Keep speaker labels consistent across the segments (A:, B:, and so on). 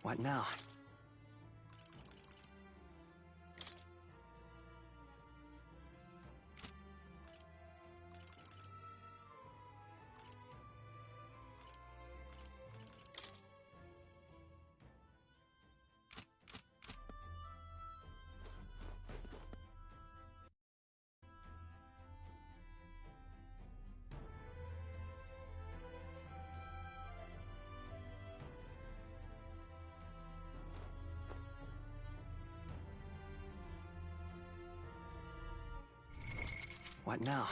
A: What now? What now?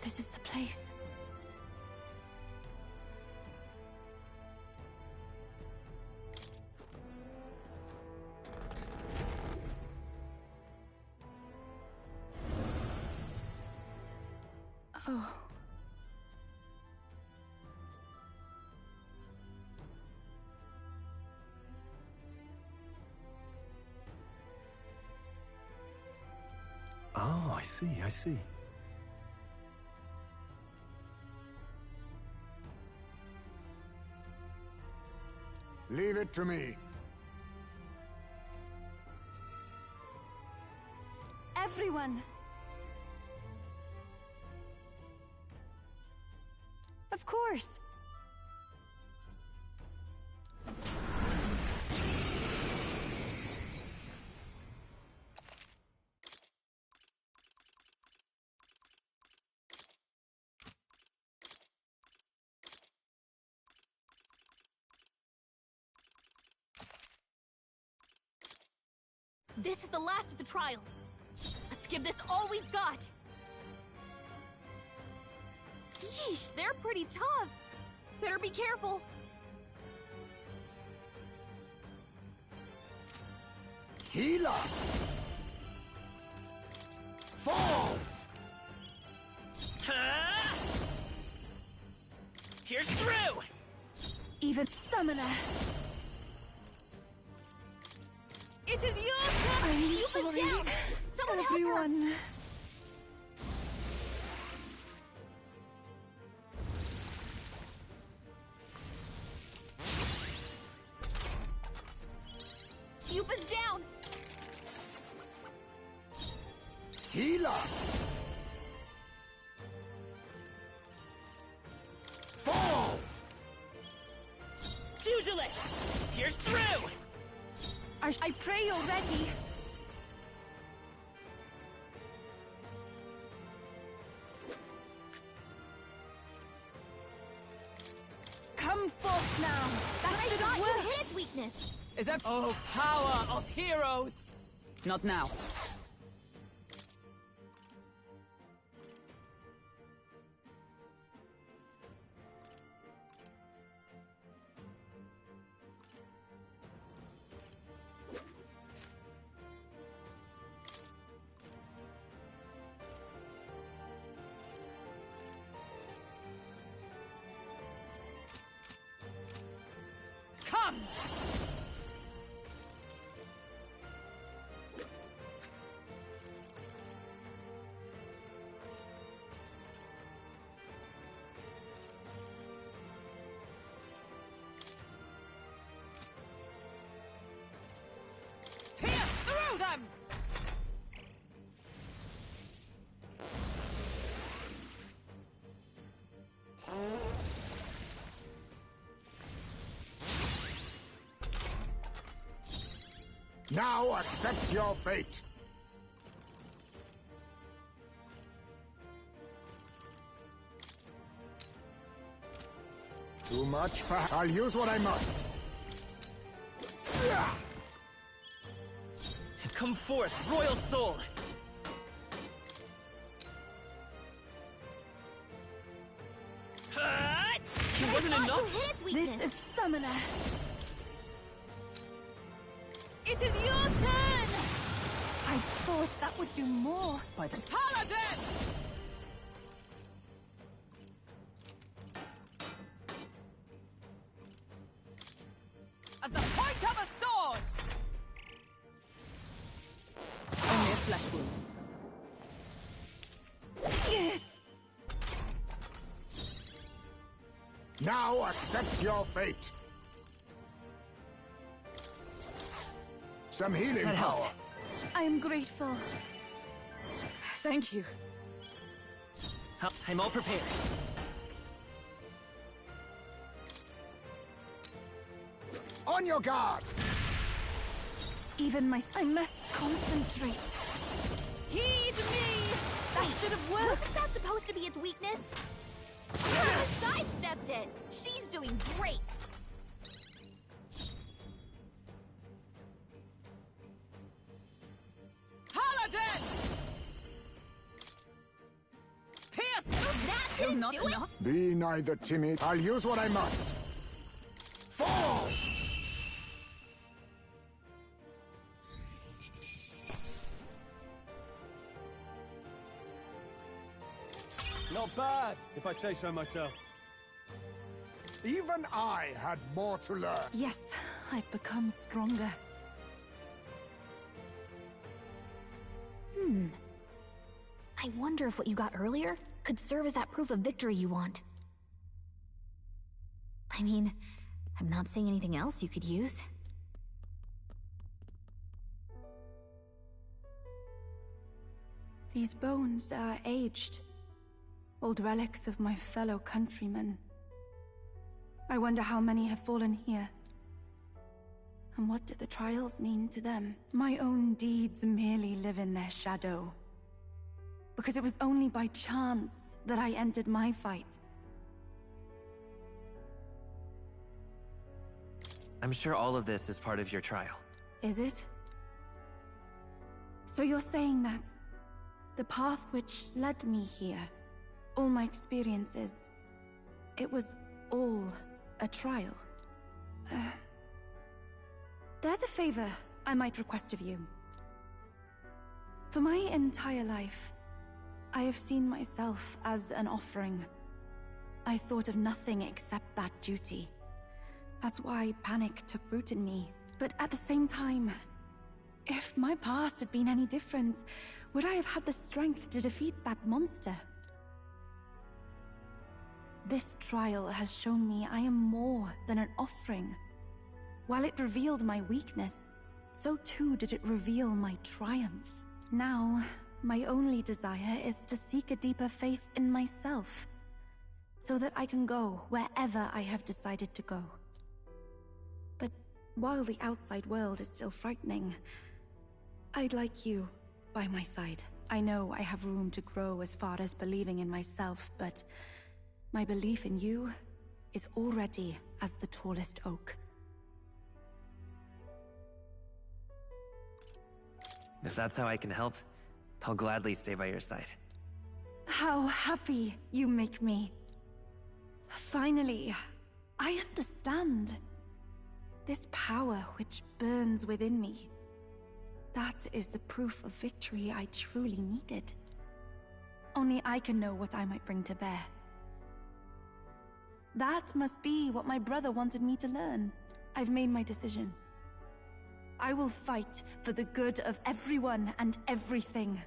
B: This is the place. Oh.
C: Oh, I see, I see.
D: Leave it to me.
B: Everyone! Of course!
E: This is the last of the trials. Let's give this all we've got. Yeesh, they're pretty tough. Better be careful.
D: Healer! Fall!
A: Huh? Here's through!
B: Even summoner!
E: It is your turn!
B: I'm
E: Keep us
B: sorry.
E: down! Someone help her!
B: Everyone!
E: Keep us down!
D: Healer! Fall!
A: Pugilist! Here's through!
B: I pray you're ready. Come forth now. That should have worked.
E: His weakness.
A: Is that— Oh, power of heroes! Not now. Come! Pierce through them!
D: Now accept your fate! Too much? I'll use what I must.
A: Come forth, royal soul! It wasn't enough?
B: This is summoner.
E: It is your turn!
B: I thought that would do more.
A: By the Paladin!
D: Now accept your fate. Some healing
A: That
D: power.
A: helped.
B: I am grateful.
A: Thank you. I'm all prepared.
D: On your guard.
B: Even I must concentrate.
E: Heed me!
B: That should have worked.
E: Wasn't that supposed to be its weakness? You sidestepped it! She's doing great!
A: Paladin! Pierce!
E: That
A: You're
E: didn't
A: not
E: do it?
A: enough.
D: Be neither timid. I'll use what I must. Fall!
C: Not bad, if I say so myself.
D: Even I had more to learn.
B: Yes, I've become stronger.
E: I wonder if what you got earlier could serve as that proof of victory you want. I mean, I'm not seeing anything else you could use.
B: These bones are aged. Old relics of my fellow countrymen. I wonder how many have fallen here. And what do the trials mean to them? My own deeds merely live in their shadow. Because it was only by chance that I entered my fight.
F: I'm sure all of this is part of your trial.
B: Is it? So you're saying that the path which led me here, all my experiences, it was all a trial? There's a favor I might request of you. For my entire life, I have seen myself as an offering. I thought of nothing except that duty. That's why panic took root in me. But at the same time, if my past had been any different, would I have had the strength to defeat that monster? This trial has shown me I am more than an offering. While it revealed my weakness, so too did it reveal my triumph. Now, my only desire is to seek a deeper faith in myself, so that I can go wherever I have decided to go. But while the outside world is still frightening, I'd like you by my side. I know I have room to grow as far as believing in myself, but my belief in you is already as the tallest oak.
F: If that's how I can help, I'll gladly stay by your side.
B: How happy you make me. Finally, I understand. This power which burns within me, that is the proof of victory I truly needed. Only I can know what I might bring to bear. That must be what my brother wanted me to learn. I've made my decision. I will fight for the good of everyone and everything.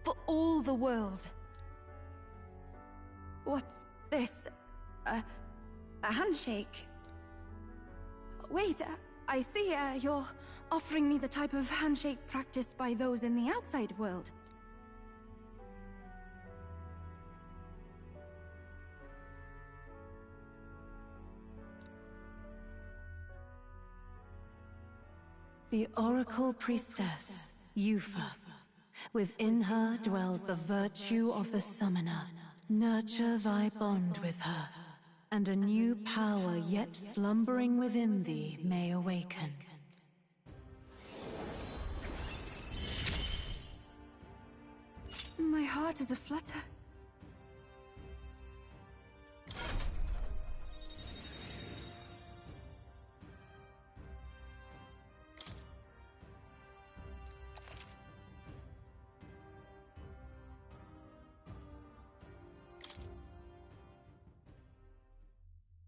B: For all the world. What's this? A handshake? Wait, I see you're offering me the type of handshake practiced by those in the outside world.
G: The Oracle Priestess, Yufa. Within her dwells the virtue of the Summoner. Nurture thy bond with her, and a new power yet slumbering within thee may awaken.
B: My heart is aflutter.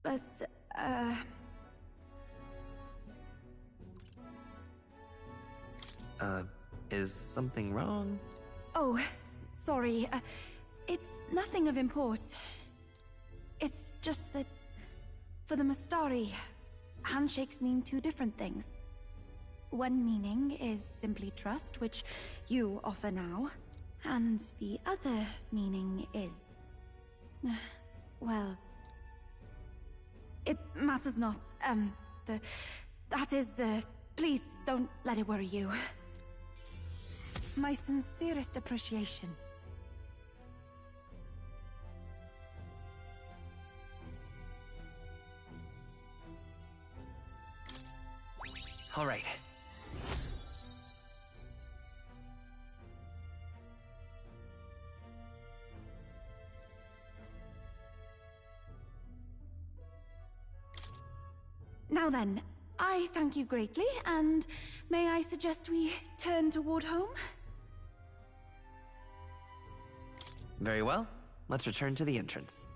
B: But,
F: Is something wrong?
B: oh, sorry. It's nothing of import. It's just that For the Mustari, handshakes mean two different things. One meaning is simply trust, which you offer now. And the other meaning is... well... it matters not. That is, please don't let it worry you. My sincerest appreciation.
F: All right.
B: Now then, I thank you greatly, and may I suggest we turn toward home?
F: Very well. Let's return to the entrance.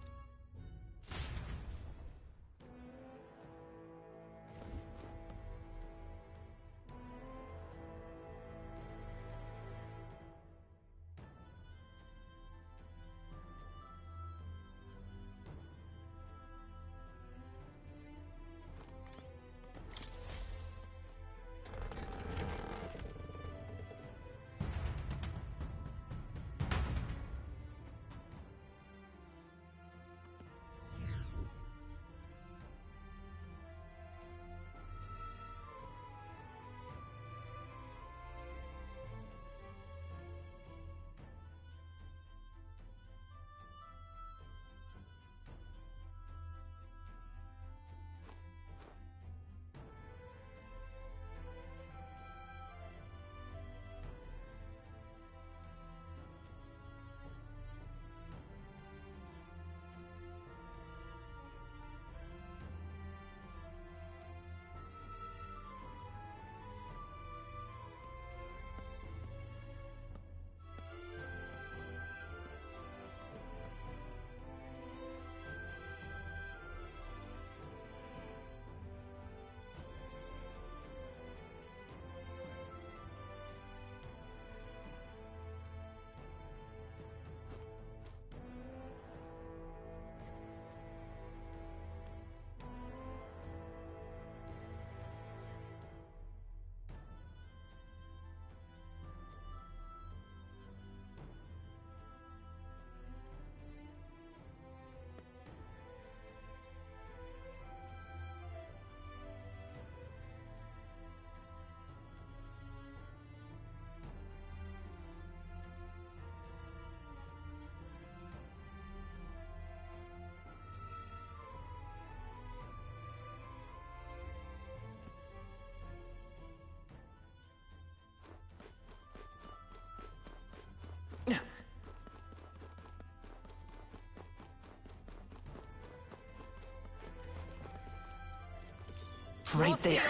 F: Right there.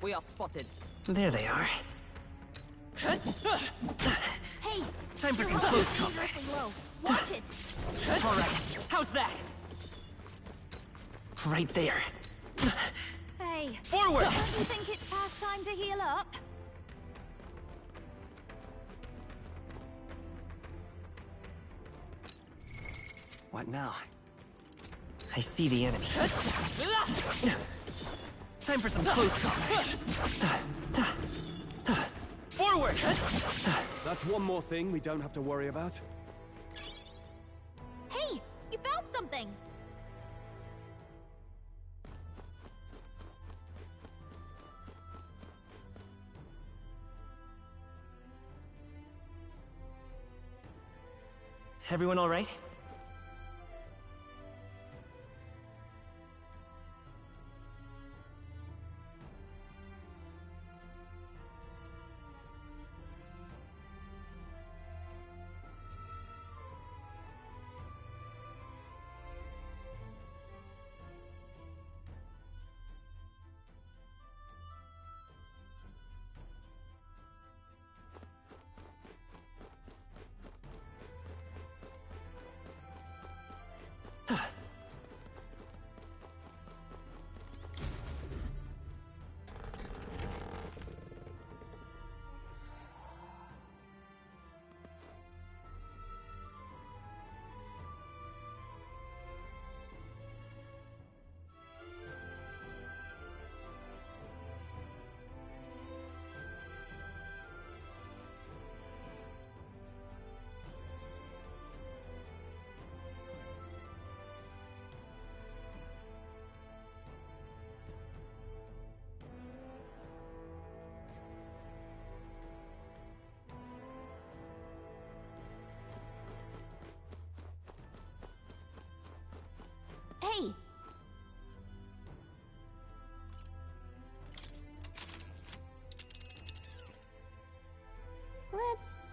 A: We are spotted.
F: There they are.
E: Hey!
F: Time for some close combat.
E: Dangerously low. Watch it!
F: All right. How's that? Right there.
E: Hey!
F: Forward!
E: Don't you think it's past time to heal up?
F: What now? I see the enemy. Time for some close combat. Forward!
C: That's one more thing we don't have to worry about.
E: Hey! You found something!
F: Everyone all right?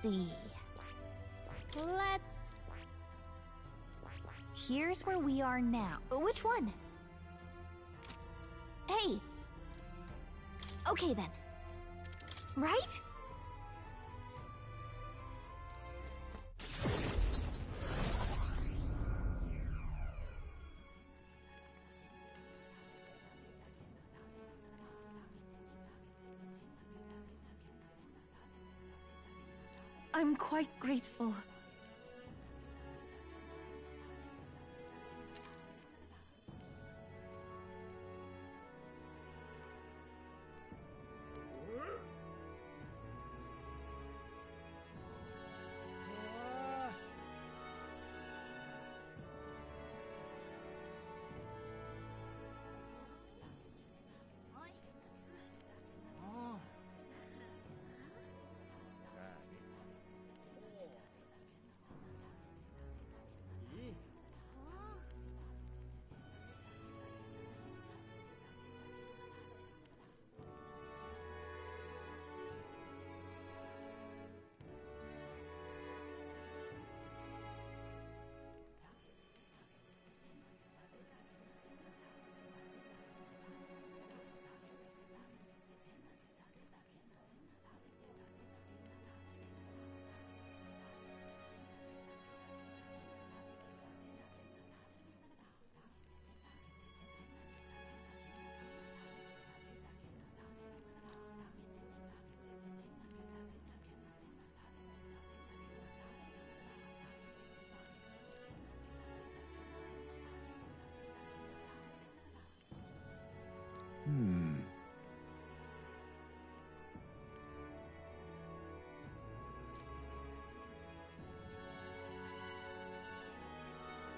E: see. Here's where we are now. Which one? Hey! Okay then. Right?
B: I'm quite grateful.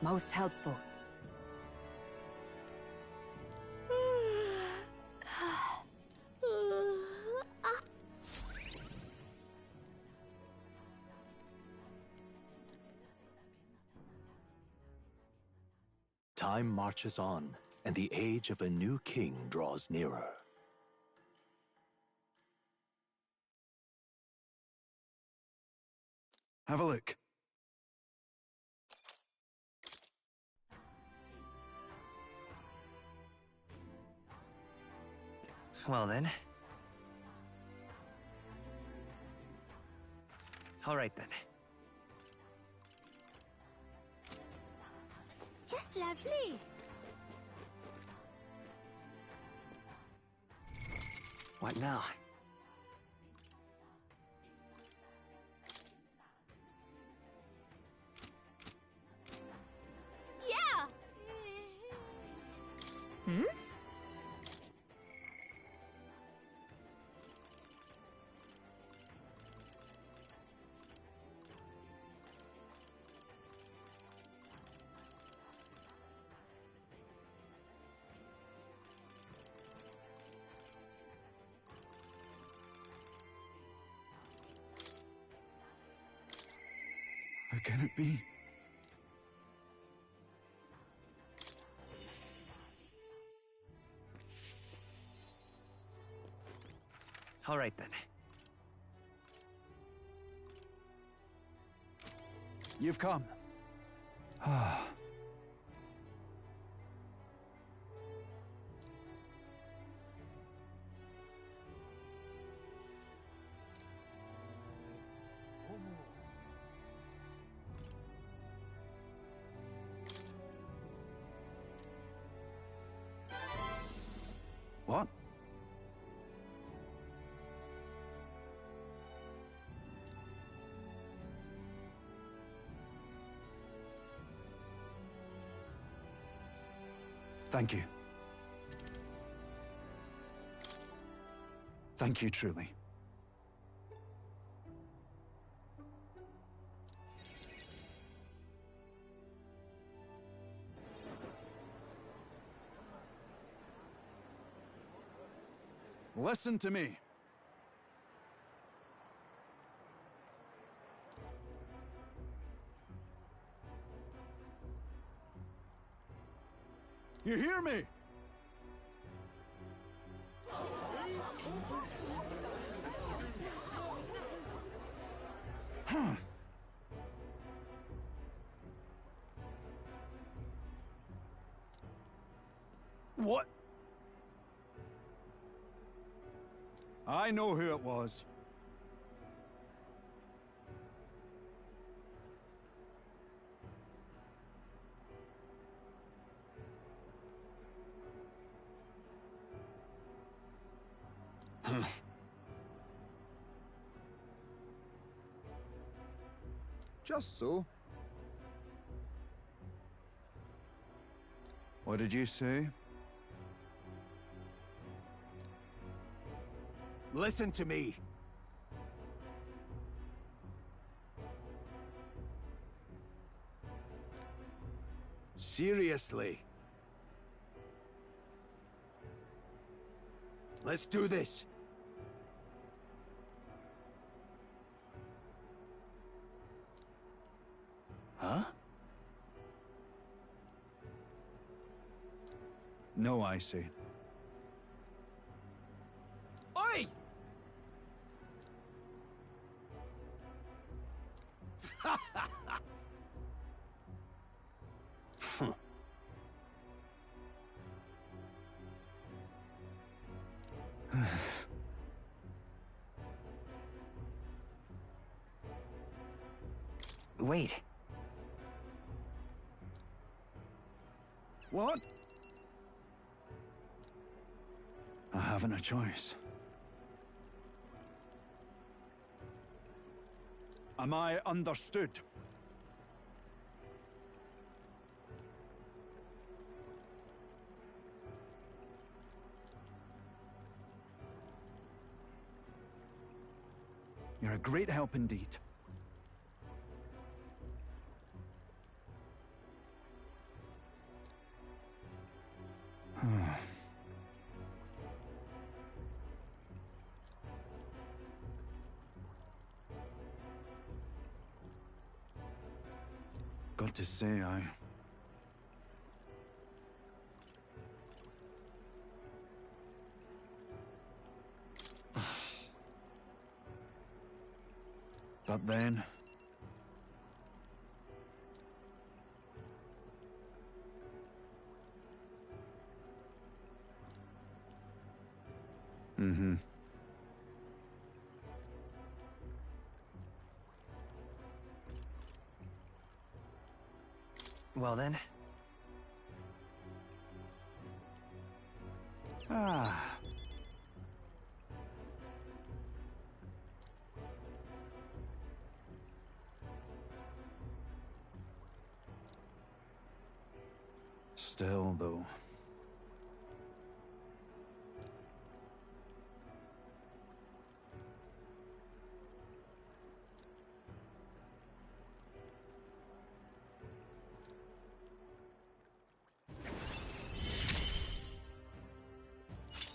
A: Most helpful.
H: Time marches on, and the age of a new king draws nearer.
D: Have a look.
F: Well then. All right then.
E: Just lovely.
F: What now?
E: Yeah! Hmm?
D: How can it be?
F: All right then.
D: You've come. Ah. What? Thank you. Thank you, truly. Listen to me. You hear me?
C: What? I know who it was.
D: Just so.
C: What did you say? Listen to me. Seriously. Let's do this. Huh? No, I say. Oi!
F: Wait.
C: What? I haven't a choice. Am I understood? You're a great help indeed. Got to say, But then... Mm-hmm.
F: Well then.
C: Ah. Still, though.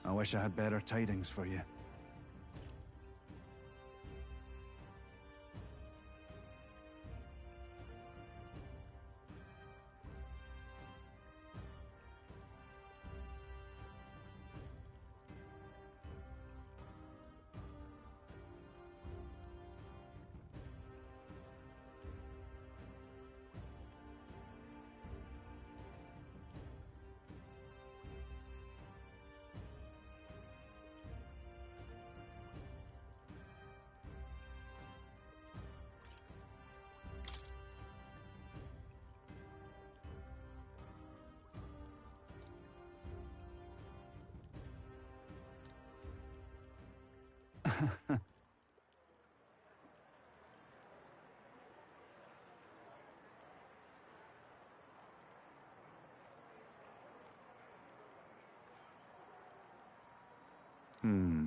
C: I wish I had better tidings for you. Hmm.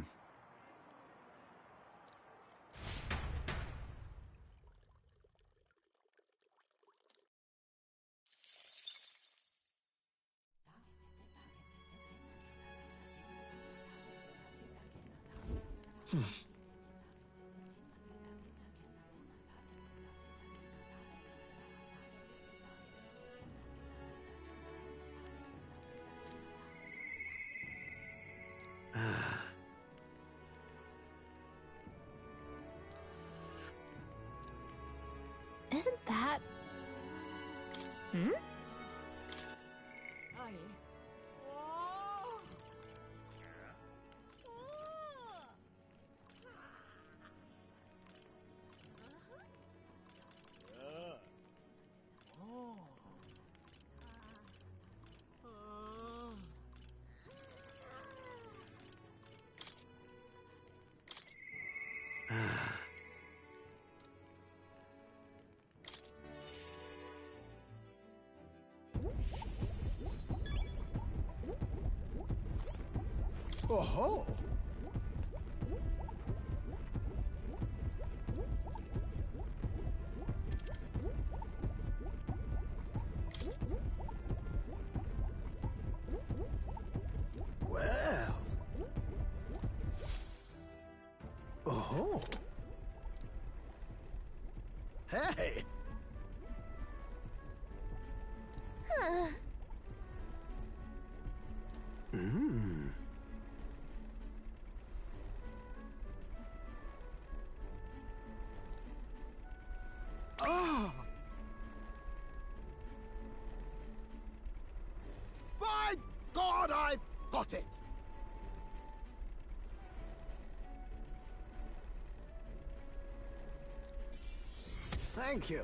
E: Hmm?
D: Oh-ho! Well. Oh. Hey. Mmm. Ah. By God, I've got it. Thank you.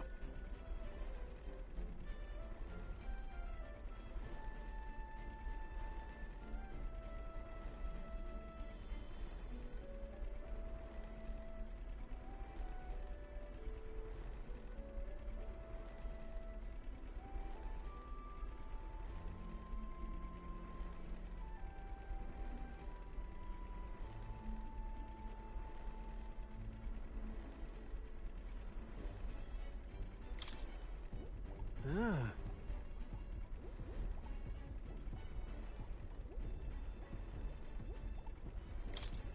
D: Ah.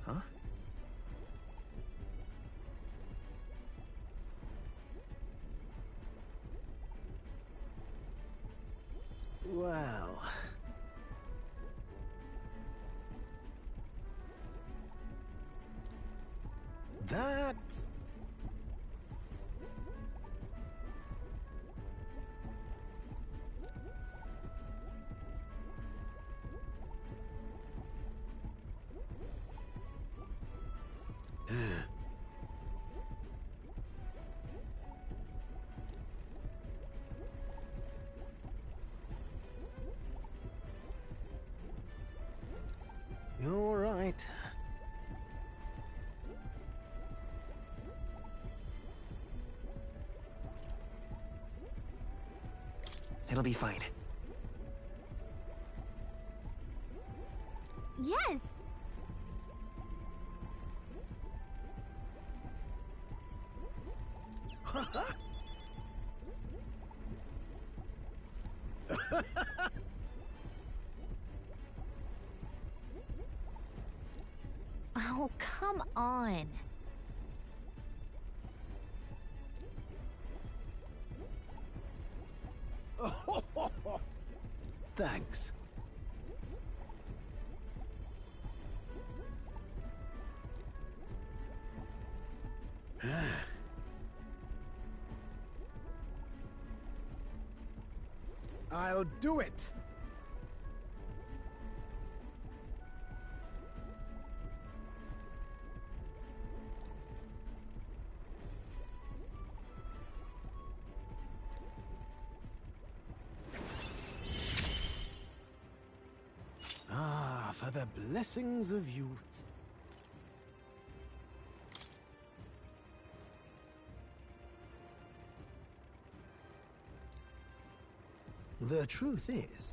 F: Huh?
D: Well. That's... You're right.
F: It'll be fine.
E: Yes! Oh, come on.
D: Thanks. I'll do it. Ah, for the blessings of youth. The truth is...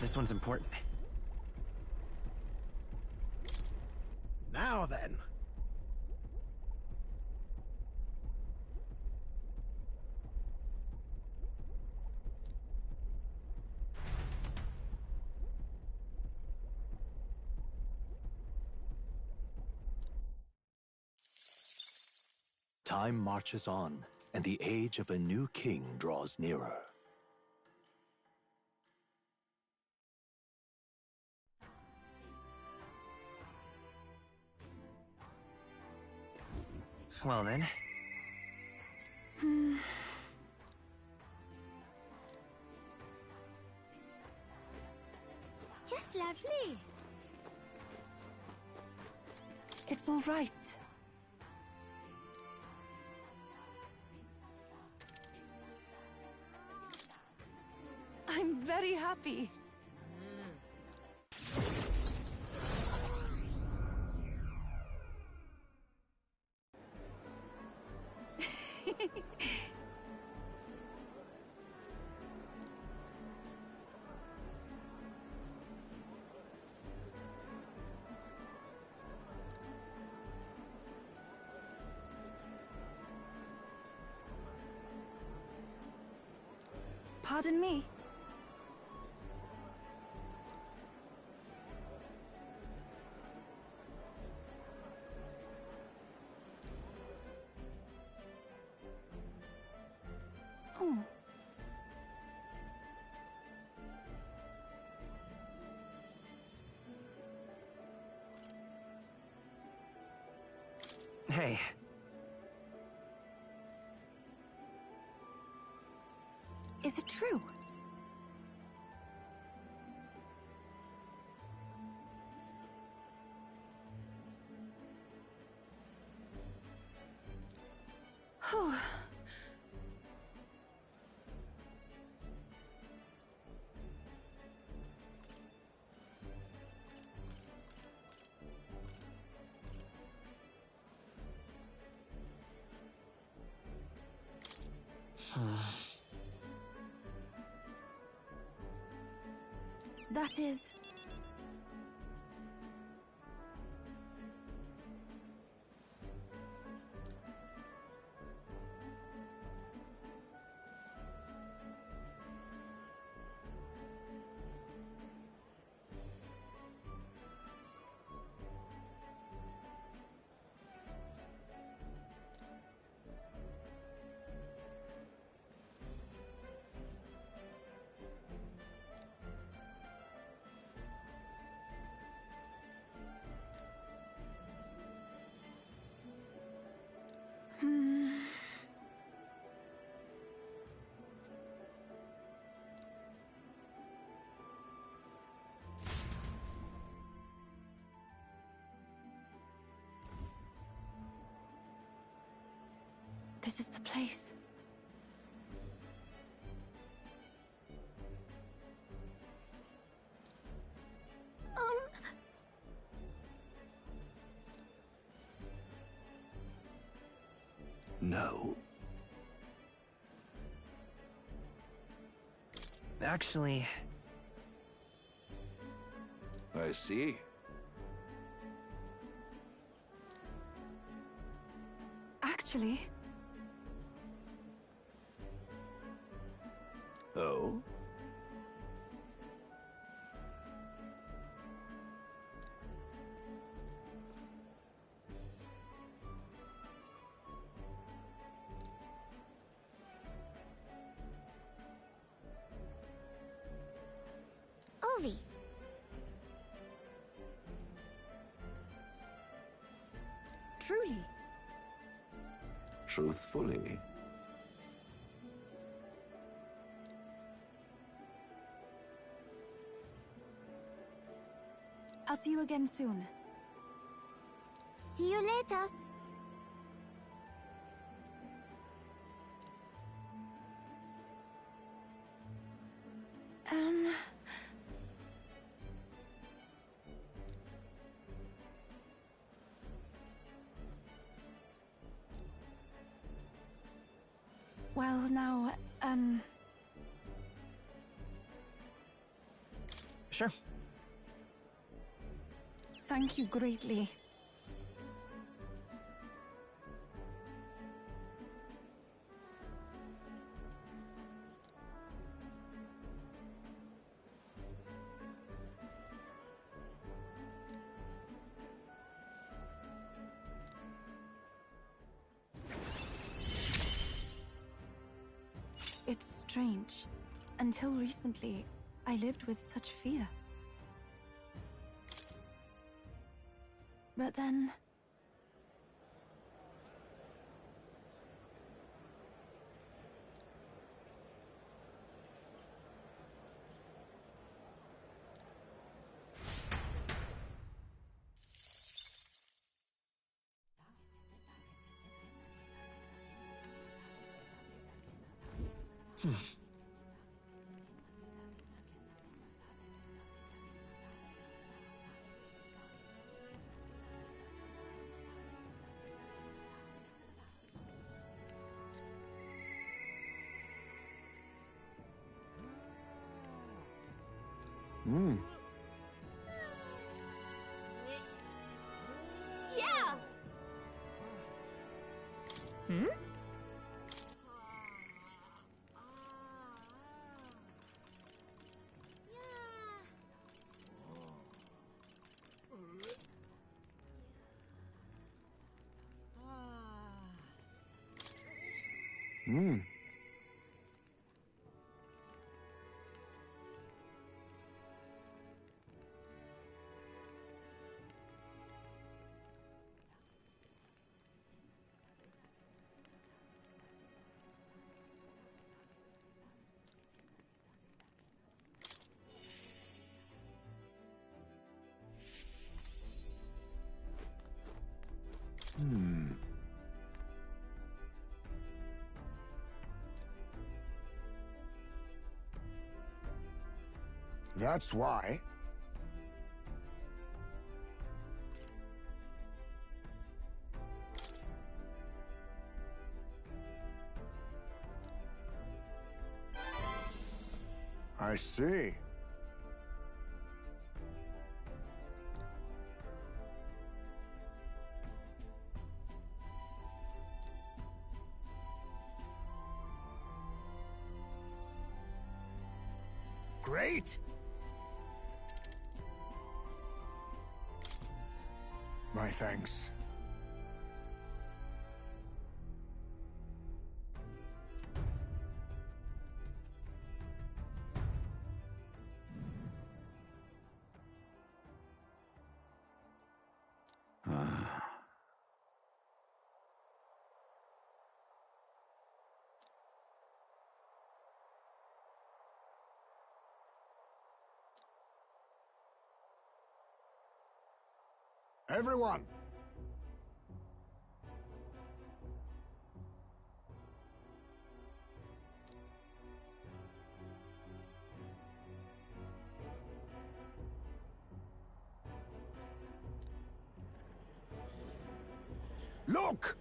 F: This one's important.
D: Now then.
H: Time marches on, and the age of a new king draws nearer.
F: Well then.
E: Just lovely.
B: It's all right. I'm very happy. Pardon me. Oh.
F: Hey.
B: Is it true? Whew. That is... This is the place.
H: No.
F: Actually...
I: I see.
B: Actually...
I: Oh?
E: Ovi.
B: Truly.
I: Truthfully.
B: I'll see you again soon.
E: See you later.
B: Well, now,
F: Sure.
B: thank you greatly. strange. Until recently, I lived with such fear. But then...
E: Yeah!
D: That's why. I see. Great! My thanks. Everyone! Look!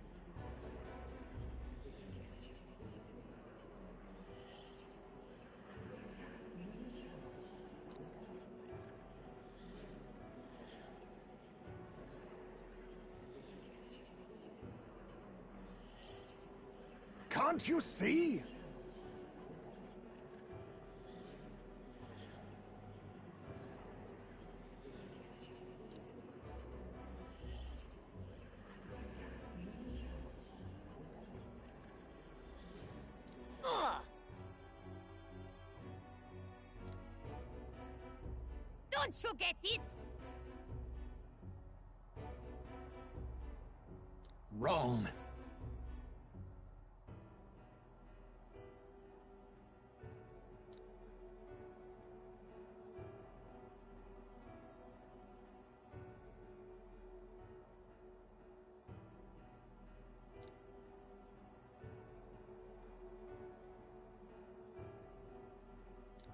D: Can't you see?
E: Don't you get it?
D: Wrong.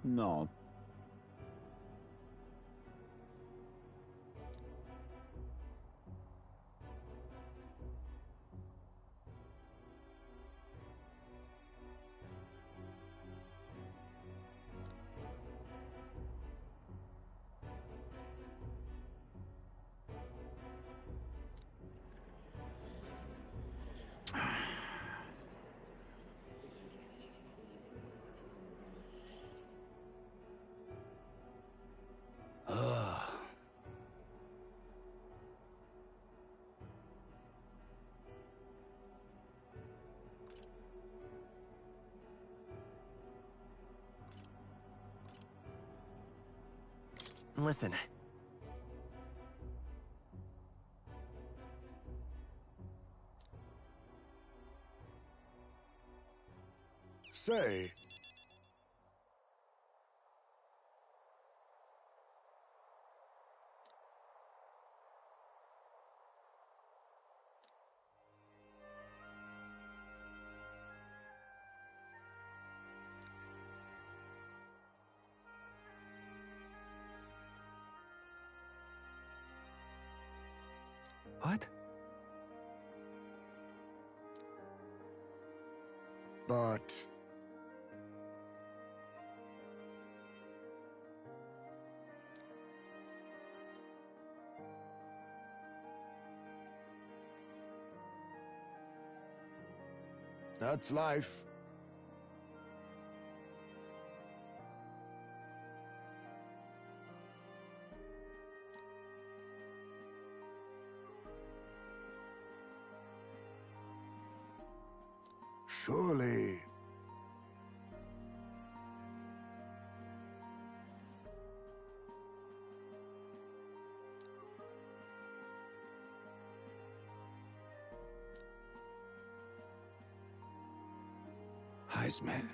I: No.
F: Listen.
D: Say.
F: What?
D: But... that's life. Surely.
I: Heisman.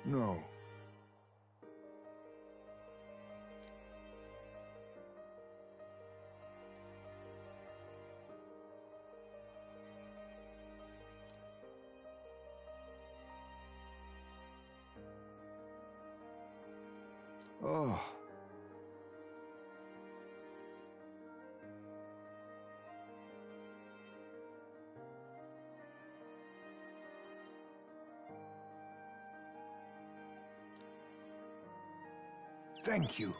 D: No. Oh. Thank you.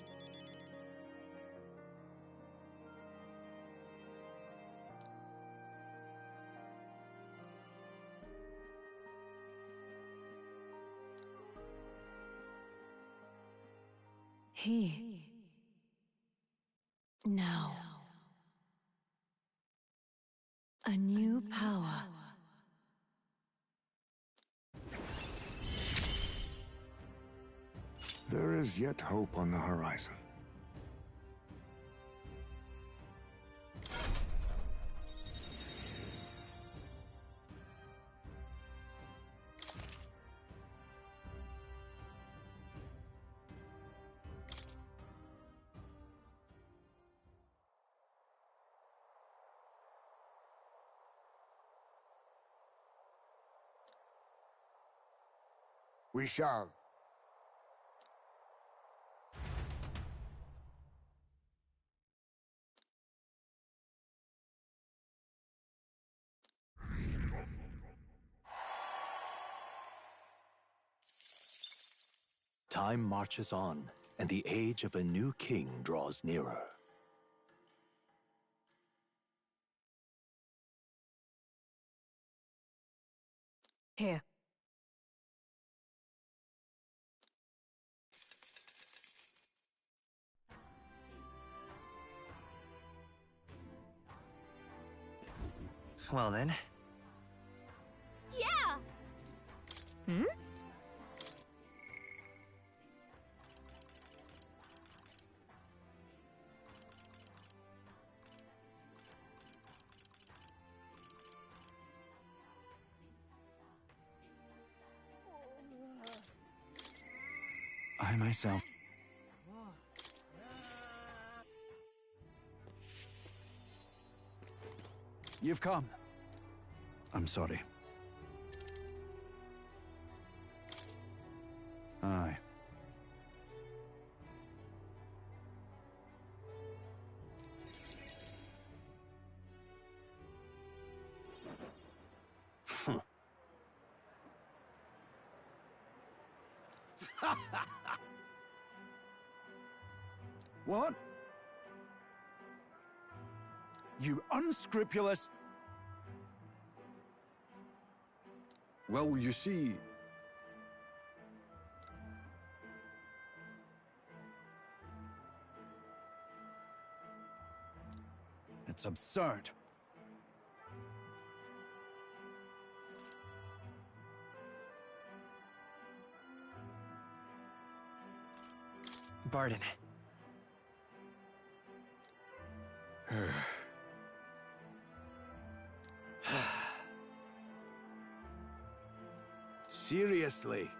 G: He. Now. A new power.
D: There is yet hope on the horizon. We shall.
H: Time marches on, and the age of a new king draws nearer.
G: Here.
F: Well then.
E: Yeah! Hmm?
I: I myself. You've come. I'm sorry. Aye. What? You unscrupulous...
C: Well, you see...
I: It's absurd.
F: Barden.
C: Seriously?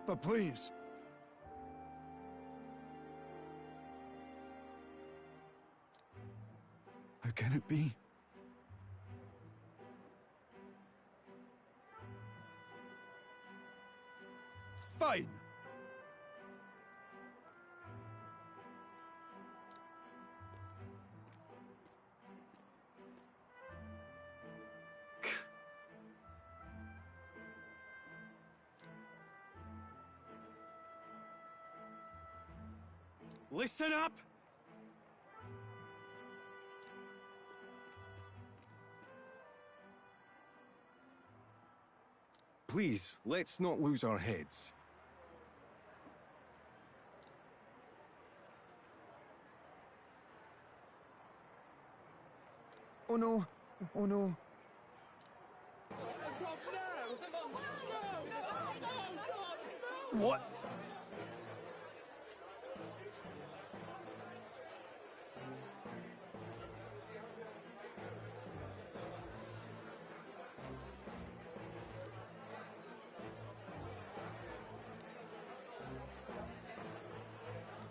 I: But please. How can it be?
C: Fine. Listen up! Please, let's not lose our heads. Oh no! Oh no! What?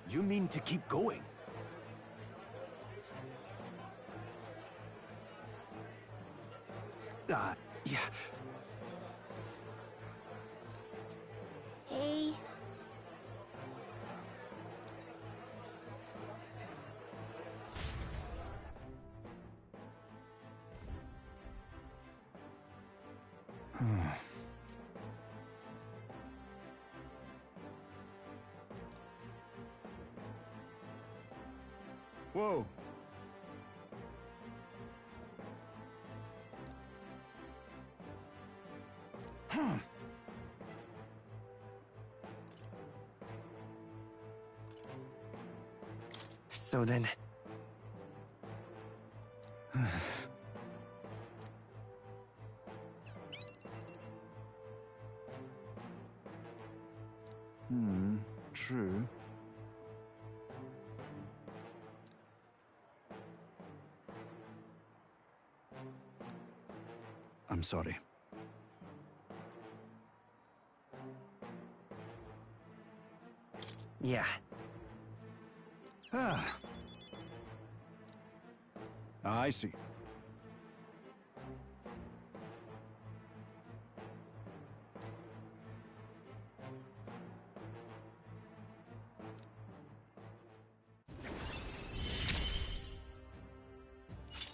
H: You mean to keep going? Yeah.
E: Hey.
I: Whoa. Huh.
F: So then...
I: True. I'm sorry.
F: Yeah.
I: Ah. I see.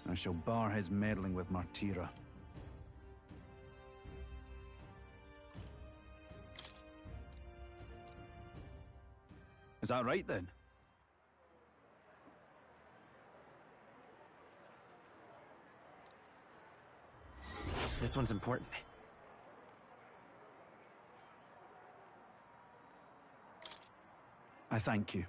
I: I shall bar his meddling with Martira. Is that right then?
F: This one's important.
I: I thank you.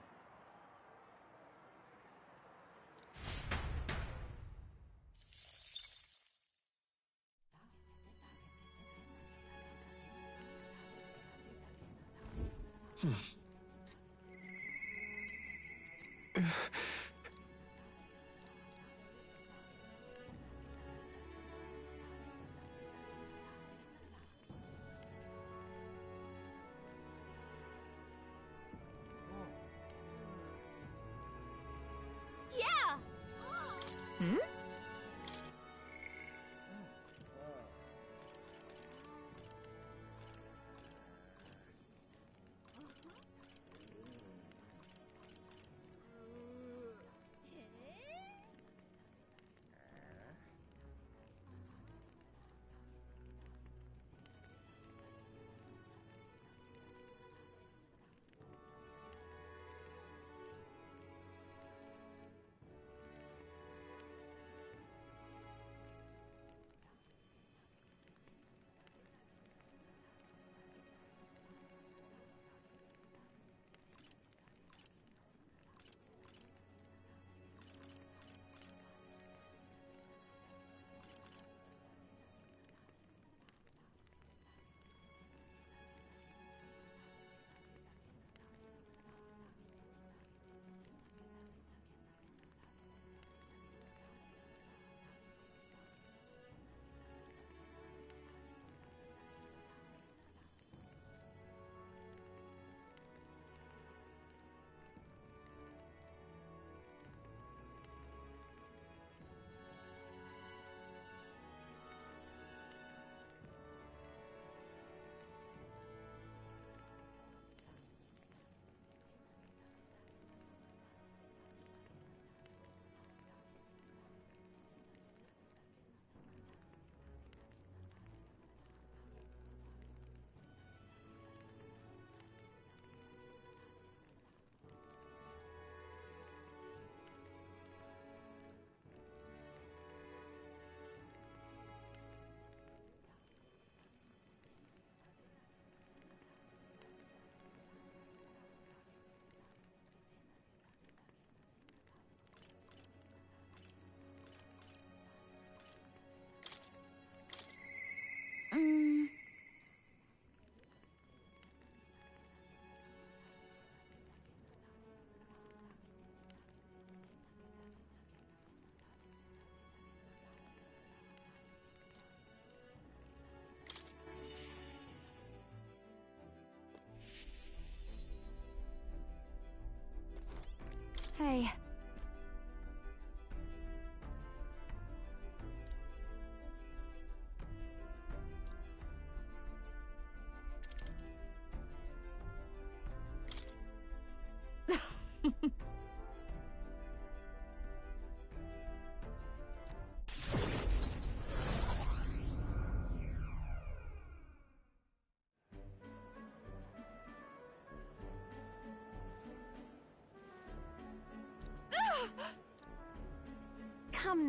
E: Yeah!
F: Hmm?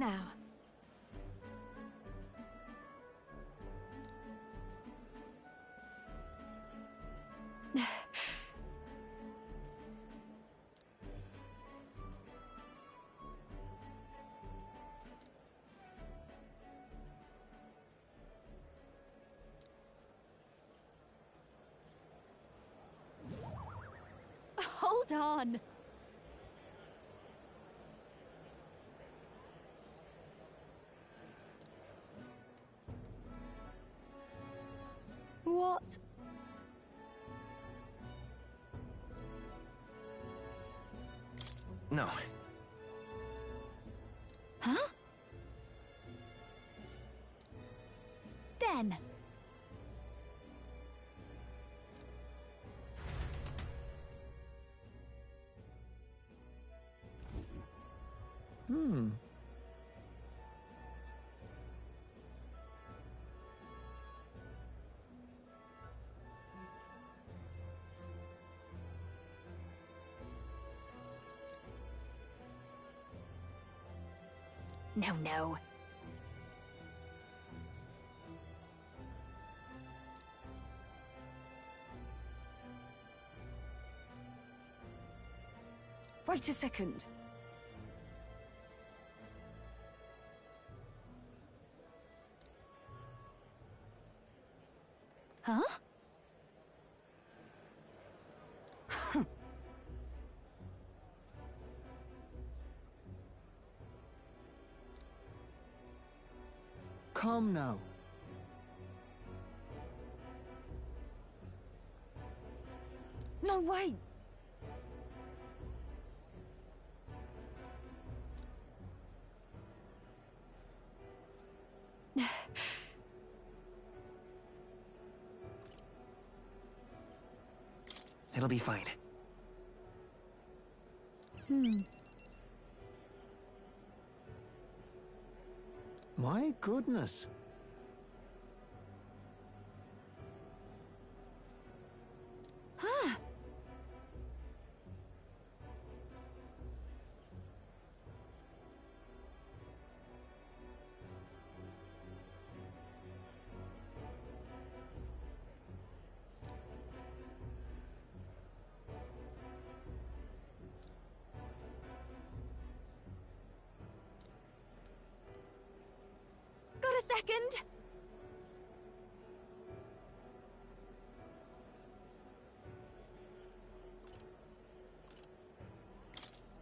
B: now.
E: Hold on. What?
F: No.
E: Huh? Then. No, no.
B: Wait a second.
E: Huh?
A: Come now.
B: No way!
F: It'll be fine.
A: My goodness.
E: Got a second?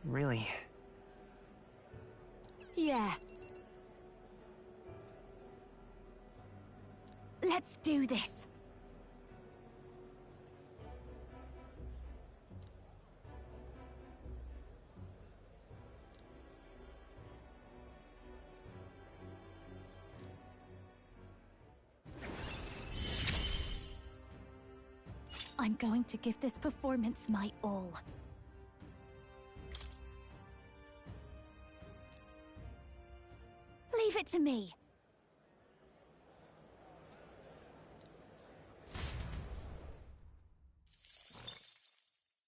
F: Really?
E: Yeah. Let's do this. I'm going to give this performance my all. Leave it to me.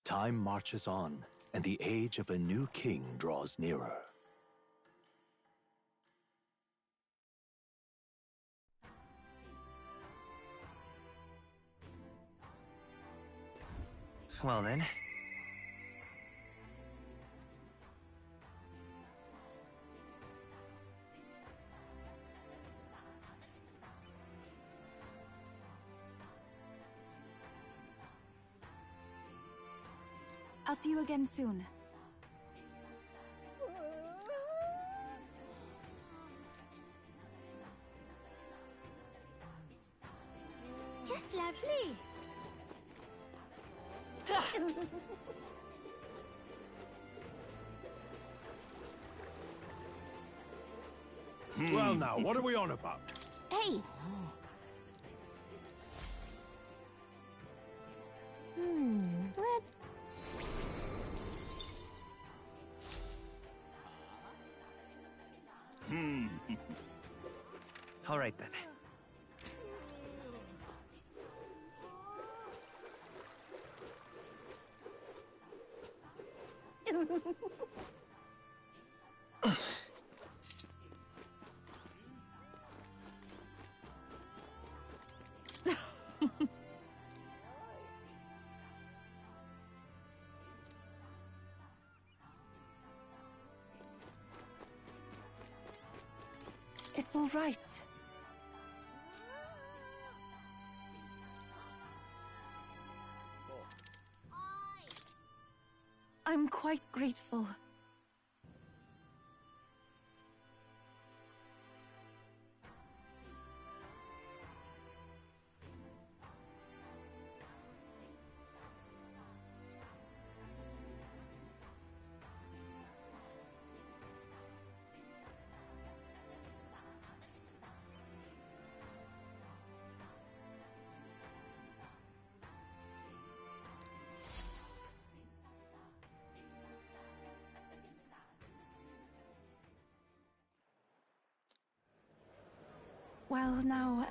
H: Time marches on, and the age of a new king draws nearer.
F: Well then.
B: I'll see you again soon.
E: Just lovely.
D: Well now, what are we on about?
E: Hey. Let
F: All right then.
B: It's all right. I'm quite grateful. Well, now,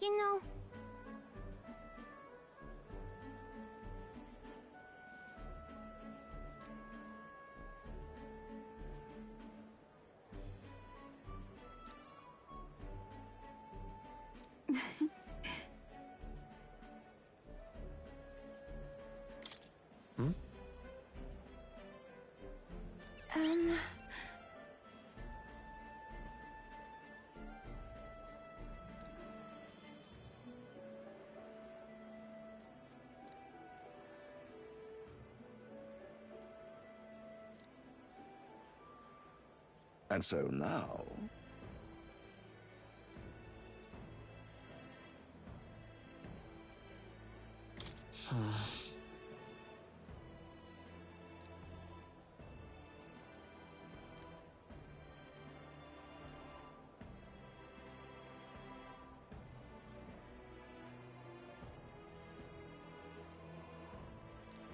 E: You know...
F: Hmm?
J: And so now...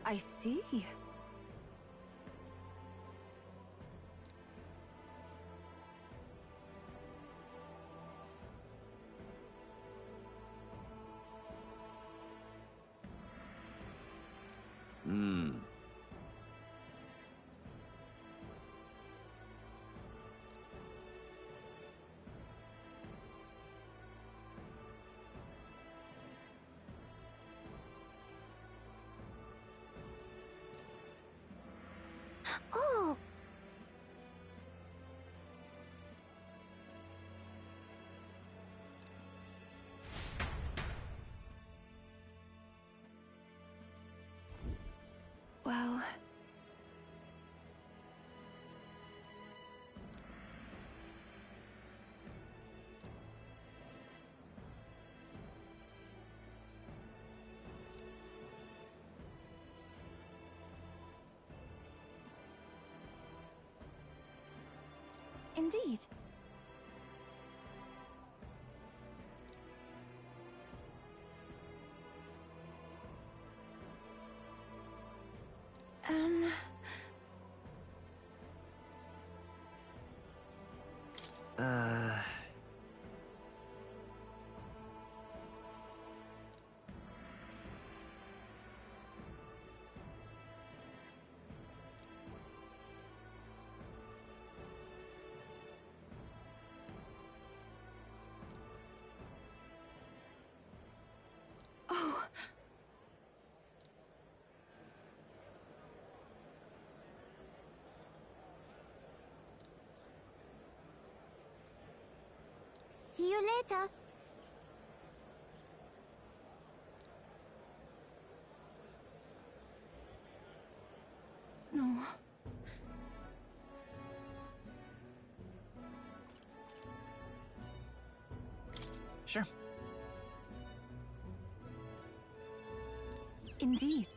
B: I see.
E: Oh!
B: Well... Indeed.
F: Uh...
B: Oh...
E: See you later.
B: No...
F: Sure.
B: Indeed.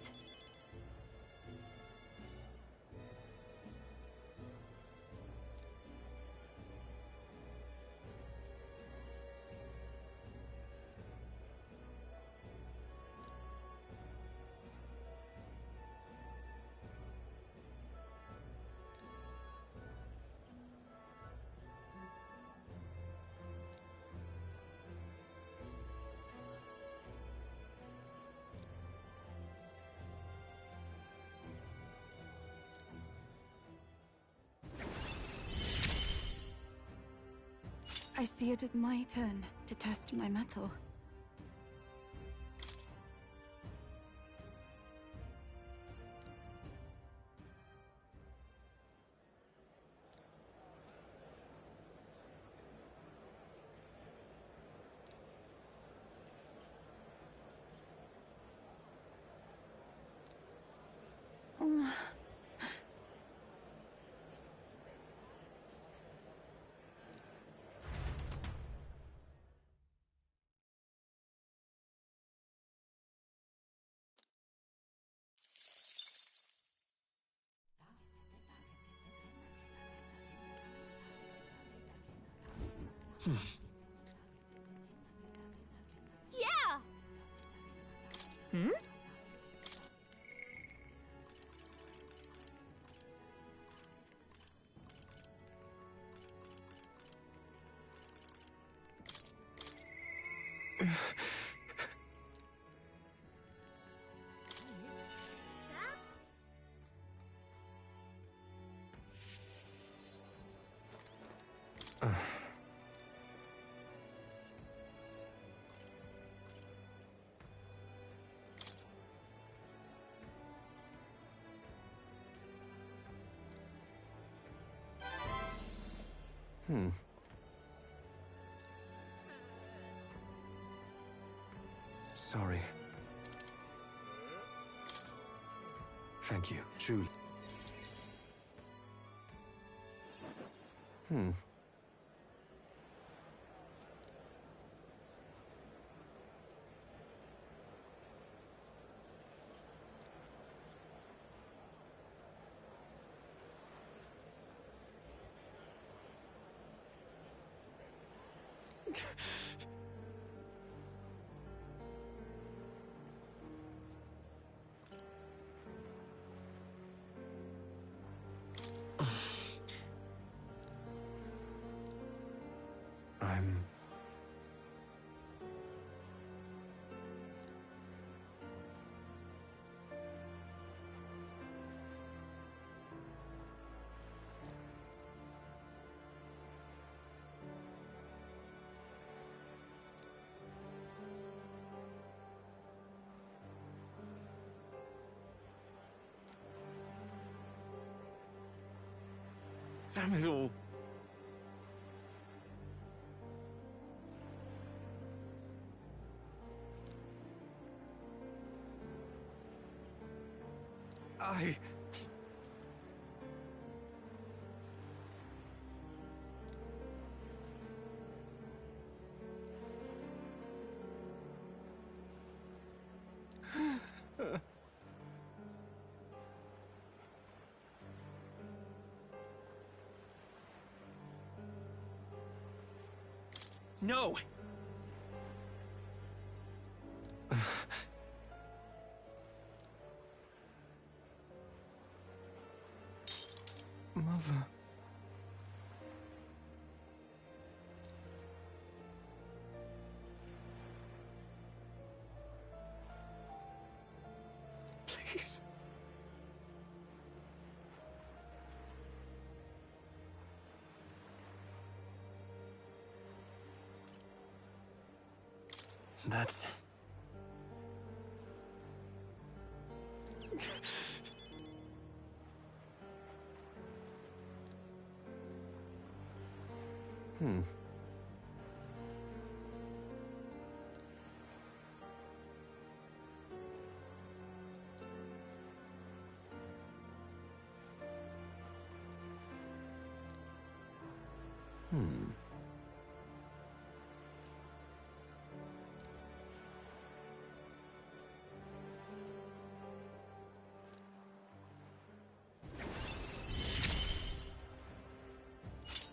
B: I see it as my turn to test my mettle.
E: Yeah!
K: Sorry. Thank you, truly. I'm... Damn it all.
F: No!
K: Mother... Please.
F: That's...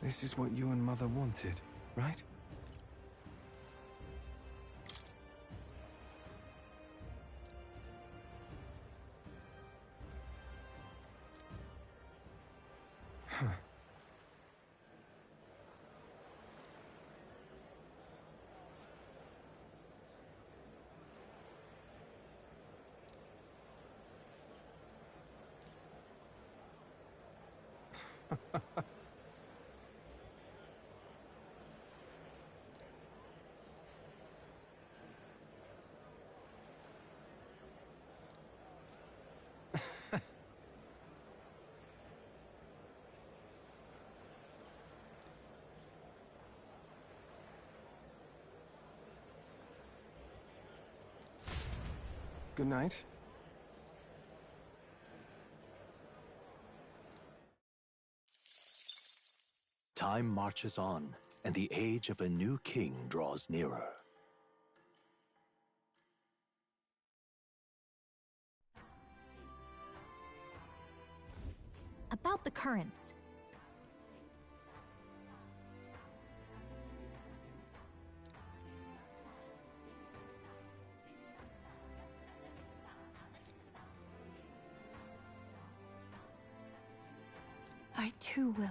K: This is what you and Mother wanted, right? Good night.
H: Time marches on, and the age of a new king draws nearer.
E: About the currents.
B: I too will.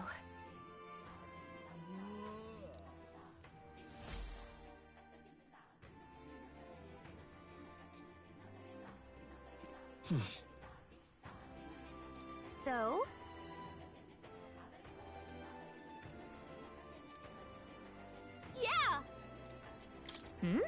E: So? Yeah! Hmm?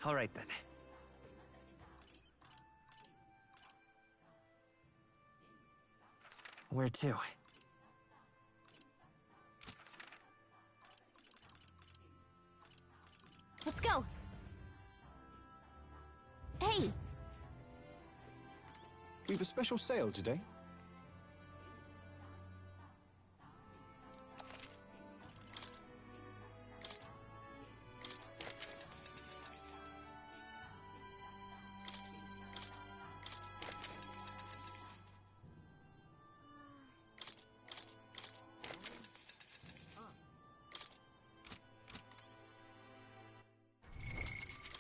F: All right then. Where to?
E: Let's go! Hey!
K: We've a special sale today.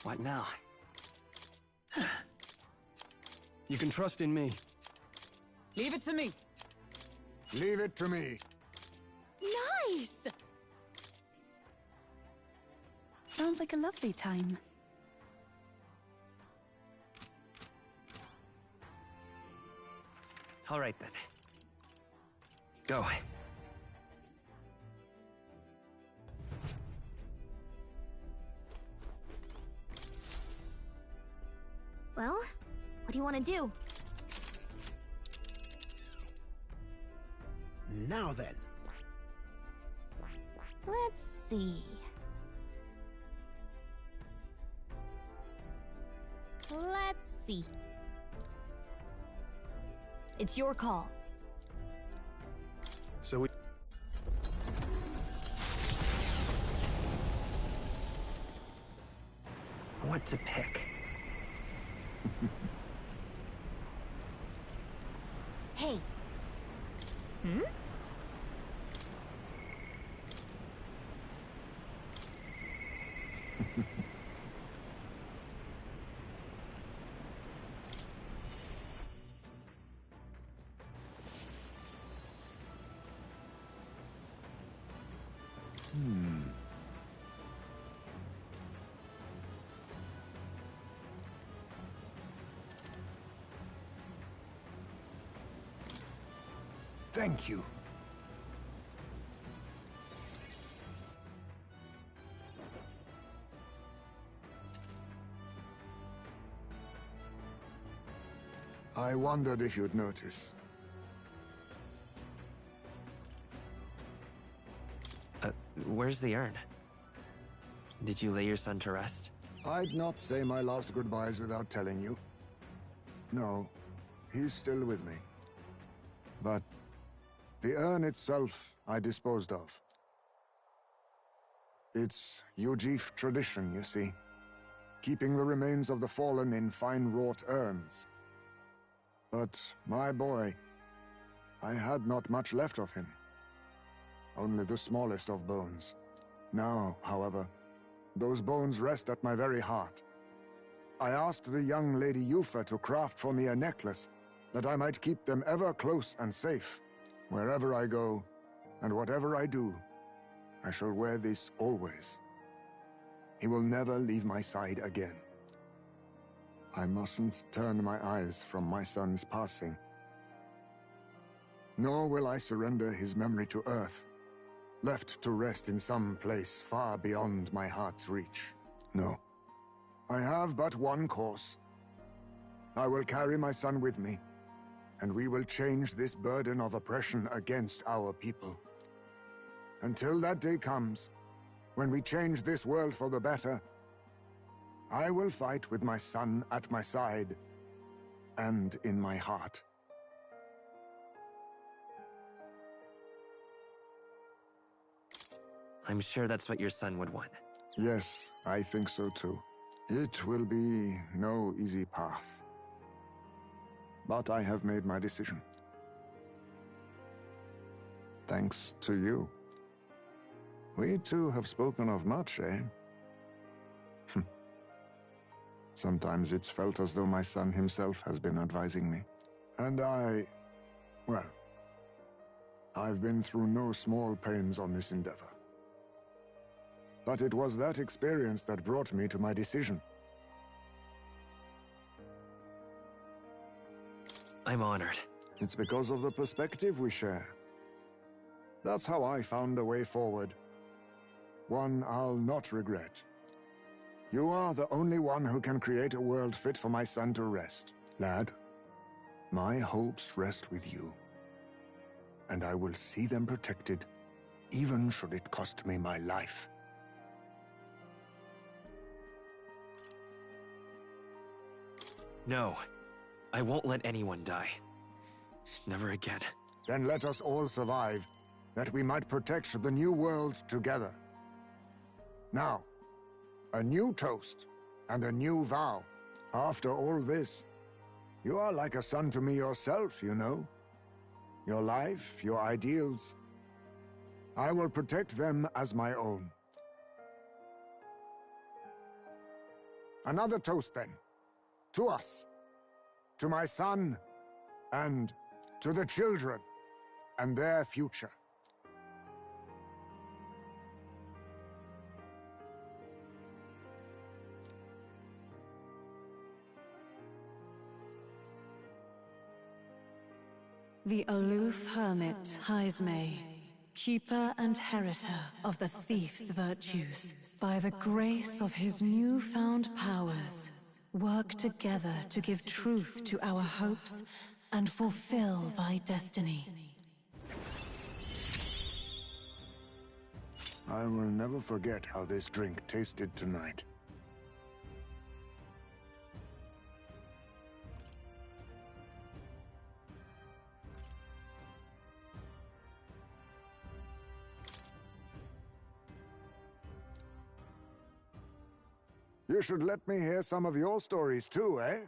F: What now?
C: You can trust in me.
A: Leave it to me.
D: Leave it to me.
B: Nice! Sounds like a lovely time.
F: All right then. Go.
E: Well, what do you want to do?
D: Now then.
E: Let's see. Let's see. It's your call.
C: So we...
F: What to pick?
E: Hey. Hmm?
D: Thank you. I wondered if you'd notice.
F: Where's the urn? Did you lay your son to rest?
D: I'd not say my last goodbyes without telling you. No, he's still with me. But the urn itself I disposed of. It's Yujif tradition, you see. Keeping the remains of the fallen in fine-wrought urns. But my boy, I had not much left of him. Only the smallest of bones. Now, however, those bones rest at my very heart. I asked the young Lady Yufa to craft for me a necklace that I might keep them ever close and safe. Wherever I go, and whatever I do, I shall wear this always. He will never leave my side again. I mustn't turn my eyes from my son's passing. Nor will I surrender his memory to Earth, left to rest in some place far beyond my heart's reach. No. I have but one course. I will carry my son with me, and we will change this burden of oppression against our people. Until that day comes, when we change this world for the better, I will fight with my son at my side and in my heart.
F: I'm sure that's what your son would want.
D: Yes, I think so too. It will be no easy path. But I have made my decision. Thanks to you. We two have spoken of much, eh? Sometimes it's felt as though my son himself has been advising me. And well, I've been through no small pains on this endeavor. But it was that experience that brought me to my decision.
F: I'm honored.
D: It's because of the perspective we share. That's how I found a way forward. One I'll not regret. You are the only one who can create a world fit for my son to rest. Lad, my hopes rest with you. And I will see them protected, even should it cost me my life.
F: No, I won't let anyone die. Never again.
D: Then let us all survive, that we might protect the new world together. Now, a new toast and a new vow. After all this, you are like a son to me yourself, you know. Your life, your ideals. I will protect them as my own. Another toast then. To us. To my son. And to the children. And their future.
G: The aloof hermit Haizme, keeper and heritor of the thief's virtues, by the grace of his newfound powers, work together to give truth to our hopes and fulfill thy destiny.
D: I will never forget how this drink tasted tonight. You should let me hear some of your stories too, eh?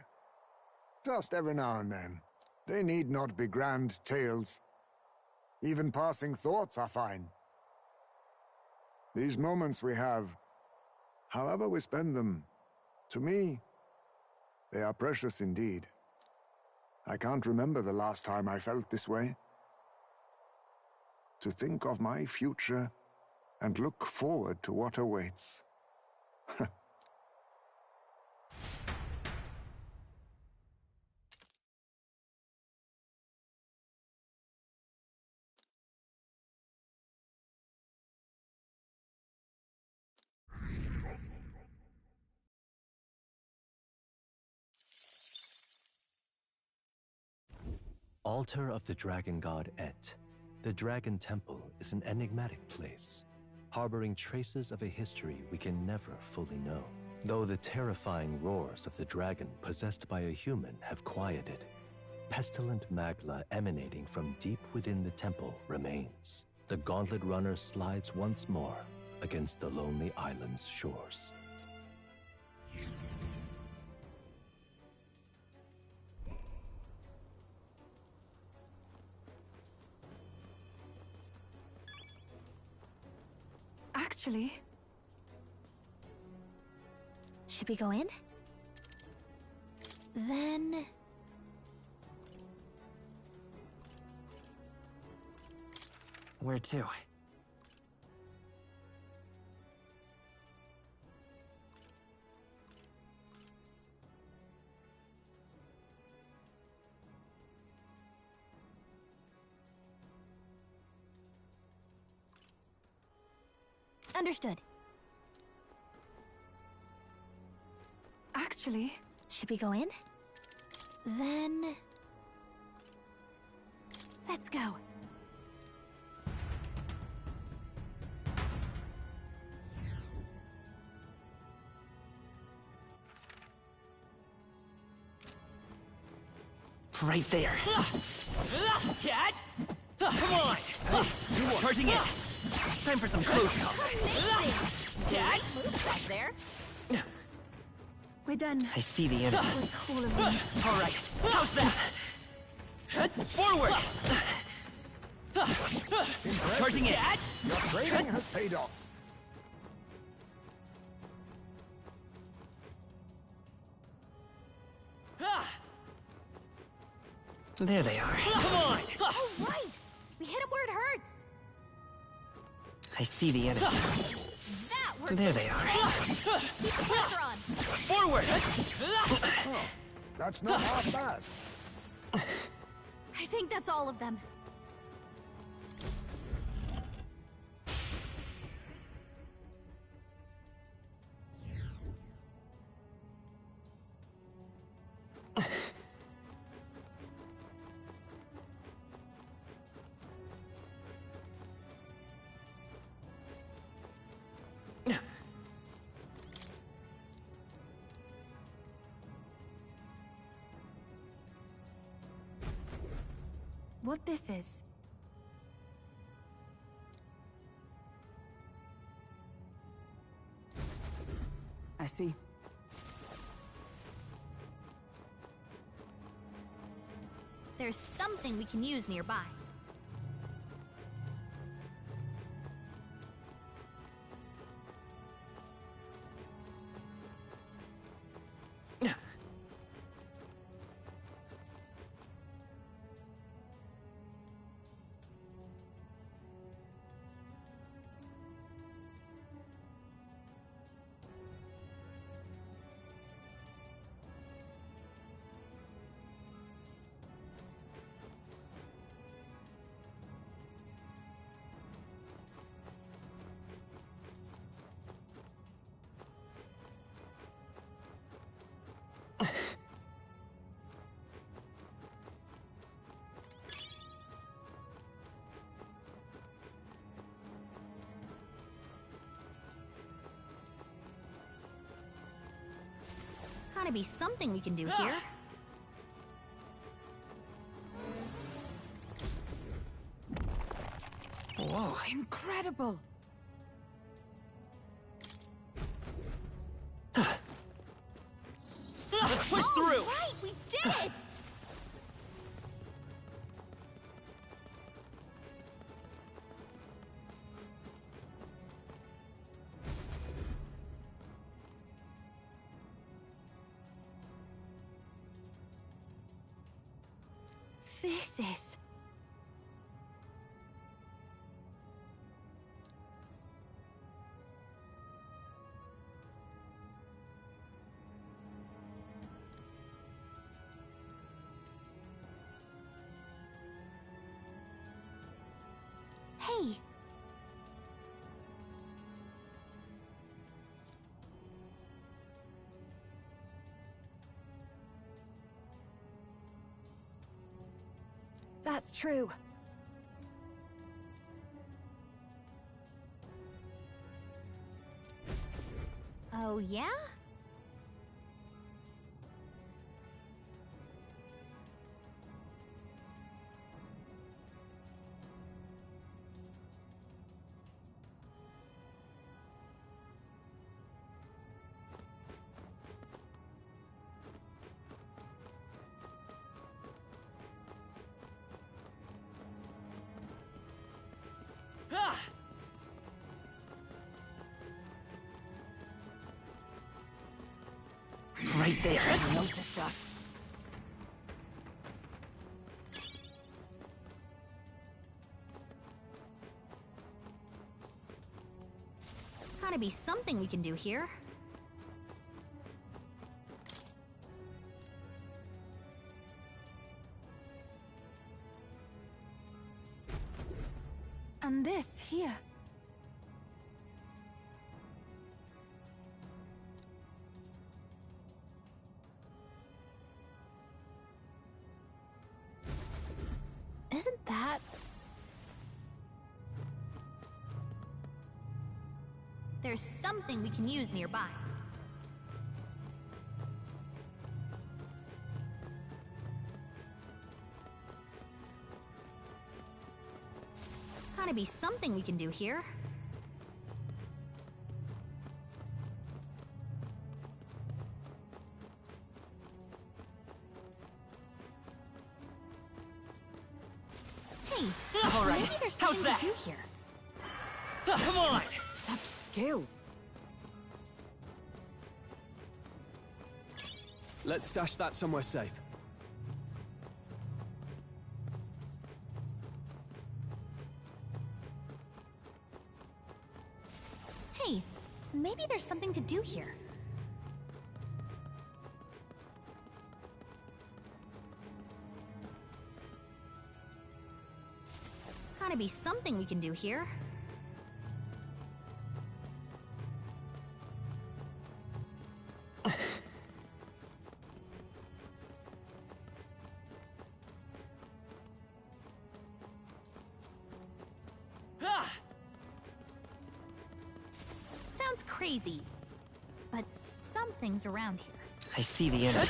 D: Just every now and then. They need not be grand tales. Even passing thoughts are fine. These moments we have, however we spend them, to me, they are precious indeed. I can't remember the last time I felt this way. To think of my future and look forward to what awaits.
H: Altar of the Dragon God Et. The Dragon Temple is an enigmatic place, harboring traces of a history we can never fully know. Though the terrifying roars of the dragon possessed by a human have quieted, pestilent magma emanating from deep within the temple remains. The gauntlet runner slides once more against the lonely island's shores.
B: Actually...
E: Should we go in? Then...
F: Where to?
E: Understood.
B: actually.
E: Should we go in? Then... let's go.
F: Right there.
A: Cat! Come on! Charging in!
F: Time for some close combat.
A: Cat!
E: Move back there.
B: We're done.
F: I see the enemy.
B: That was all of them.
F: All right, how's that?
A: Forward! Charging in!
D: Your training has paid off.
F: There they are.
A: Come on!
E: All right! We hit him where it hurts.
F: I see the enemy.
E: That worked.
F: There they are.
E: Keep the pressure on.
A: Forward!
D: That's not half bad.
E: I think that's all of them.
B: What this is?
A: I see.
E: There's something we can use nearby. Gotta be something we can do here.
F: Whoa.
B: Incredible!
A: Let's push through!
E: Right, we did it!
B: This is...
E: Hey!
B: That's true.
E: Oh, yeah?
F: Right there.
A: Noticed us.
E: Gotta be something we can do here.
B: And this here.
E: Isn't that... There's something we can use nearby. Gotta be something we can do here. Hey,
A: All right,
E: maybe there's
A: how's
E: something
A: that?
E: to do here.
A: Come on!
B: Such skill.
C: Let's stash that somewhere safe.
E: Hey, maybe there's something to do here. Gotta be something we can do here.
A: Ah!
E: Sounds crazy, but something's around here.
F: I see the enemy.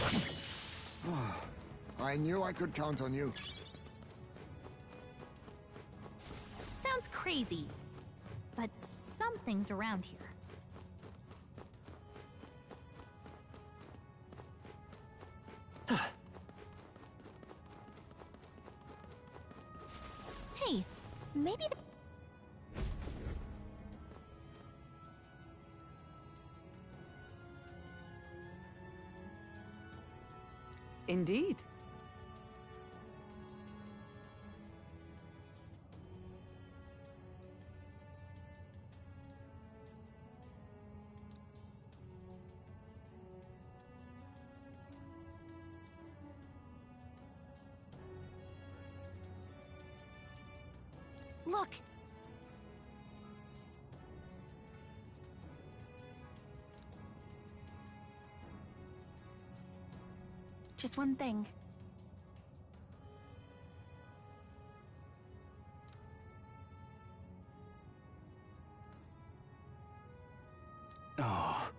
D: I knew I could count on you.
E: Sounds crazy, but something's around here. Hey, maybe
B: Indeed.
E: Look!
B: Just one thing.
C: Oh.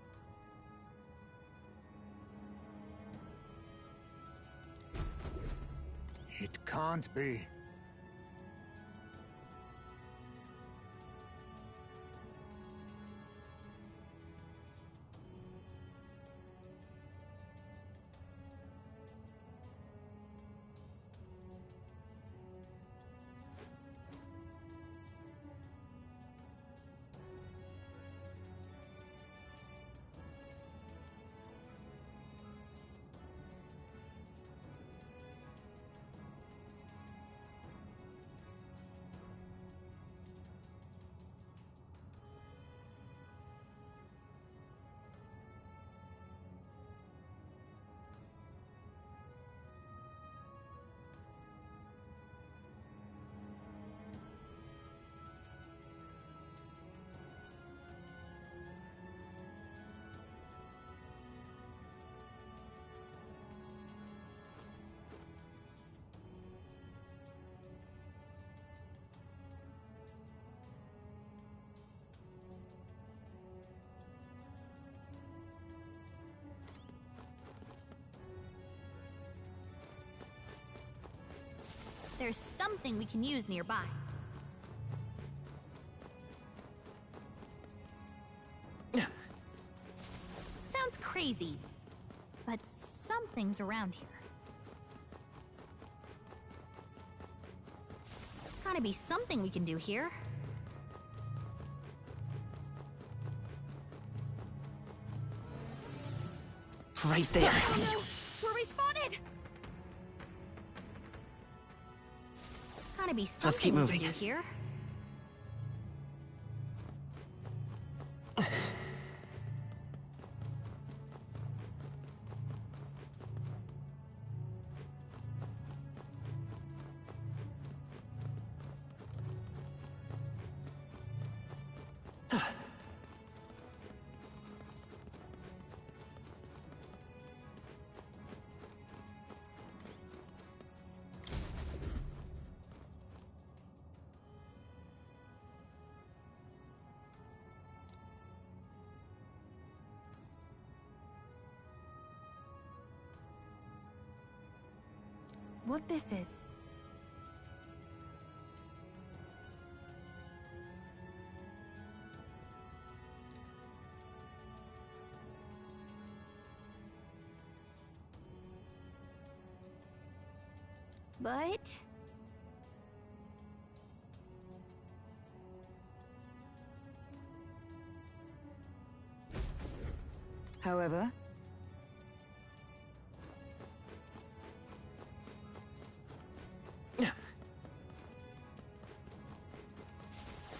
D: It can't be.
E: There's something we can use nearby. Sounds crazy, but something's around here. Gotta be something we can do here.
F: Right there.
E: Oh no! We're respawted! Gotta be something
F: Let's keep
E: we
F: moving.
E: can do here.
B: what this is.
E: But...
B: However...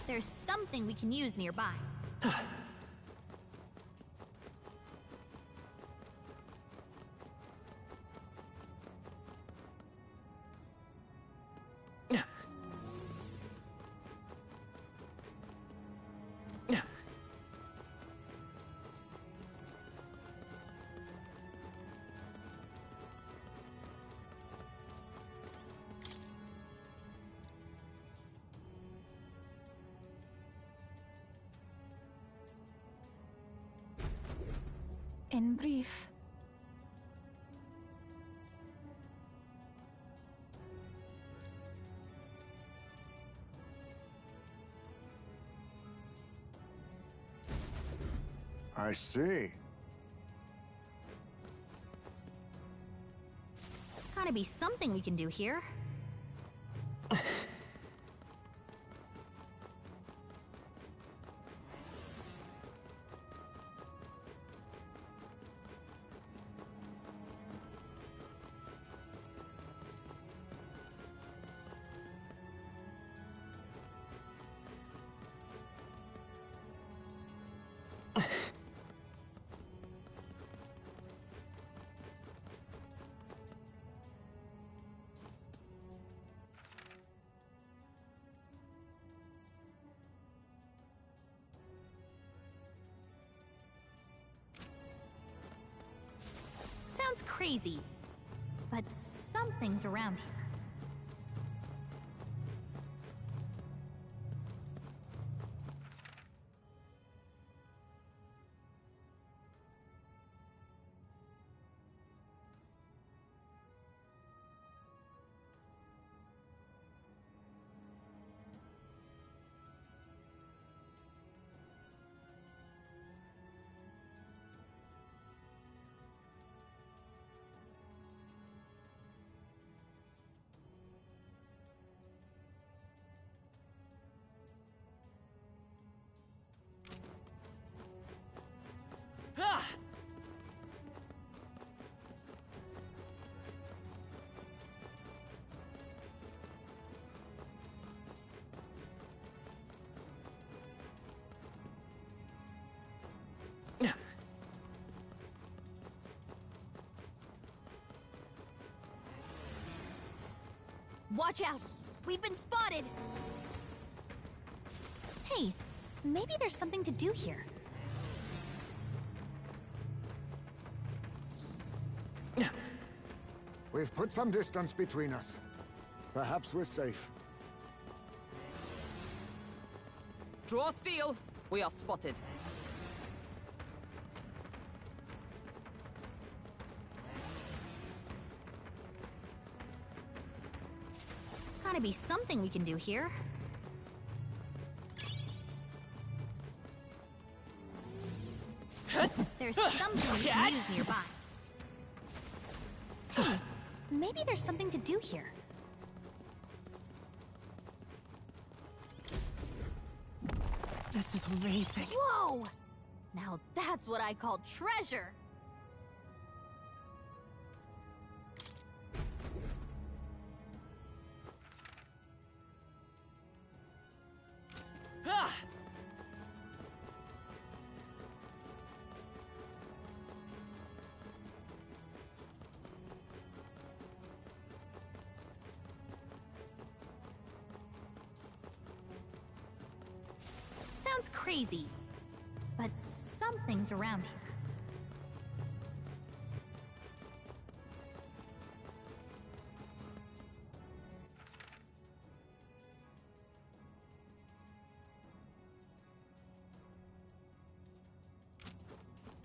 E: there's something we can use nearby.
B: In brief,
D: I see.
E: Gotta be something we can do here. Sounds crazy, but something's around here.
A: Ah!
E: Watch out! We've been spotted! Hey, maybe there's something to do here.
D: We've put some distance between us. Perhaps we're safe.
A: Draw steel. We are spotted.
E: Gotta be something we can do here. There's something we can use nearby. Hey, maybe there's something to do here.
A: This is amazing.
E: Whoa! Now that's what I call treasure!
A: Ah!
E: Sounds crazy, but something's around here.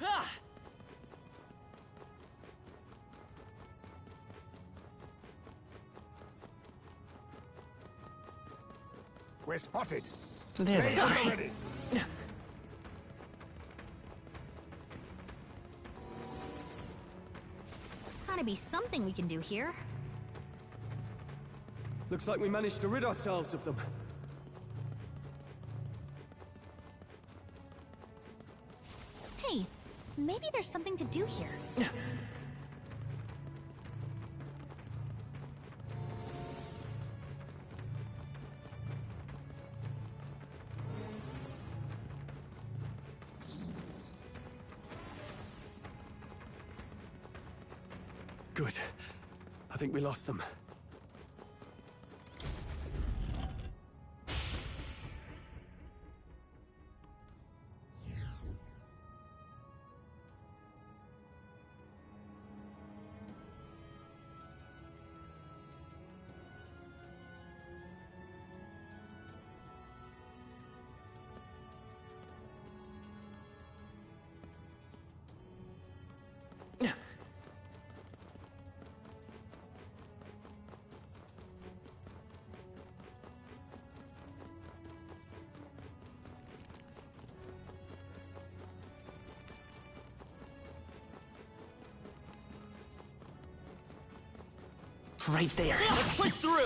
A: Ah!
D: We're spotted.
F: There they
D: Lasers
F: are.
D: ready.
E: Gotta be something we can do here.
C: Looks like we managed to rid ourselves of them.
E: Hey, maybe there's something to do here.
C: Good. I think we lost them.
F: Right there.
A: Let's push through!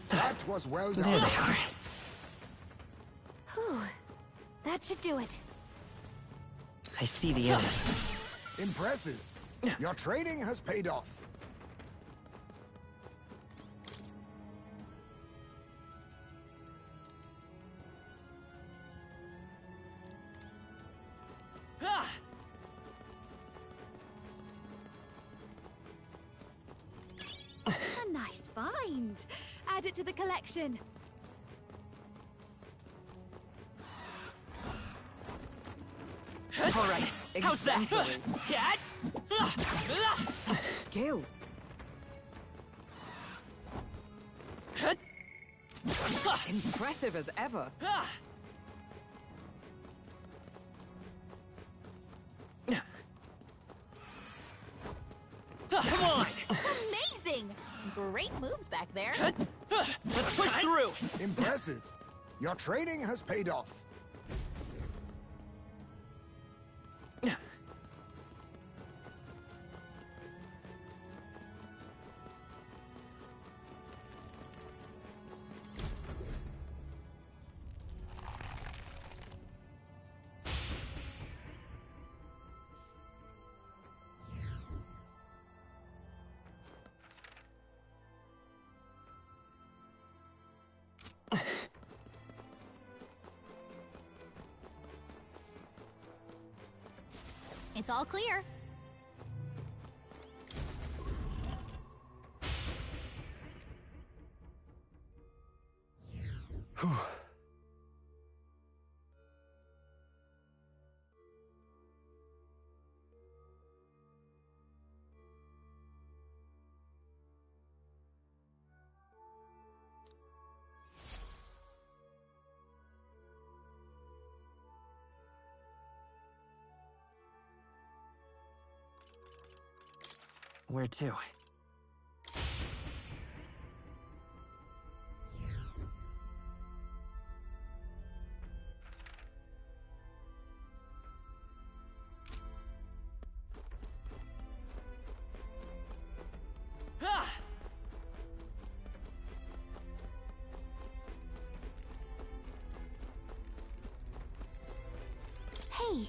D: That was well
F: There
D: done.
F: they are.
E: Whew. That should do it.
F: I see the enemy.
D: Impressive. Your training has paid off.
A: Ah!
E: A nice find. Add it to the collection.
A: All right, how's that? Cat?
L: Skill. Impressive as ever.
A: Come on!
E: Amazing! Great moves back there.
A: Let's push through!
D: Impressive. Your training has paid off.
E: It's all clear.
F: Where to?
A: Ah!
E: Hey!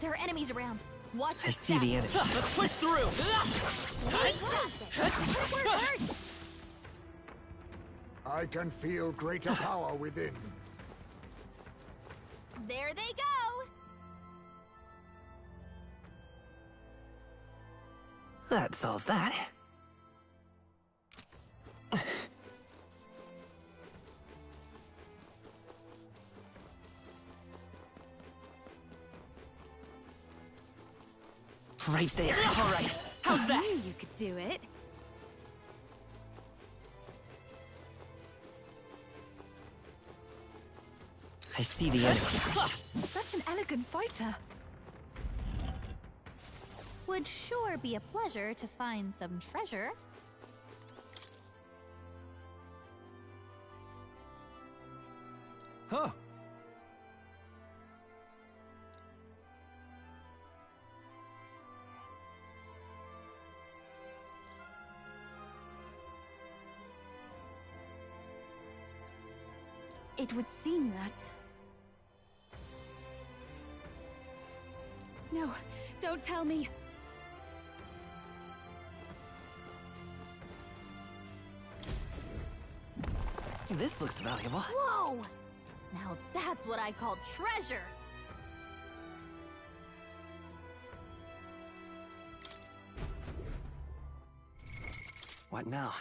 E: There are enemies around. Watch
F: I
E: your
F: see
E: step.
F: the enemy.
A: Let's push through!
D: I can feel greater power within.
E: There they go!
F: That solves that. Right there.
A: All right, how's that?
B: I knew you could do it.
F: I see the enemy.
B: Such an elegant fighter.
E: Would sure be a pleasure to find some treasure.
C: Huh.
B: It would seem that... No, don't tell me.
F: This looks valuable.
E: Whoa! Now that's what I call treasure!
F: What now?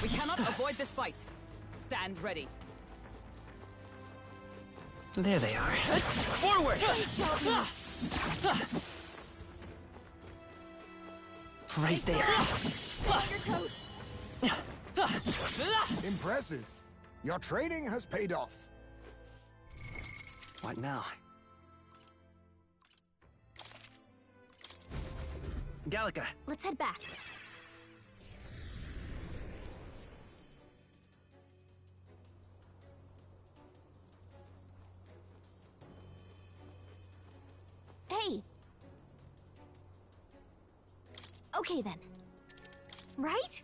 A: We cannot avoid this fight. Stand ready.
F: There they are.
A: Forward!
F: Right there.
E: On your toes!
D: Impressive. Your training has paid off.
F: What now? Gallica.
E: Let's head back. Hey! Okay then. Right?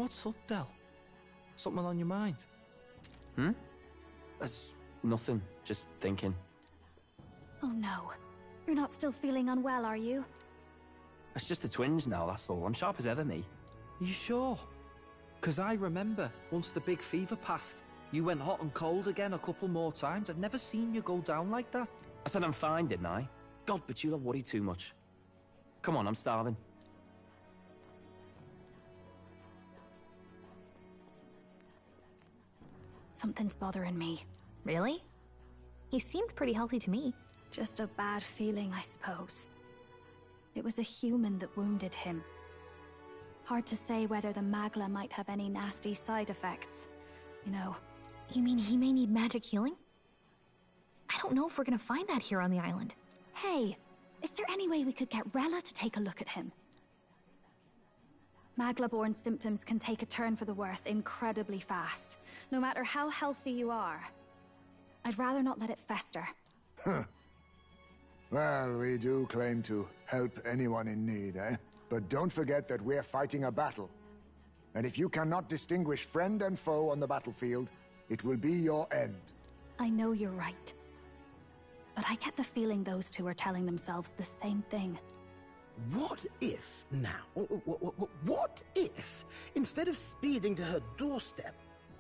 M: What's up, Del? Something on your mind?
F: That's nothing. Just thinking.
E: Oh no. You're not still feeling unwell, are you?
F: It's just a twinge now, that's all. I'm sharp as ever, me.
M: Are you sure? Because I remember, once the big fever passed, you went hot and cold again a couple more times. I'd never seen you go down like that.
F: I said I'm fine, didn't I? God, but you don't worry too much. Come on, I'm starving.
E: Something's bothering me.
N: Really? He seemed pretty healthy to me.
E: Just a bad feeling, I suppose. It was a human that wounded him. Hard to say whether the Magla might have any nasty side effects. You know.
N: You mean he may need magic healing? I don't know if we're gonna find that here on the island.
E: Hey, is there any way we could get Rella to take a look at him? Magla-born symptoms can take a turn for the worse incredibly fast, no matter how healthy you are. I'd rather not let it fester.
D: Huh. Well, we do claim to help anyone in need, eh? But don't forget that we're fighting a battle. And if you cannot distinguish friend and foe on the battlefield, it will be your end.
E: I know you're right. But I get the feeling those two are telling themselves the same thing.
O: What if, now, what if, instead of speeding to her doorstep,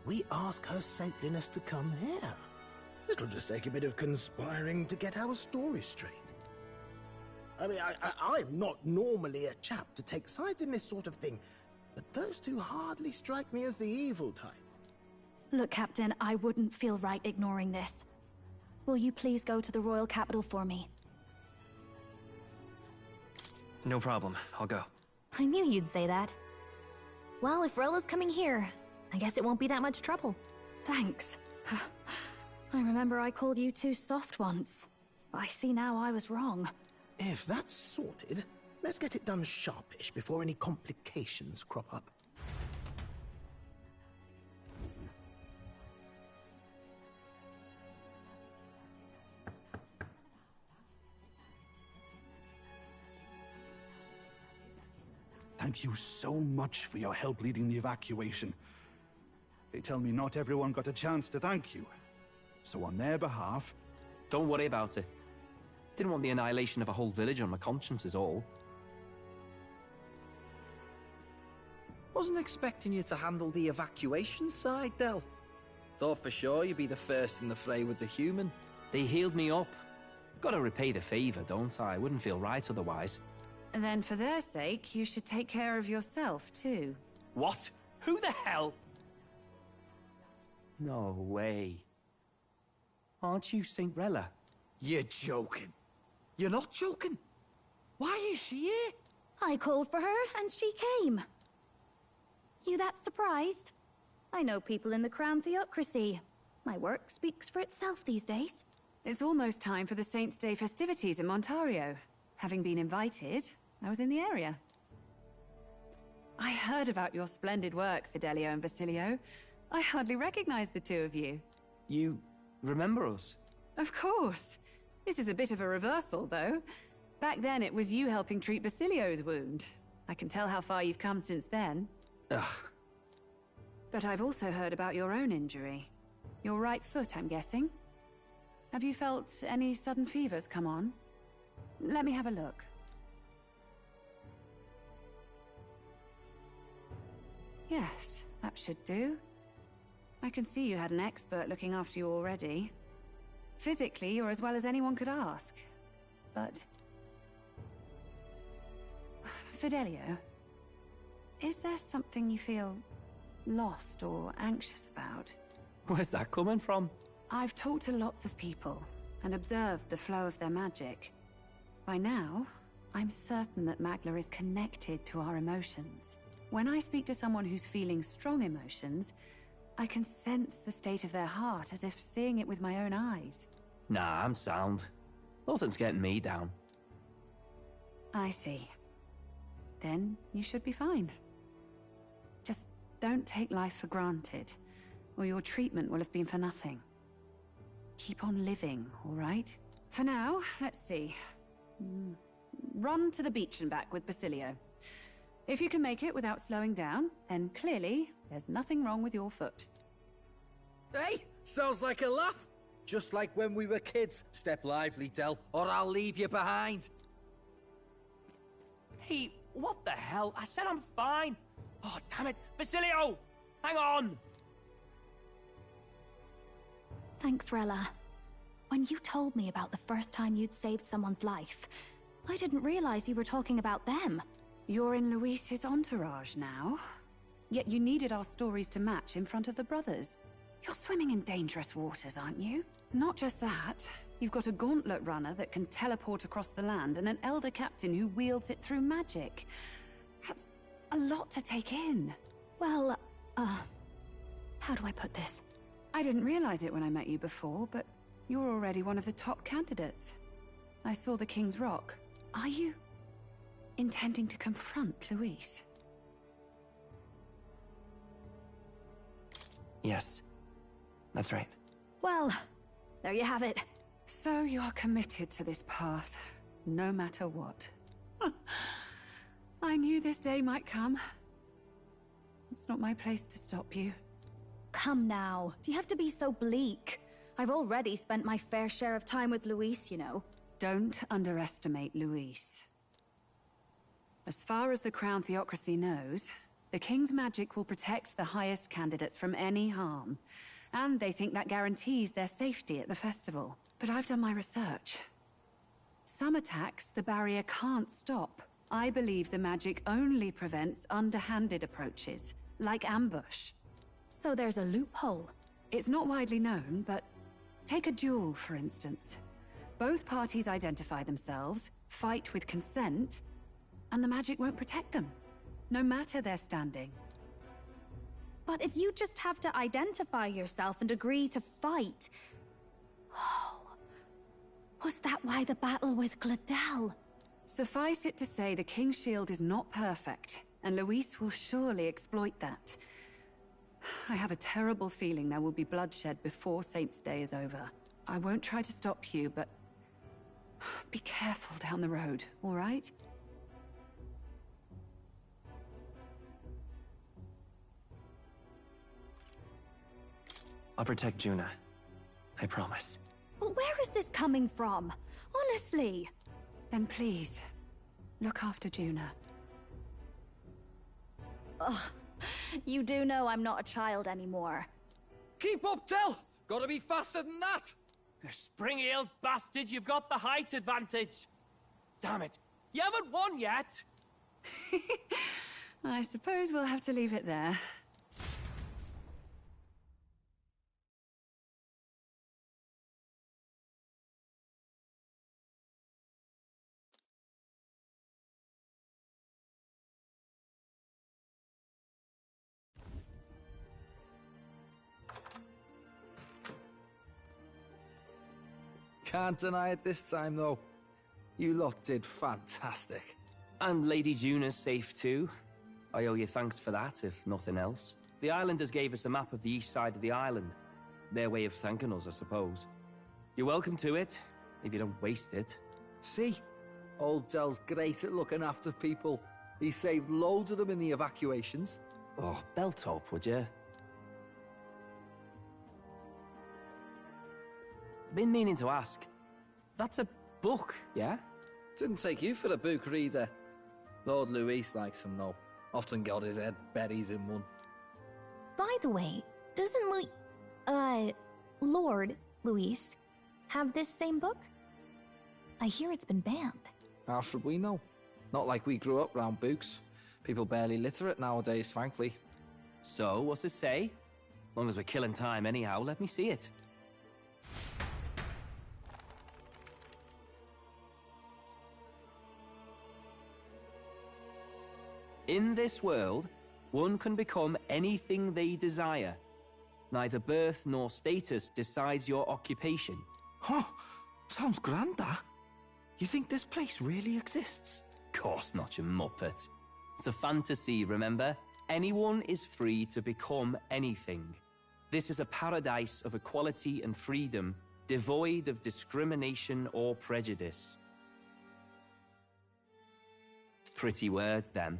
O: we ask her saintliness to come here? It'll just take a bit of conspiring to get our story straight. I mean, I'm not normally a chap to take sides in this sort of thing, but those two hardly strike me as the evil type.
E: Look, Captain, I wouldn't feel right ignoring this. Will you please go to the royal capital for me?
F: No problem. I'll go.
N: I knew you'd say that. Well, if Rella's coming here, I guess it won't be that much trouble.
E: Thanks. I remember I called you too soft once. I see now I was wrong.
O: If that's sorted, let's get it done sharpish before any complications crop up.
I: Thank you so much for your help leading the evacuation. They tell me not everyone got a chance to thank you. So on their behalf...
F: Don't worry about it. Didn't want the annihilation of a whole village on my conscience is all.
M: Wasn't expecting you to handle the evacuation side, Del. Thought for sure you'd be the first in the fray with the human.
F: They healed me up. Gotta repay the favor, don't I? Wouldn't feel right otherwise.
L: And then for their sake, you should take care of yourself, too.
F: What? Who the hell? No way. Aren't you Saint Rella?
M: You're joking. You're not joking. Why is she here?
E: I called for her, and she came. You that surprised? I know people in the Crown Theocracy. My work speaks for itself these days.
L: It's almost time for the Saints' Day festivities in Montario. Having been invited, I was in the area. I heard about your splendid work, Fidelio and Basilio. I hardly recognized the two of you.
F: You remember us?
L: Of course. This is a bit of a reversal, though. Back then, it was you helping treat Basilio's wound. I can tell how far you've come since then.
F: Ugh.
L: But I've also heard about your own injury. Your right foot, I'm guessing. Have you felt any sudden fevers come on? Let me have a look. Yes, that should do. I can see you had an expert looking after you already. Physically, you're as well as anyone could ask. But... Fidelio, is there something you feel lost or anxious about?
F: Where's that coming from?
L: I've talked to lots of people and observed the flow of their magic. By now, I'm certain that Magla is connected to our emotions. When I speak to someone who's feeling strong emotions, I can sense the state of their heart as if seeing it with my own eyes.
F: Nah, I'm sound. Nothing's getting me down.
L: I see. Then you should be fine. Just don't take life for granted, or your treatment will have been for nothing. Keep on living, all right? For now, let's see. Run to the beach and back with Basilio. If you can make it without slowing down, then clearly there's nothing wrong with your foot.
M: Hey, sounds like a laugh. Just like when we were kids. Step lively, Del, or I'll leave you behind.
A: Hey, what the hell? I said I'm fine. Oh, damn it. Basilio! Hang on!
E: Thanks, Rella. When you told me about the first time you'd saved someone's life, I didn't realize you were talking about them.
L: You're in Luis's entourage now. Yet you needed our stories to match in front of the brothers. You're swimming in dangerous waters, aren't you? Not just that, you've got a gauntlet runner that can teleport across the land and an elder captain who wields it through magic. That's a lot to take in.
E: Well, how do I put this?
L: I didn't realize it when I met you before, but you're already one of the top candidates. I saw the King's Rock. Are you intending to confront Luis?
F: Yes, that's right.
E: Well, there you have it.
L: So you are committed to this path, no matter what. I knew this day might come. It's not my place to stop you.
E: Come now, do you have to be so bleak? I've already spent my fair share of time with Luis, you know.
L: Don't underestimate Luis. As far as the Crown Theocracy knows, the King's magic will protect the highest candidates from any harm. And they think that guarantees their safety at the festival. But I've done my research. Some attacks the barrier can't stop. I believe the magic only prevents underhanded approaches, like ambush.
E: So there's a loophole.
L: It's not widely known, but take a duel, for instance. Both parties identify themselves, fight with consent, and the magic won't protect them, no matter their standing.
E: But if you just have to identify yourself and agree to fight... Oh, was that why the battle with Gladel?
L: Suffice it to say, the King's Shield is not perfect, and Luis will surely exploit that. I have a terrible feeling there will be bloodshed before Saint's Day is over. I won't try to stop you, but be careful down the road, all right?
F: I'll protect Juna. I promise.
E: But where is this coming from? Honestly.
L: Then please, look after Juna.
E: Ugh. You do know I'm not a child anymore.
M: Keep up, Del! Gotta be faster than that!
A: You spring-heeled bastard, you've got the height advantage. Damn it, you haven't won yet!
L: I suppose we'll have to leave it there.
M: Can't deny it this time, though. You lot did fantastic.
A: And Lady Juna's safe too. I owe you thanks for that, if nothing else. The islanders gave us a map of the east side of the island. Their way of thanking us, I suppose. You're welcome to it, if you don't waste it.
M: See? Old Del's great at looking after people. He saved loads of them in the evacuations.
A: Oh, belt up, would you? Been meaning to ask. That's a book, yeah?
M: Didn't take you for a book reader. Lord Luis likes them, though. Often got his head buried in one.
N: By the way, doesn't Lord Luis have this same book? I hear it's been banned.
M: How should we know? Not like we grew up round books. People barely literate nowadays, frankly.
A: So, what's it say? Long as we're killing time anyhow, let me see it. In this world, one can become anything they desire. Neither birth nor status decides your occupation.
M: Huh? Sounds grand, that. You think this place really exists?
A: Course not, you muppet. It's a fantasy, remember? Anyone is free to become anything. This is a paradise of equality and freedom, devoid of discrimination or prejudice. Pretty words, then.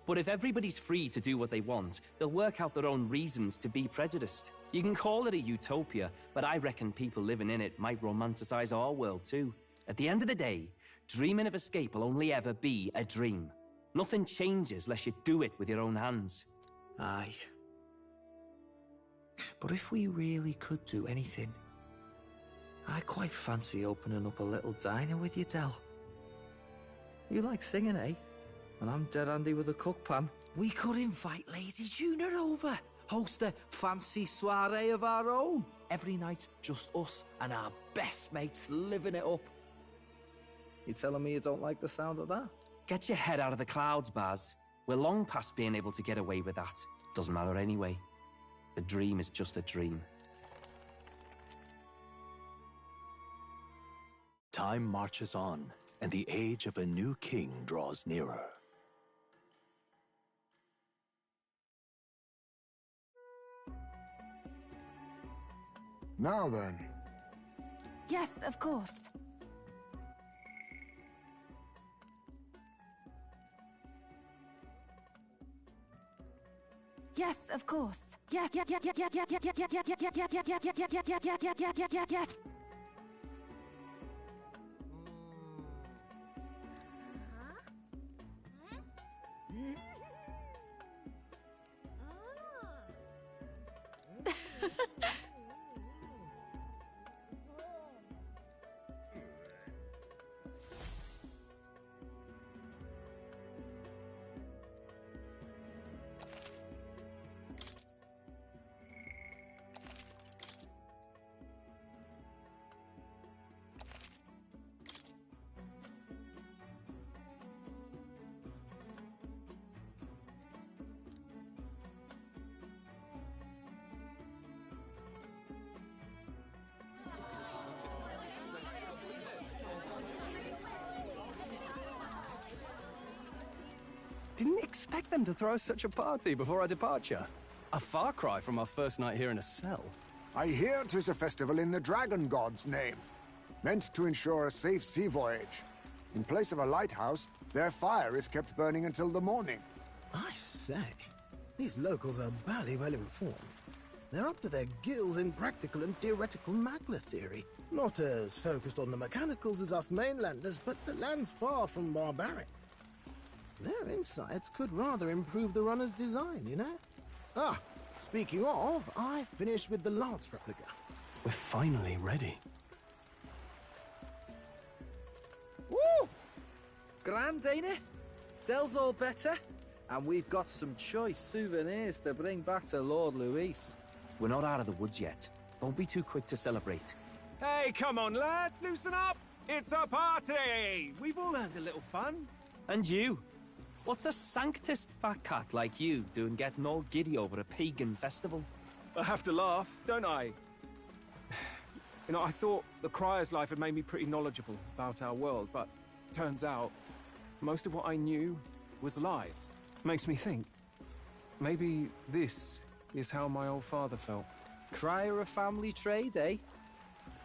A: But if everybody's free to do what they want, they'll work out their own reasons to be prejudiced. You can call it a utopia, but I reckon people living in it might romanticize our world too. At the end of the day, dreaming of escape will only ever be a dream. Nothing changes unless you do it with your own hands.
M: Aye. But if we really could do anything, I quite fancy opening up a little diner with you, Del. You like singing, eh? And I'm dead handy with a cook pan. We could invite Lady Juna over, host a fancy soiree of our own. Every night, just us and our best mates living it up. You telling me you don't like the sound of that?
A: Get your head out of the clouds, Baz. We're long past being able to get away with that. Doesn't matter anyway. A dream is just a dream.
H: Time marches on, and the age of a new king draws nearer.
D: Now then.
B: Yes, of course. Yes, of course. Yes, yeah.
C: Didn't expect them to throw such a party before our departure. A far cry from our first night here in a cell.
D: I hear 'tis a festival in the Dragon God's name, meant to ensure a safe sea voyage. In place of a lighthouse, their fire is kept burning until the morning.
O: I say, these locals are barely well informed. They're up to their gills in practical and theoretical Magla theory. Not as focused on the mechanicals as us mainlanders, but the land's far from barbaric. Their insights could rather improve the runner's design, you know? Ah, speaking of, I finished with the Lance replica.
C: We're finally ready.
M: Woo! Grand, ain't it? Del's all better, and we've got some choice souvenirs to bring back to Lord Luis.
A: We're not out of the woods yet. Don't be too quick to celebrate.
C: Hey, come on, lads, loosen up! It's a party! We've all earned a little fun.
A: And you? What's a sanctist fat cat like you doing getting all giddy over a pagan festival?
C: I have to laugh, don't I? You know, I thought the Crier's life had made me pretty knowledgeable about our world, but turns out most of what I knew was lies. Makes me think, maybe this is how my old father felt.
M: Crier a family trade, eh?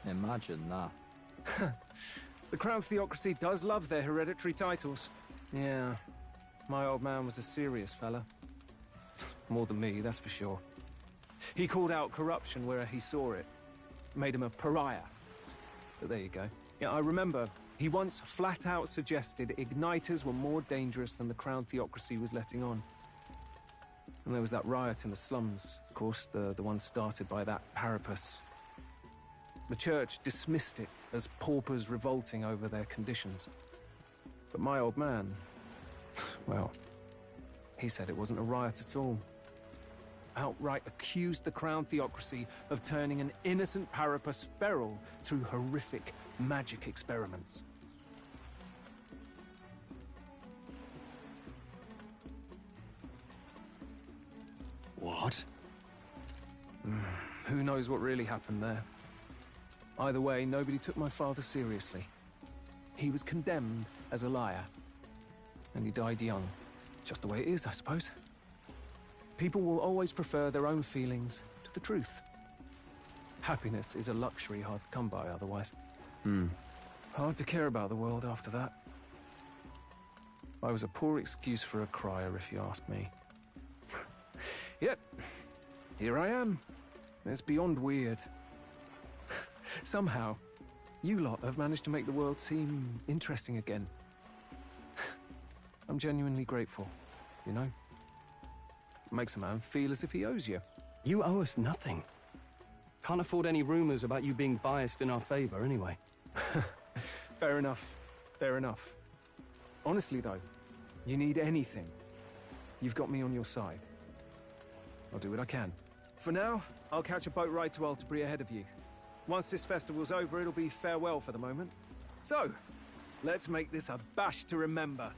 M: Imagine that.
C: The Crown Theocracy does love their hereditary titles. Yeah, my old man was a serious fella. More than me, that's for sure. He called out corruption where he saw it. Made him a pariah. But there you go. Yeah, I remember he once flat out suggested igniters were more dangerous than the Crown Theocracy was letting on. And there was that riot in the slums, of course, the one started by that Parapus. The church dismissed it as paupers revolting over their conditions. But my old man, well, he said it wasn't a riot at all. Outright accused the Crown Theocracy of turning an innocent Parapus feral through horrific magic experiments.
O: What?
C: Who knows what really happened there? Either way, nobody took my father seriously. He was condemned as a liar. And he died young. Just the way it is, I suppose. People will always prefer their own feelings to the truth. Happiness is a luxury hard to come by otherwise. Hard to care about the world after that. I was a poor excuse for a crier, if you ask me. Yet, here I am. It's beyond weird. Somehow, you lot have managed to make the world seem interesting again. I'm genuinely grateful, you know? Makes a man feel as if he owes you.
P: You owe us nothing. Can't afford any rumors about you being biased in our favor, anyway.
C: Fair enough. Fair enough. Honestly, though, you need anything, you've got me on your side. I'll do what I can. For now, I'll catch a boat ride to Altabri ahead of you. Once this festival's over, it'll be farewell for the moment. So, let's make this a bash to remember.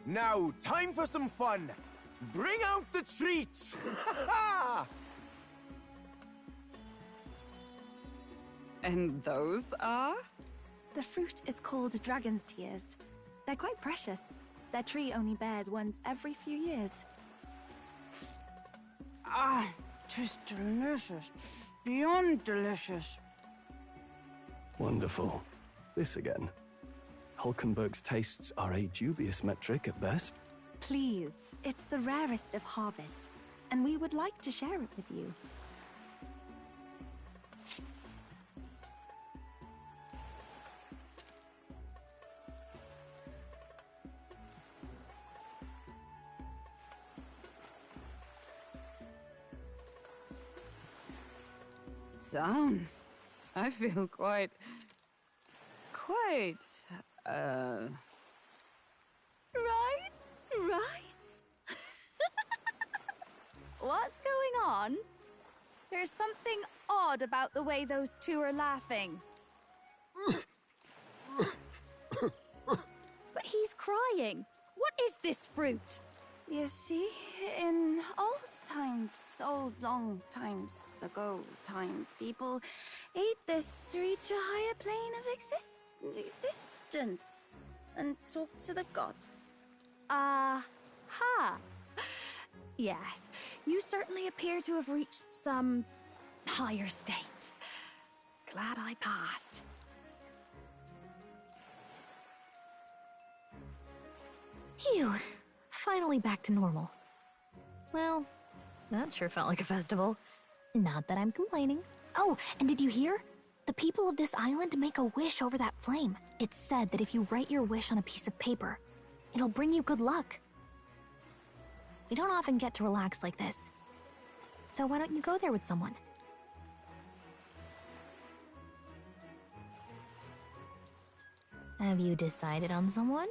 Q: Now, time for some fun! Bring out the treats!
L: And those are?
B: The fruit is called dragon's tears. They're quite precious. Their tree only bears once every few years.
R: Ah, 'tis delicious. Beyond delicious.
P: Wonderful. This again. Hulkenberg's tastes are a dubious metric at best.
B: Please, it's the rarest of harvests, and we would like to share it with you.
R: Sounds. I feel quite...
B: Right?
E: What's going on? There's something odd about the way those two are laughing. But he's crying. What is this fruit?
B: You see, in old long times ago, people ate this to reach a higher plane of existence and talk to the gods.
E: Ha! Yes, you certainly appear to have reached some higher state. Glad I passed.
N: Phew. Finally back to normal. Well, that sure felt like a festival. Not that I'm complaining. Oh, and did you hear? The people of this island make a wish over that flame. It's said that if you write your wish on a piece of paper, it'll bring you good luck. We don't often get to relax like this. So why don't you go there with someone? Have you decided on someone?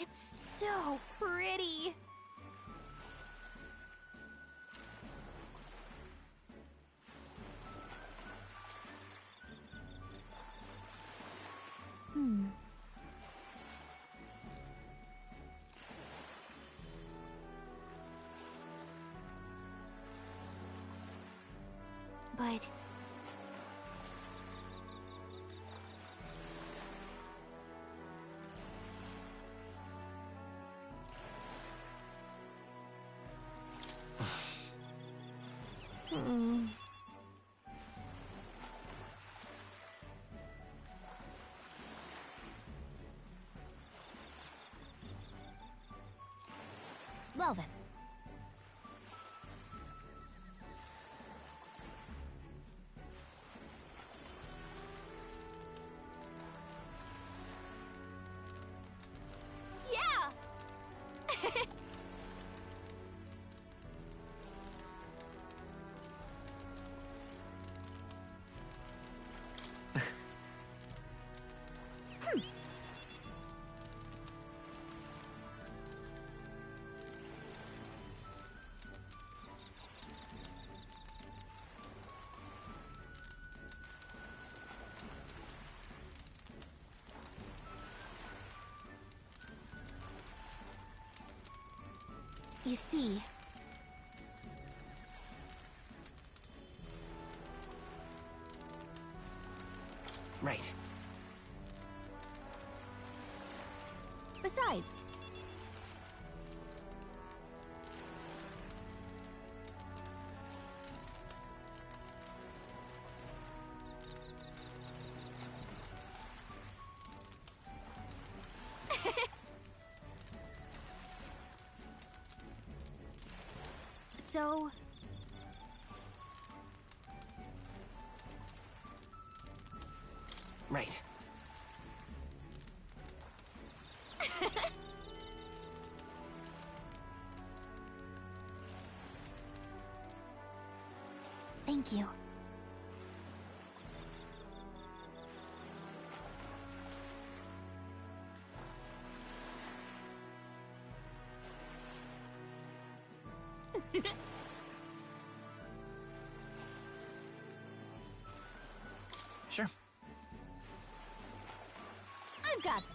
N: It's so pretty. But... Well then. Yeah! You see...
A: Right.
N: Besides... So...
A: Right.
N: Thank you.
A: Sure.
N: I've got this.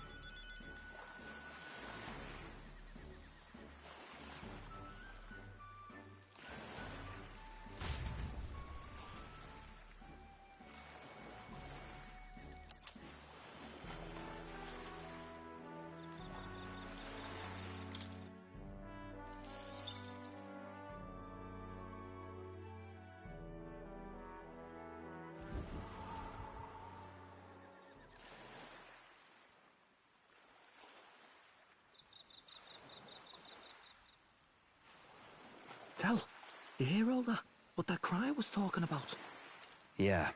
M: Tell, you hear all that? What that cry was talking about?
A: Yeah.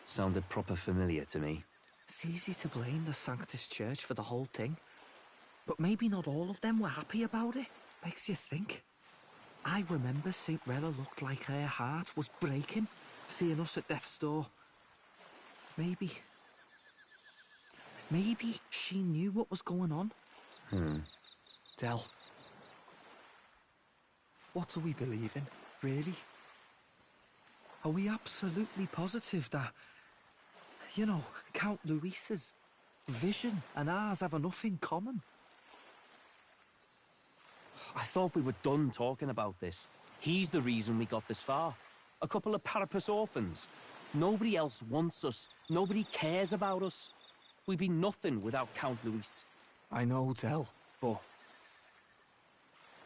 A: Sounded proper familiar to me.
M: It's easy to blame the Sanctus Church for the whole thing. But maybe not all of them were happy about it. Makes you think. I remember St. Rella looked like her heart was breaking, seeing us at death's door. Maybe she knew what was going on. Del. What do we believe in, really? Are we absolutely positive that, you know, Count Luis's vision and ours have enough in common?
A: I thought we were done talking about this. He's the reason we got this far. A couple of Parapus orphans. Nobody else wants us. Nobody cares about us. We'd be nothing without Count Luis.
M: I know, Del, but...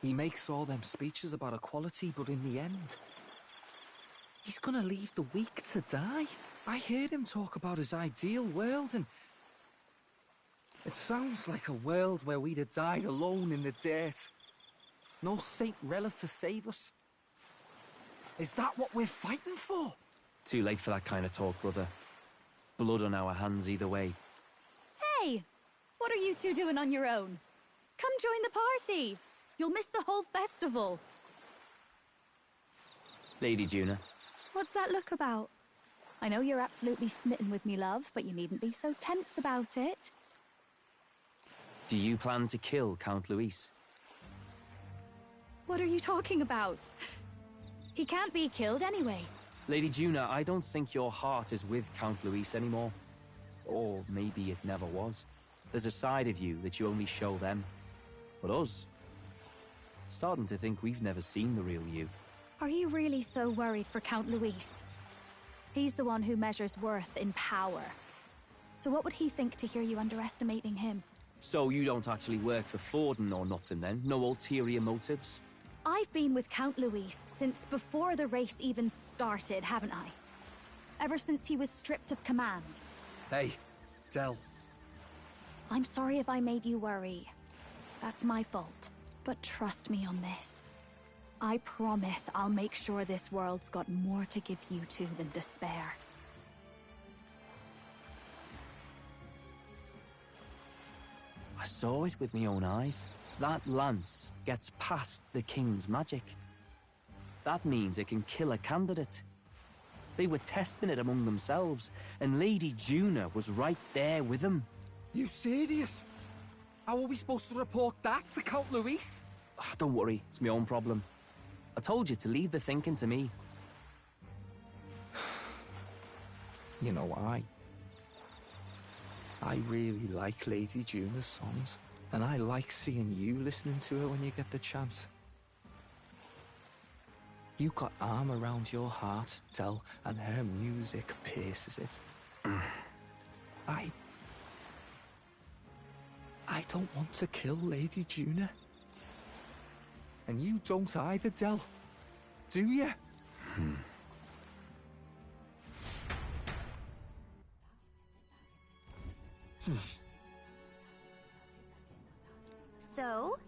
M: he makes all them speeches about equality, but in the end... he's gonna leave the weak to die. I heard him talk about his ideal world, and... it sounds like a world where we'd have died alone in the dirt. No Saint Rella to save us. Is that what we're fighting for?
A: Too late for that kind of talk, brother. Blood on our hands either way.
S: Hey! What are you two doing on your own? Come join the party! You'll miss the whole festival.
A: Lady Juna.
S: What's that look about? I know you're absolutely smitten with me, love, but you needn't be so tense about it.
A: Do you plan to kill Count Luis?
S: What are you talking about? He can't be killed anyway.
A: Lady Juna, I don't think your heart is with Count Luis anymore. Or maybe it never was. There's a side of you that you only show them. But us? Starting to think we've never seen the real you.
S: Are you really so worried for Count Luis? He's the one who measures worth in power. So what would he think to hear you underestimating him?
A: So you don't actually work for Forden or nothing then? No ulterior motives?
S: I've been with Count Luis since before the race even started, haven't I? Ever since he was stripped of command.
P: Hey, Del.
S: I'm sorry if I made you worry. That's my fault. But trust me on this. I promise I'll make sure this world's got more to give you two than despair.
A: I saw it with my own eyes. That lance gets past the king's magic. That means it can kill a candidate. They were testing it among themselves, and Lady Juna was right there with them.
Q: You serious? How are we supposed to report that to Count Luis?
A: Don't worry, it's my own problem. I told you to leave the thinking to me.
M: You know, I really like Lady Juna's songs, and I like seeing you listening to her when you get the chance. You got arm around your heart, Del, and her music pierces it. I don't want to kill Lady Juna. And you don't either, Del. Do you?
N: So?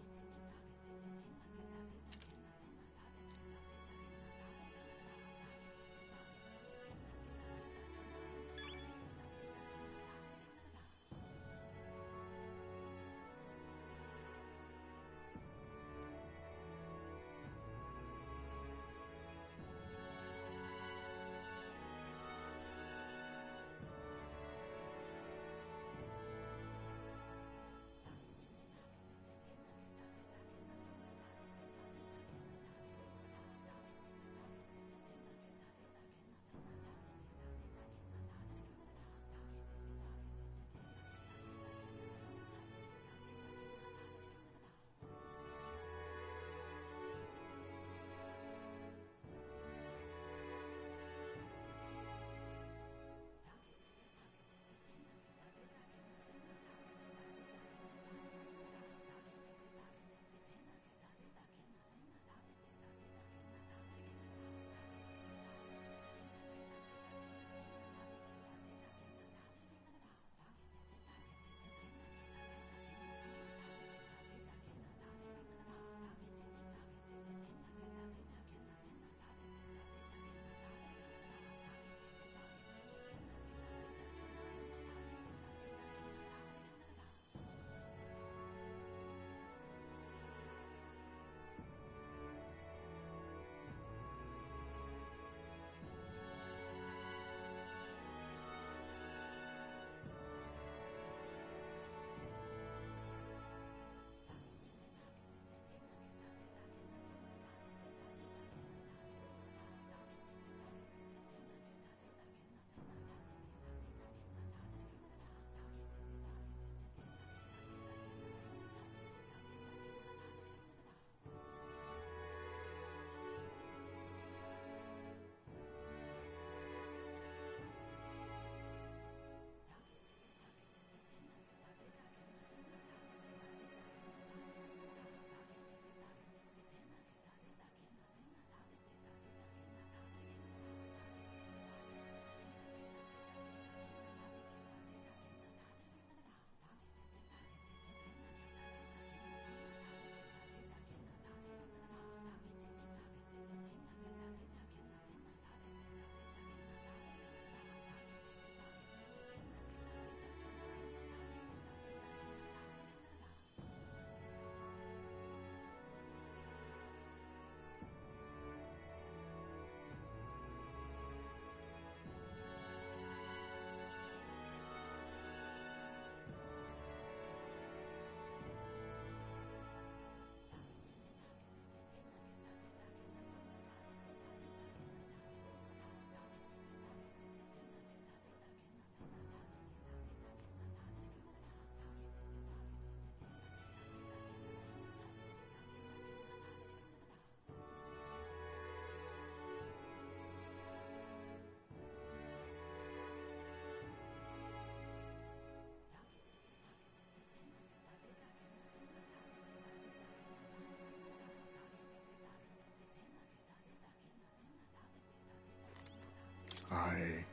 D: I...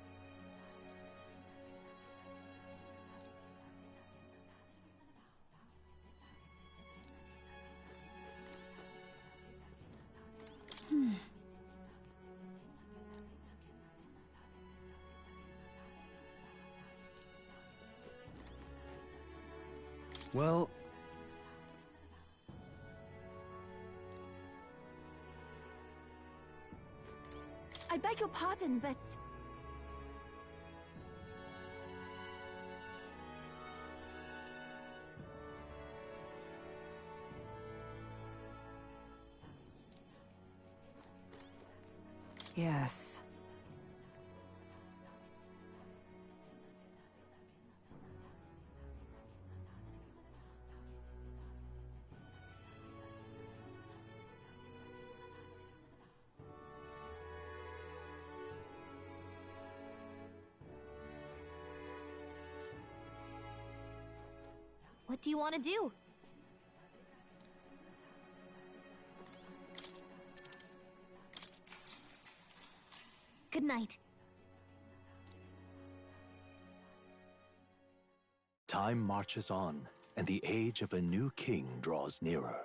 C: Well...
B: I beg your pardon, but...
R: Yes.
N: What do you want to do? Good night.
H: Time marches on, and the age of a new king draws nearer.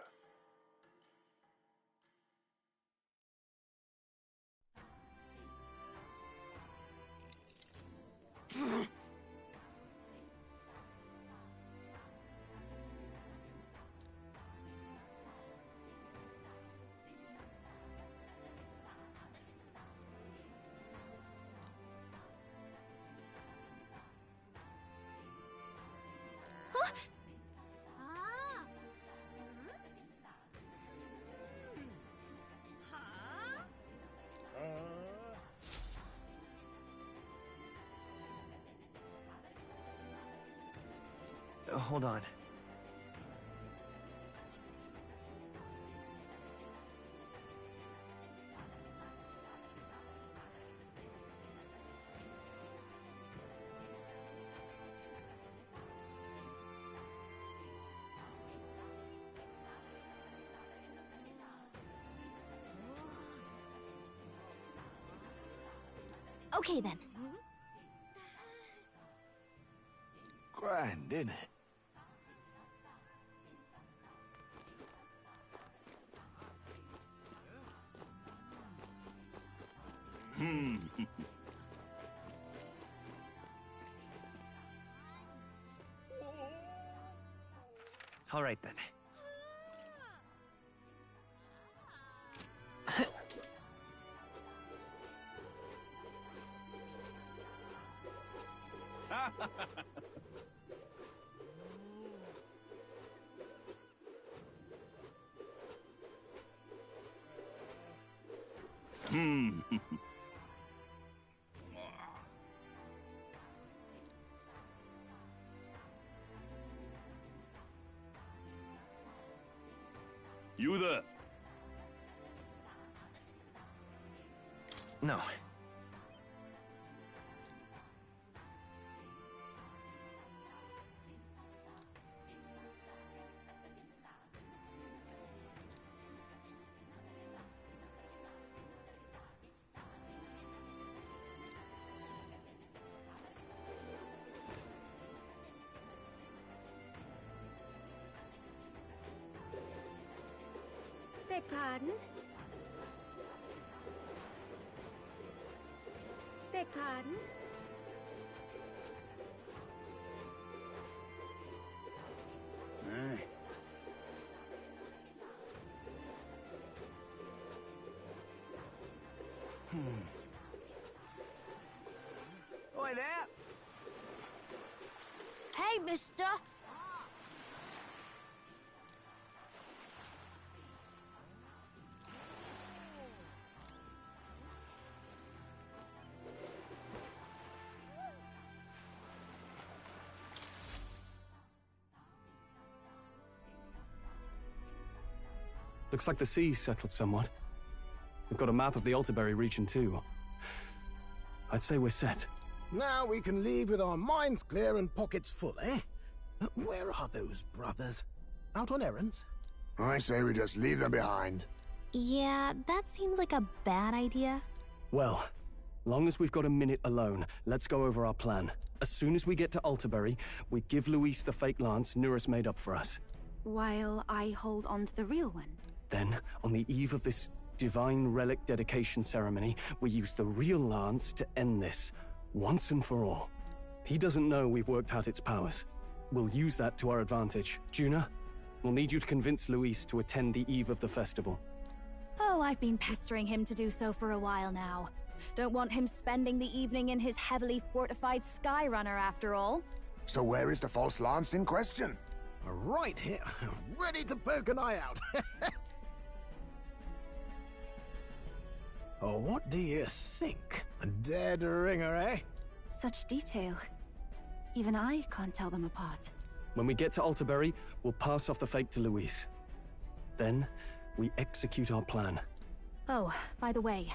F: Hold on.
N: Okay then.
I: Grand, innit?
F: All right then.
J: You there?
F: No.
S: Beg pardon? Beg pardon?
J: Hey.
R: Oi there!
S: Hey, mister!
P: Looks like the sea's settled somewhat. We've got a map of the Altaberry region too. I'd say we're set.
O: Now we can leave with our minds clear and pockets full, eh? Where are those brothers? Out on errands?
D: I say we just leave them behind.
N: Yeah, that seems like a bad idea.
C: Well,
P: Long as we've got a minute alone, let's go over our plan. As soon as we get to Altabury, we give Luis the fake lance Nurus made up for us.
B: While I hold on to the real one.
P: Then, on the eve of this divine relic dedication ceremony, we use the real lance to end this, once and for all. He doesn't know we've worked out its powers. We'll use that to our advantage. Juna, we'll need you to convince Luis to attend the eve of the festival.
S: Oh, I've been pestering him to do so for a while now. Don't want him spending the evening in his heavily fortified Skyrunner after all.
D: So where is the false lance in question?
O: Right here, ready to poke an eye out. Oh, what do you think? A dead ringer, eh?
B: Such detail. Even I can't tell them apart.
P: When we get to Altabury, we'll pass off the fake to Luis. Then, we execute our plan.
S: Oh, by the way,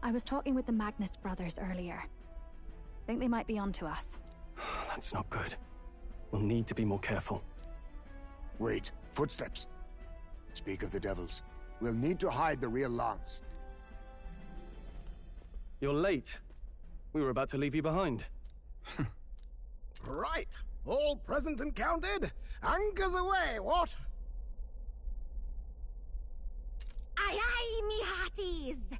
S: I was talking with the Magnus brothers earlier. Think they might be onto us.
P: That's not good. We'll need to be more careful.
D: Wait, footsteps. Speak of the devils. We'll need to hide the real lance.
P: You're late. We were about to leave you behind.
O: Right, all present and counted. Anchors away, what?
B: Aye aye, me hearties!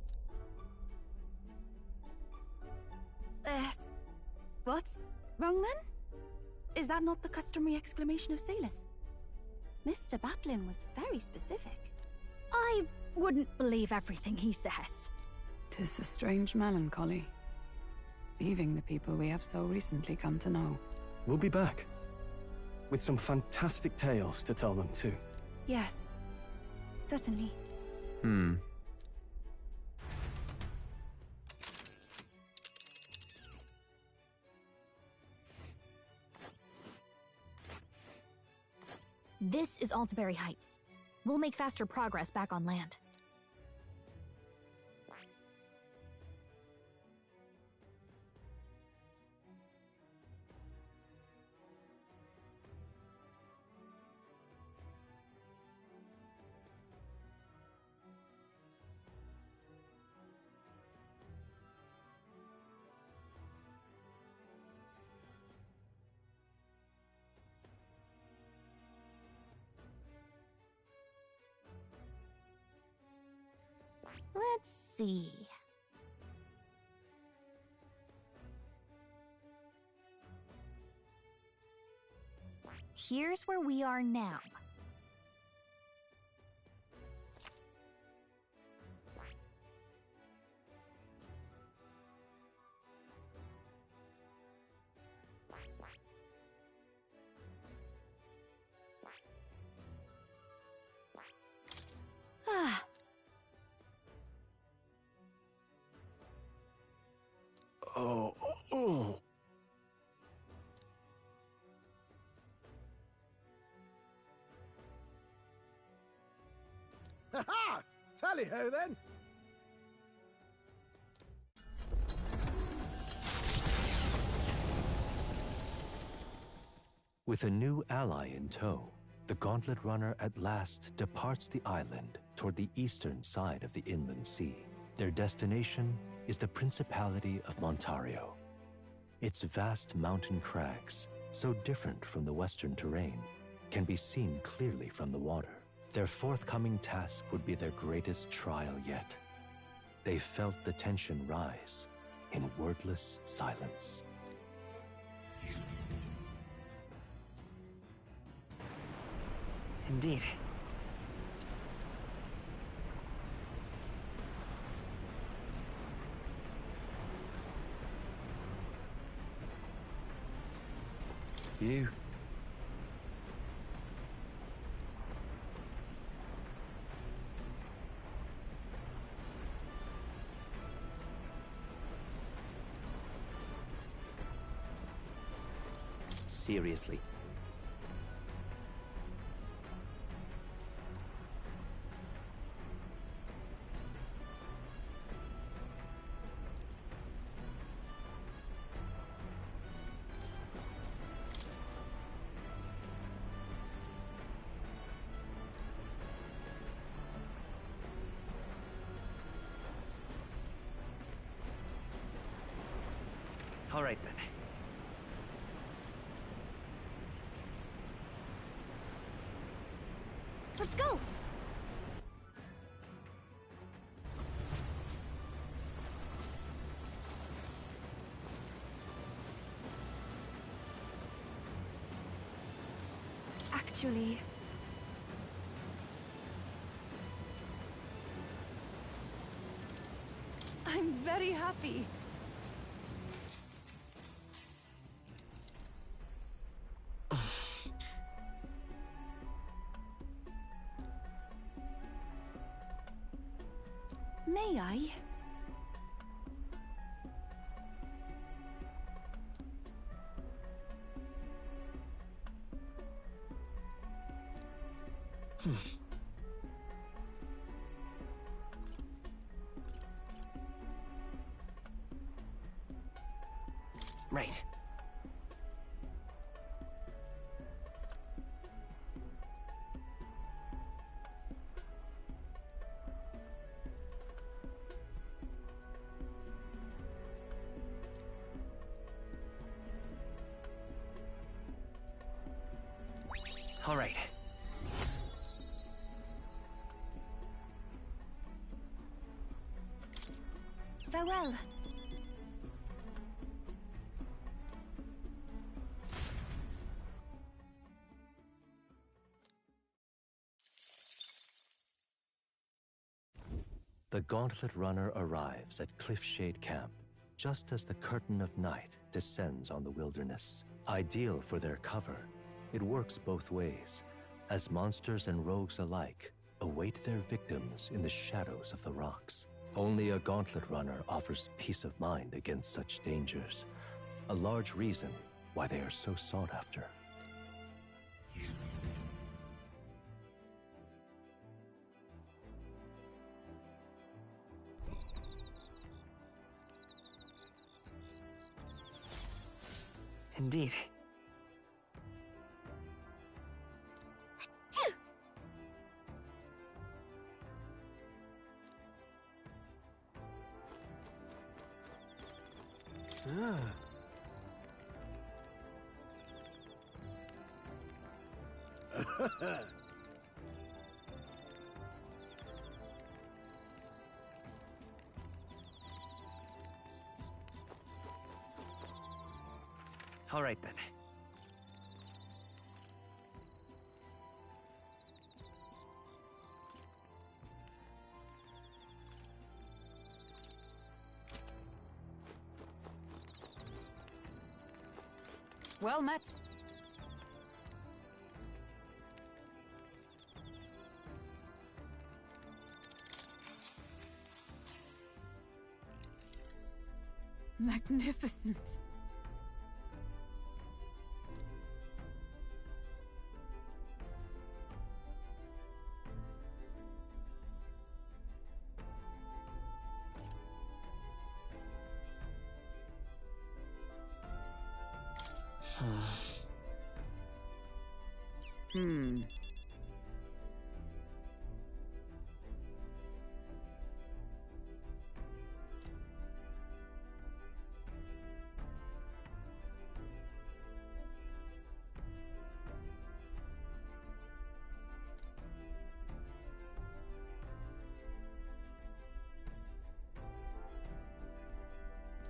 B: What's wrong then? Is that not the customary exclamation of Salus? Mr. Baplin was very specific.
S: I wouldn't believe everything he says.
L: 'Tis a strange melancholy, leaving the people we have so recently come to know.
P: We'll be back. With some fantastic tales to tell them too.
B: Yes, certainly.
N: This is Altabury Heights. We'll make faster progress back on land. Let's see. Here's where we are now.
S: Ah.
O: Oh. Ha-ha! Tally-ho, then!
H: With a new ally in tow, the Gauntlet Runner at last departs the island toward the eastern side of the inland sea. Their destination is the Principality of Montario. Its vast mountain crags, so different from the western terrain, can be seen clearly from the water. Their forthcoming task would be their greatest trial yet. They felt the tension rise in wordless silence.
F: Indeed. You.
A: Seriously.
F: All right then.
S: Let's go! Actually... I'm very happy. May I?
F: Right. All right.
S: Farewell.
H: The Gauntlet Runner arrives at Cliffshade Camp, just as the curtain of night descends on the wilderness. Ideal for their cover, it works both ways, as monsters and rogues alike await their victims in the shadows of the rocks. Only a Gauntlet Runner offers peace of mind against such dangers, a large reason why they are so sought after.
F: Indeed. All right then.
T: Well met. Magnificent.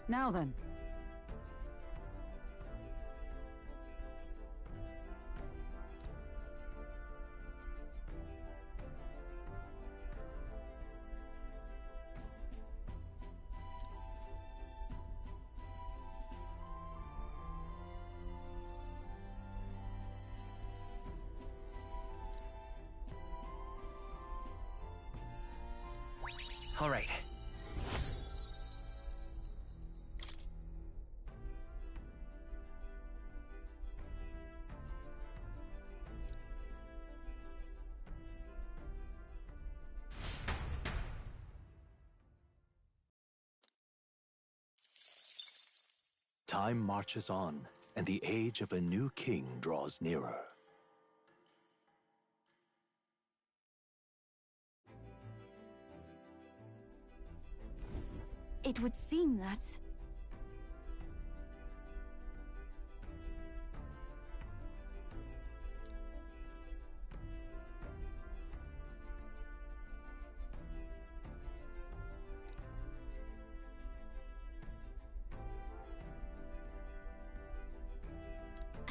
T: Now then.
F: All right.
H: Time marches on, and the age of a new king draws nearer.
B: It would seem that...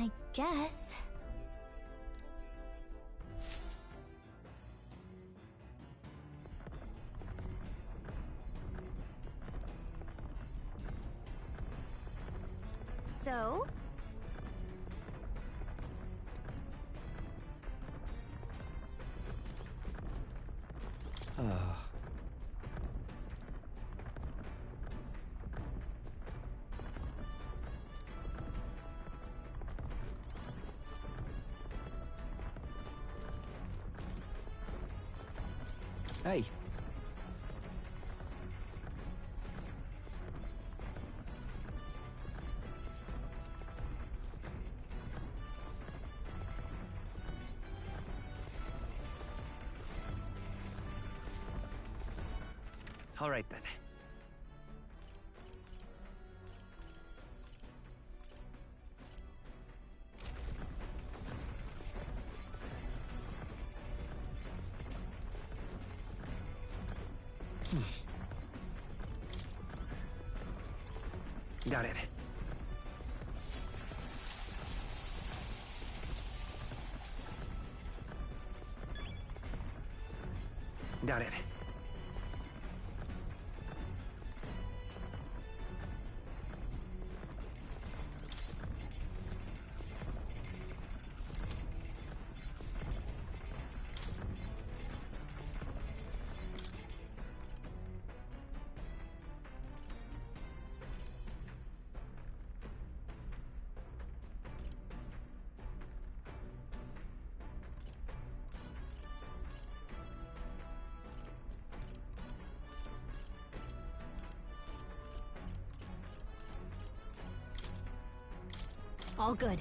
N: I guess. So?
A: Hey.
F: All right then. Got it. Got it.
N: All good.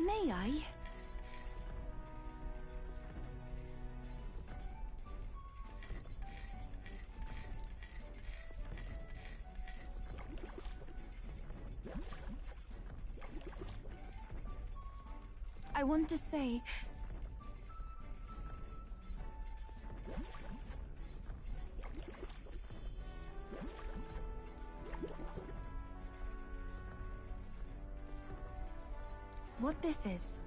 B: May I? I want to say... what this is.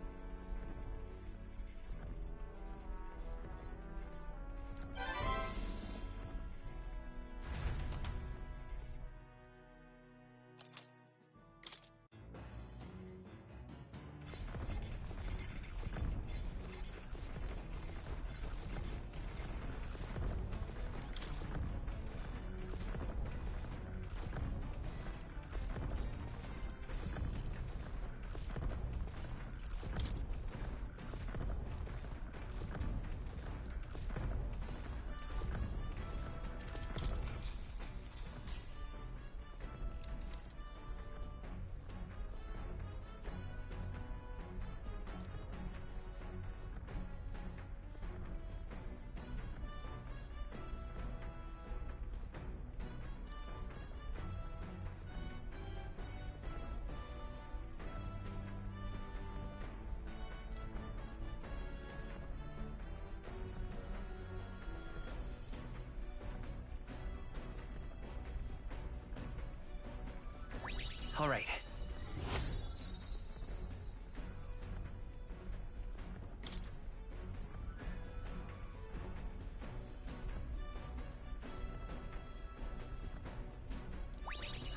F: All right.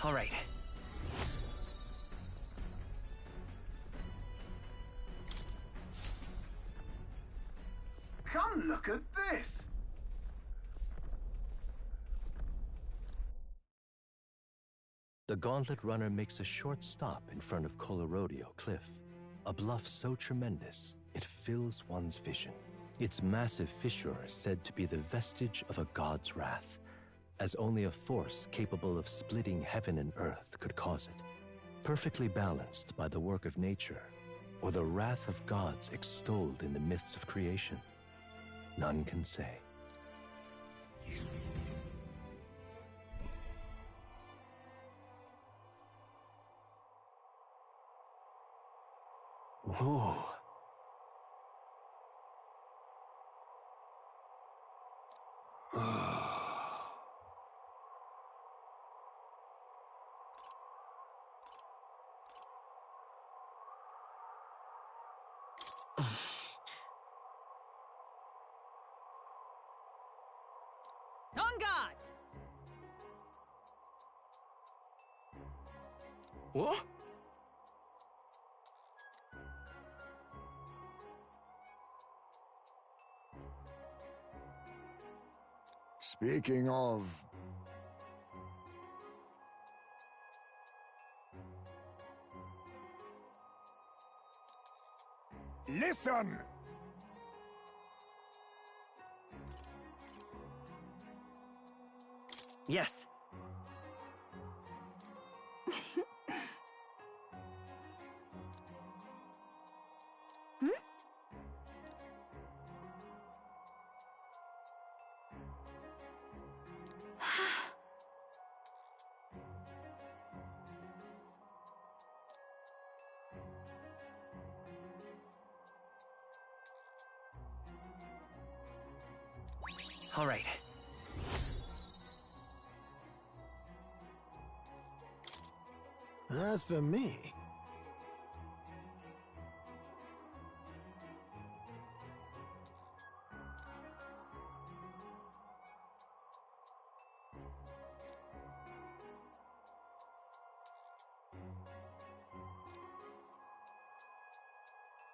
F: All right.
Q: Come look at this!
H: The Gauntlet Runner makes a short stop in front of Colorodeo Cliff, a bluff so tremendous it fills one's vision. Its massive fissure is said to be the vestige of a god's wrath, as only a force capable of splitting heaven and earth could cause it. Perfectly balanced by the work of nature, or the wrath of gods extolled in the myths of creation, none can say.
P: Whoa.
T: On guard!
P: What?
D: Speaking of... Listen!
F: Yes. All right.
O: As for me...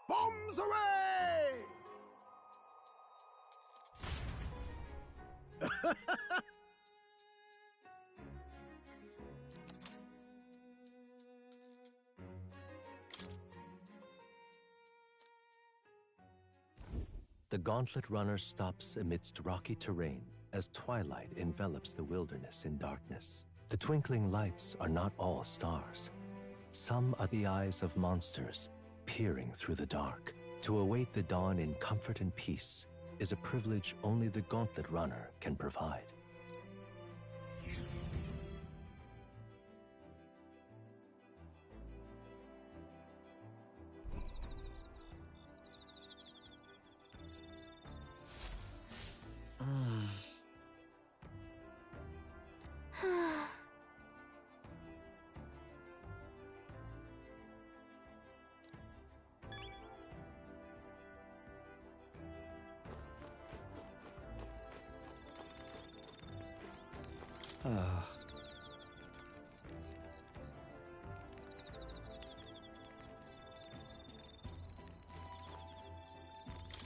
D: Bombs away!
H: The gauntlet runner stops amidst rocky terrain as twilight envelops the wilderness in darkness. The twinkling lights are not all stars. Some are the eyes of monsters, peering through the dark. To await the dawn in comfort and peace is a privilege only the gauntlet runner can provide.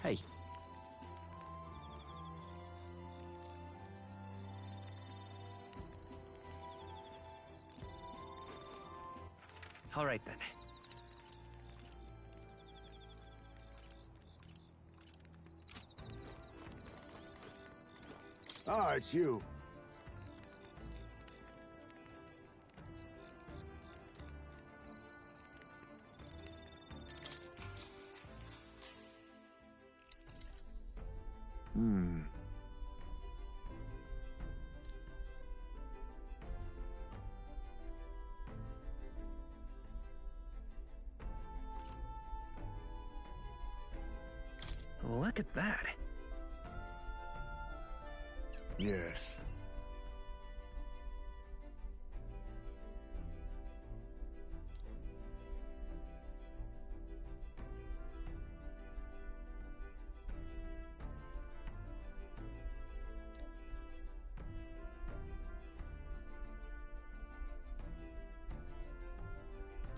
F: Hey. All right then.
D: Ah, it's you.
F: Look at that.
D: Yes.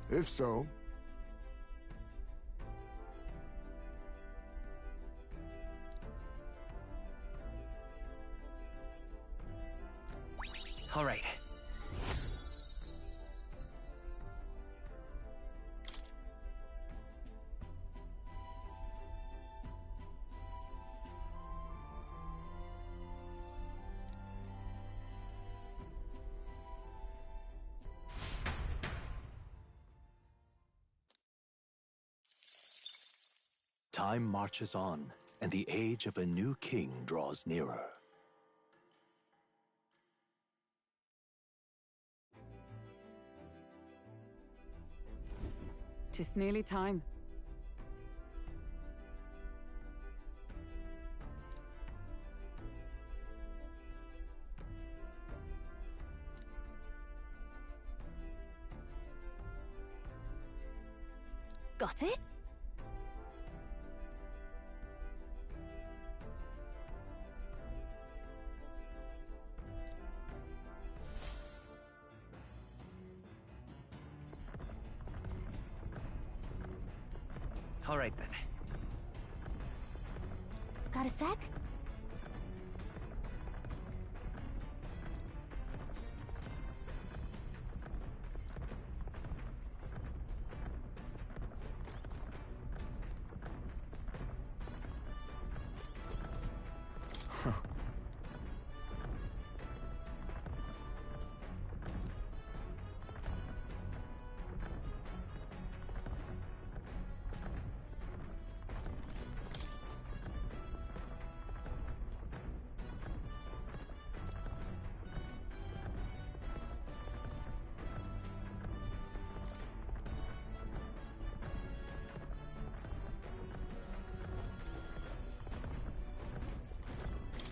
D: If so,
F: all right.
H: Time marches on, and the age of a new king draws nearer.
T: "'Tis nearly time.
S: Got it?
F: All right then.
N: Got a sec?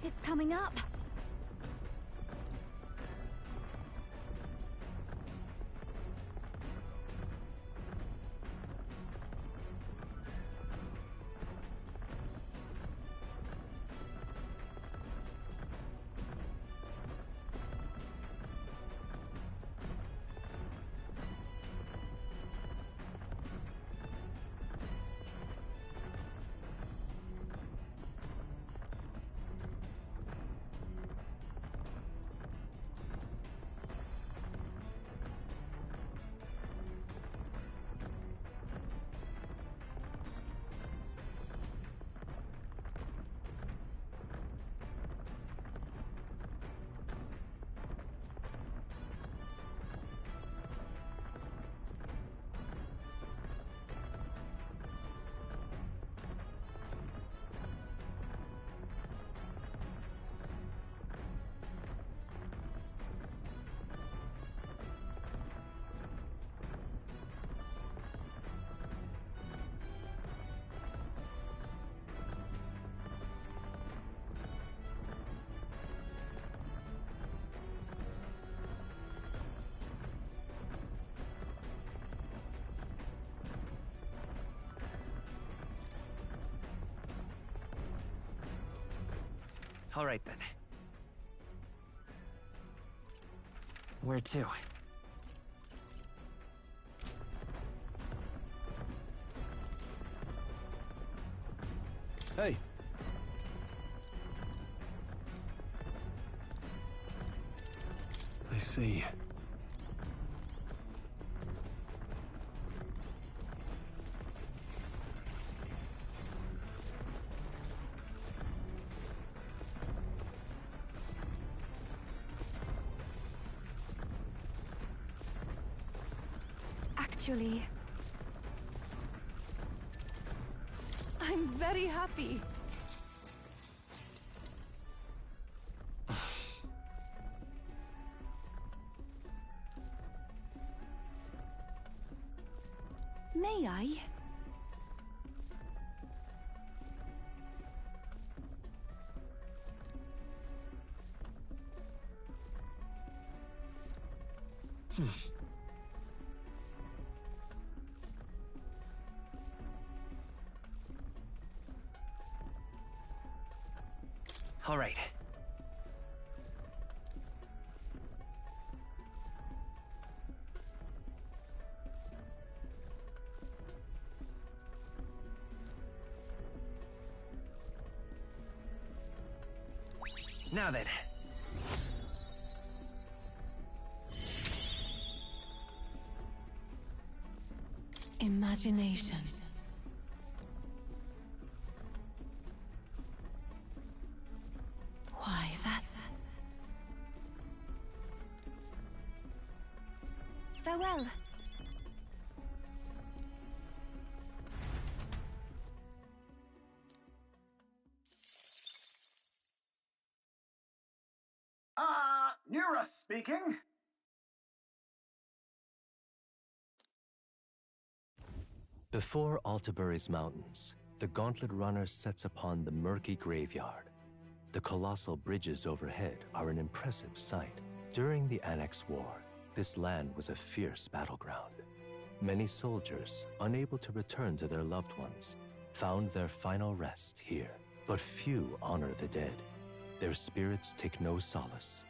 S: It's coming up.
F: All right then. Where to?
C: Hey.
K: I see.
B: Actually, I'm very happy. May I?
F: All right. Now then.
G: Imagination. Why, that's...
B: Farewell.
I: speaking.
H: Before Altabury's mountains, the Gauntlet Runner sets upon the murky graveyard. The colossal bridges overhead are an impressive sight. During the Annex War, this land was a fierce battleground. Many soldiers, unable to return to their loved ones, found their final rest here. But few honor the dead. Their spirits take no solace.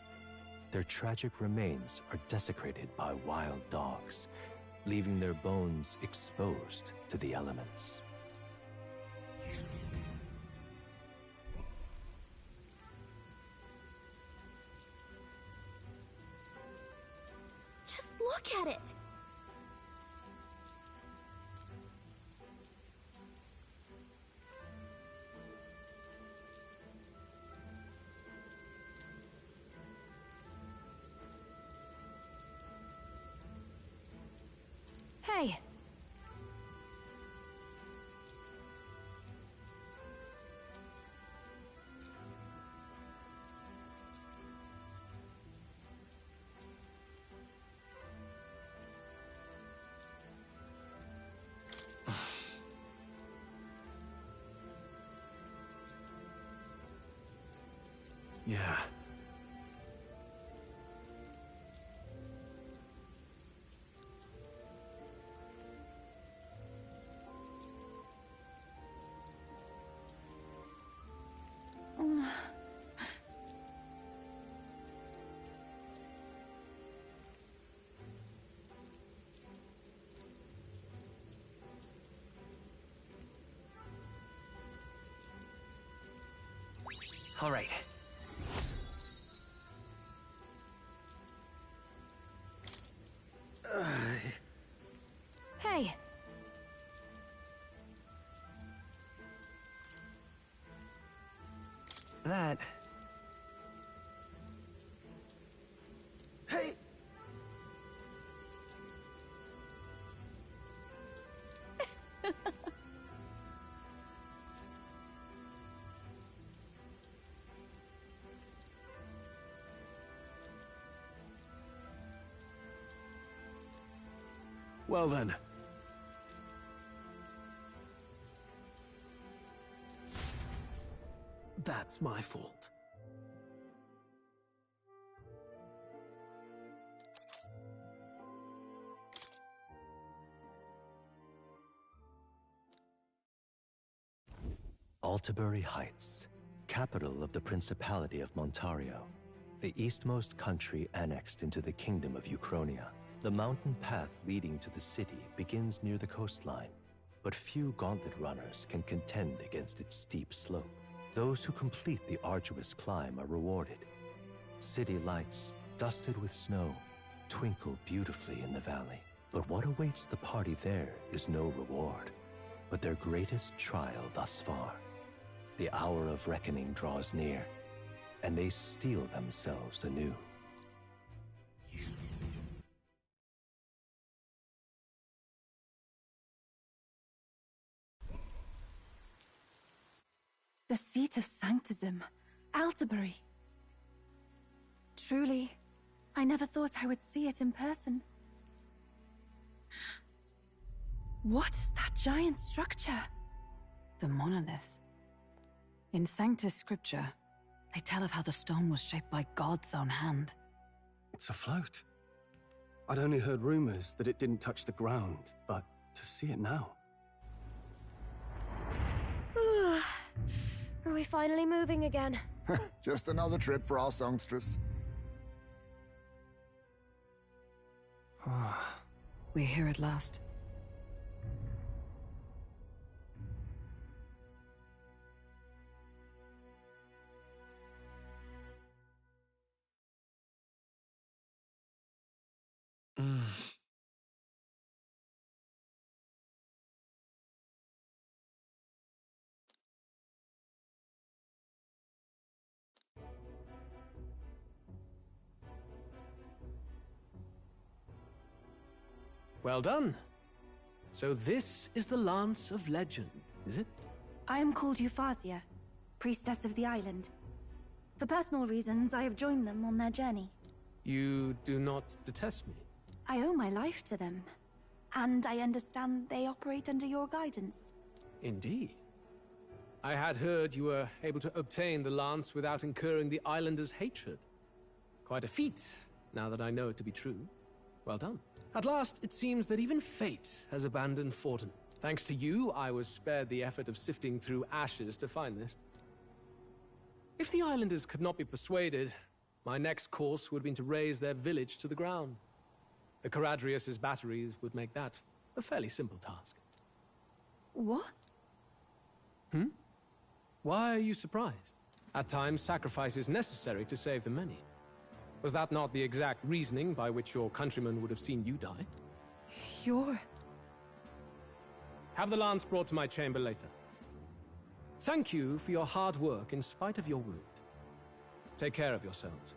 H: Their tragic remains are desecrated by wild dogs, leaving their bones exposed to the elements.
N: Just look at it!
S: Hey!
K: Yeah.
F: All right.
S: Hey!
F: That...
O: Hey!
K: Well then.
O: That's my fault.
H: Altabury Heights, capital of the Principality of Montario, the eastmost country annexed into the Kingdom of Uchronia. The mountain path leading to the city begins near the coastline, but few Gauntlet runners can contend against its steep slope. Those who complete the arduous climb are rewarded. City lights, dusted with snow, twinkle beautifully in the valley. But what awaits the party there is no reward, but their greatest trial thus far. The hour of reckoning draws near, and they steel themselves anew.
B: The seat of sanctism, Altabury. Truly, I never thought I would see it in person. What is that giant structure?
L: The monolith. In Sanctus Scripture, they tell of how the stone was shaped by God's own hand.
P: It's afloat. I'd only heard rumors that it didn't touch the ground, but to see it now...
N: Are we finally moving again?
D: Just another trip for our songstress.
L: We're here at last.
C: Well done. So this is the Lance of Legend, is it?
B: I am called Euphazia, priestess of the island. For personal reasons, I have joined them on their journey.
C: You do not detest me?
B: I owe my life to them. And I understand they operate under your guidance.
C: Indeed. I had heard you were able to obtain the lance without incurring the islanders' hatred. Quite a feat, now that I know it to be true. Well done. At last, it seems that even fate has abandoned Fortin. Thanks to you, I was spared the effort of sifting through ashes to find this. If the islanders could not be persuaded, my next course would have been to raze their village to the ground. The Caradrius' batteries would make that a fairly simple task.
B: What?
C: Why are you surprised? At times, sacrifice is necessary to save the many. Was that not the exact reasoning by which your countrymen would have seen you die?
B: You're...
C: Have the lance brought to my chamber later. Thank you for your hard work in spite of your wound. Take care of yourselves.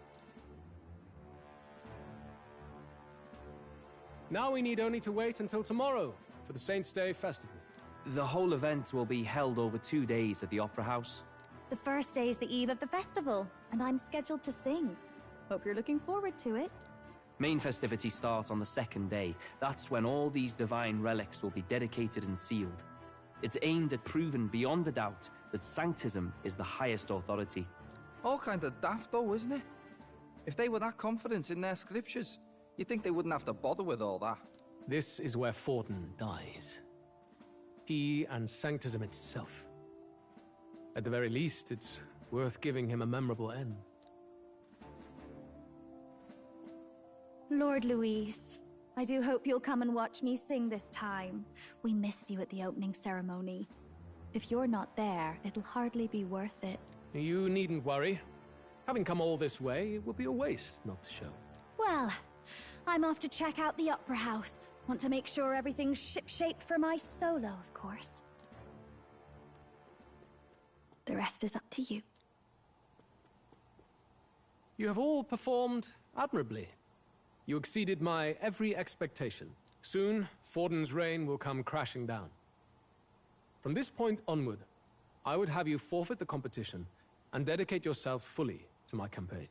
C: Now we need only to wait until tomorrow for the Saints' Day festival.
A: The whole event will be held over 2 days at the Opera House.
S: The first day is the eve of the festival, and I'm scheduled to sing. Hope you're looking forward to it.
A: Main festivities start on the second day. That's when all these divine relics will be dedicated and sealed. It's aimed at proving beyond a doubt that Sanctism is the highest authority.
M: All kind of daft though, isn't it? If they were that confident in their scriptures, you'd think they wouldn't have to bother with all that.
C: This is where Fortin dies. He and Sanctism itself. At the very least, it's worth giving him a memorable end.
S: Lord Louise, I do hope you'll come and watch me sing this time. We missed you at the opening ceremony. If you're not there, it'll hardly be worth it.
C: You needn't worry. Having come all this way, it would be a waste not to show.
S: Well, I'm off to check out the Opera House. Want to make sure everything's shipshape for my solo, of course. The rest is up to you.
C: You have all performed admirably. You exceeded my every expectation. Soon, Fortin's reign will come crashing down. From this point onward, I would have you forfeit the competition and dedicate yourself fully to my campaign.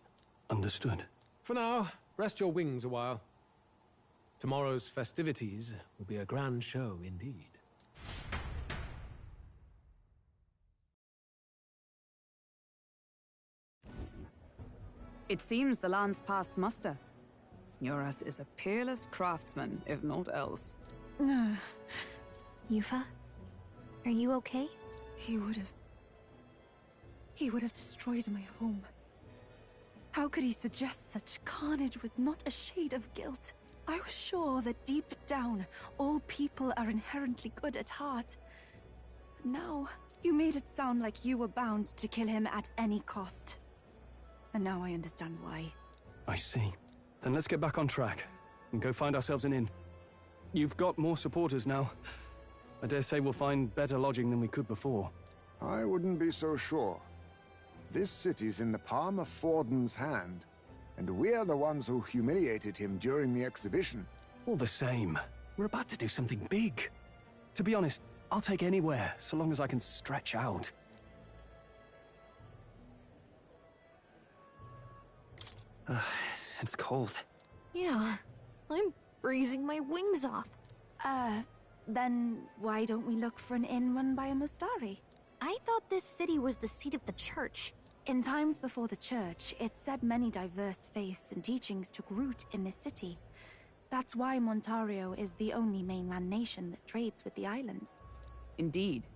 P: Understood.
C: For now, rest your wings a while. Tomorrow's festivities will be a grand show indeed.
U: It seems the lance passed muster. Eurus is a peerless craftsman, if not else.
N: Yufa? Are you okay?
B: He would have destroyed my home. How could he suggest such carnage with not a shade of guilt? I was sure that deep down, all people are inherently good at heart. But now, you made it sound like you were bound to kill him at any cost. And now I understand why.
P: I see. Then let's get back on track and go find ourselves an inn. You've got more supporters now. I dare say we'll find better lodging than we could before.
D: I wouldn't be so sure. This city's in the palm of Fortin's hand, and we're the ones who humiliated him during the exhibition.
P: All the same, we're about to do something big. To be honest, I'll take anywhere, so long as I can stretch out.
M: It's cold.
N: Yeah, I'm freezing my wings off.
B: Then why don't we look for an inn run by a Mustari?
N: I thought this city was the seat of the church.
B: In times before the church, it's said many diverse faiths and teachings took root in this city. That's why Montario is the only mainland nation that trades with the islands.
U: Indeed.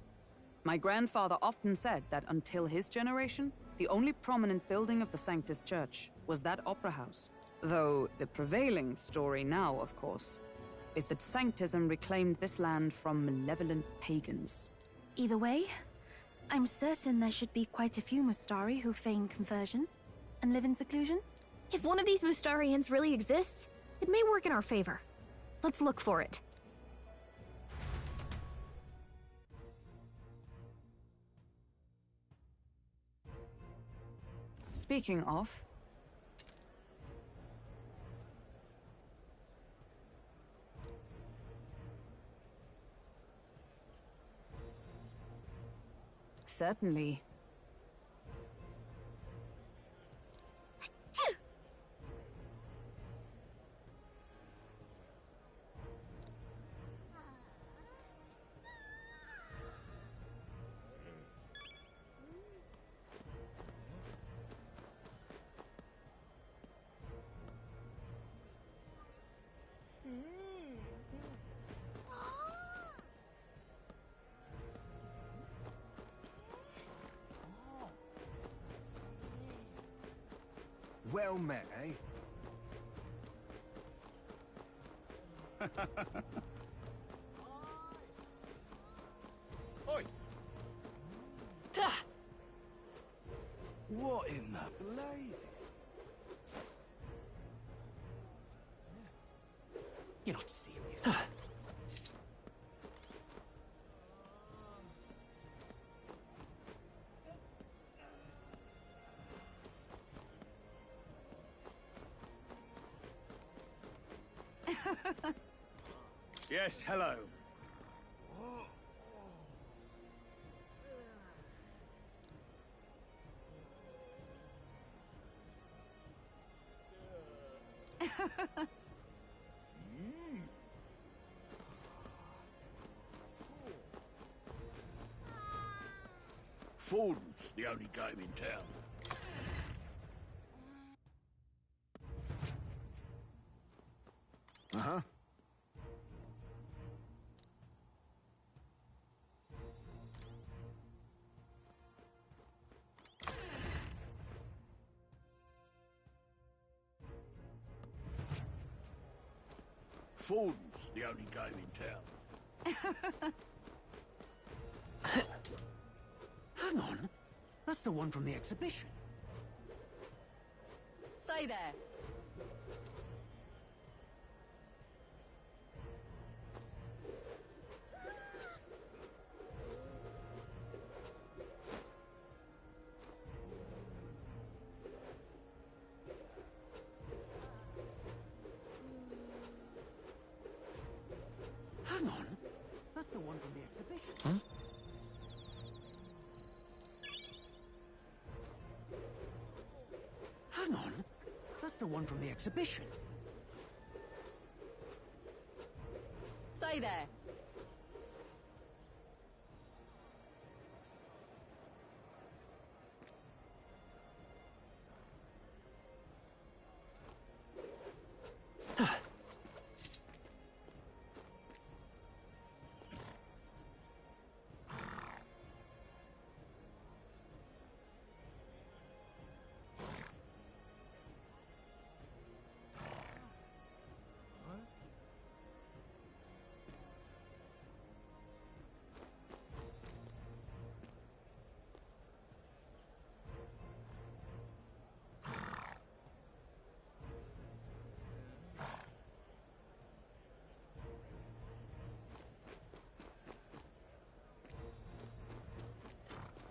U: My grandfather often said that until his generation, the only prominent building of the Sanctus Church was that opera house. Though the prevailing story now, of course, is that Sanctism reclaimed this land from malevolent pagans.
B: Either way, I'm certain there should be quite a few Mustari who feign conversion and live in seclusion.
N: If one of these Mustarians really exists, it may work in our favor. Let's look for it.
U: Speaking of... Certainly.
Q: Well met, eh?
I: Oi! What in the blazes?
E: You're not serious.
I: Yes, hello.
J: Fordham's the only game in town.
D: Uh-huh.
J: Fordham's the only game in town.
E: Hang on. That's the one from the exhibition.
U: Say there.
E: Hang on. That's the one from the exhibition.
M: Huh?
E: Hang on. That's the one from the exhibition.
U: Say there.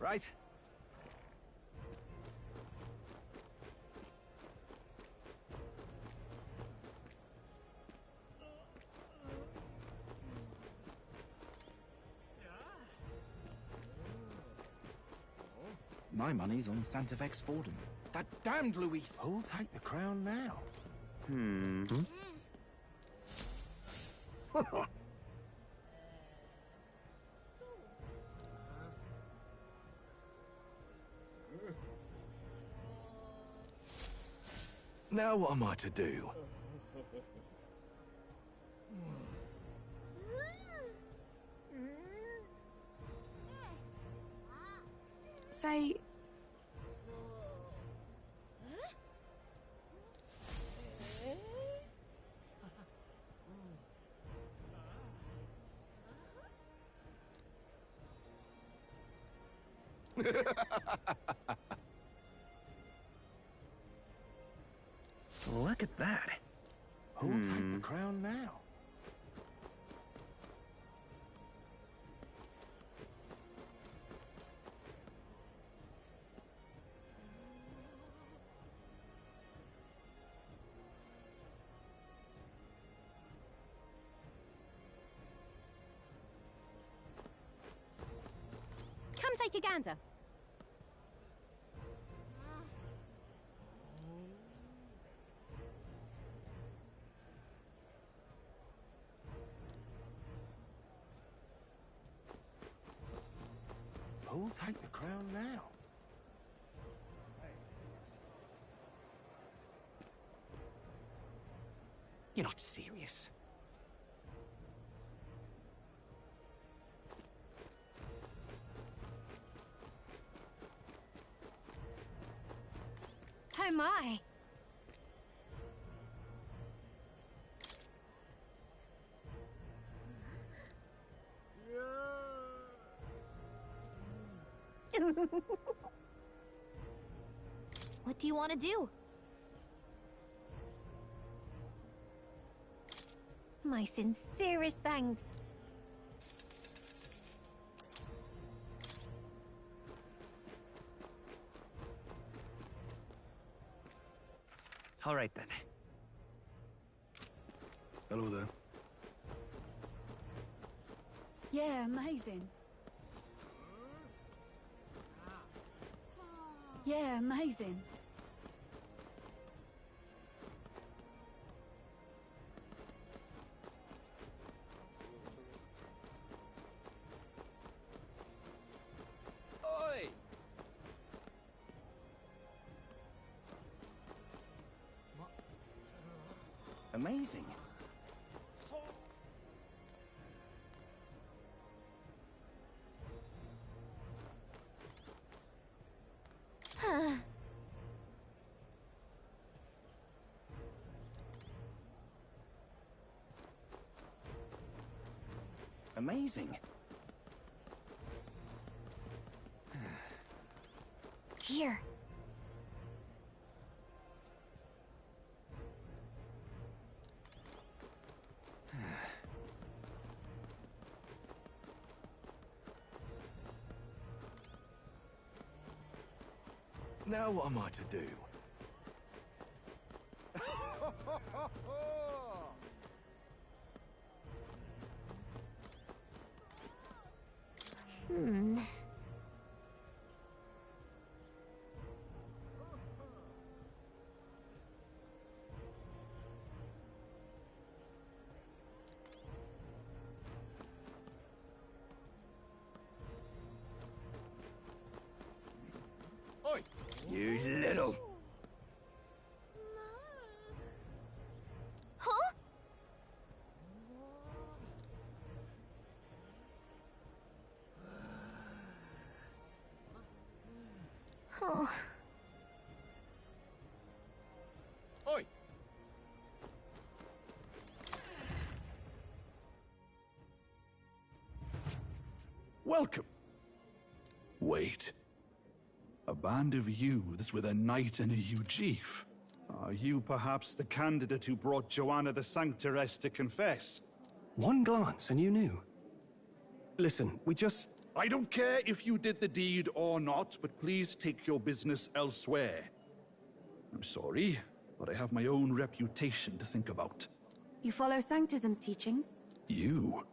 C: Right.
Q: My money's on Santa Vex Fordham. That damned Luis! Who'll take the crown now?
K: Now what am I to do?
B: Say...
M: Look at that.
Q: Who'll take the crown now?
V: Come take a gander.
Q: Who'll take the crown now?
E: You're not serious.
V: Oh my!
N: What do you want to do? My sincerest thanks.
F: All right then.
I: Hello there.
S: Yeah, amazing. Yeah, amazing.
A: Oi!
Q: Amazing. Amazing.
N: Here.
K: Now what am I to do?
N: Hmm.
K: Oi! You little...
N: Huh? Oh.
K: Oi!
I: Welcome. Wait. A band of youths with a knight and a Ujif. Are you perhaps the candidate who brought Joanna the Sanctoress to confess?
C: One glance and you knew. Listen, we just...
I: I don't care if you did the deed or not, but please take your business elsewhere. I'm sorry, but I have my own reputation to think about.
B: You follow Sanctism's teachings?
I: You?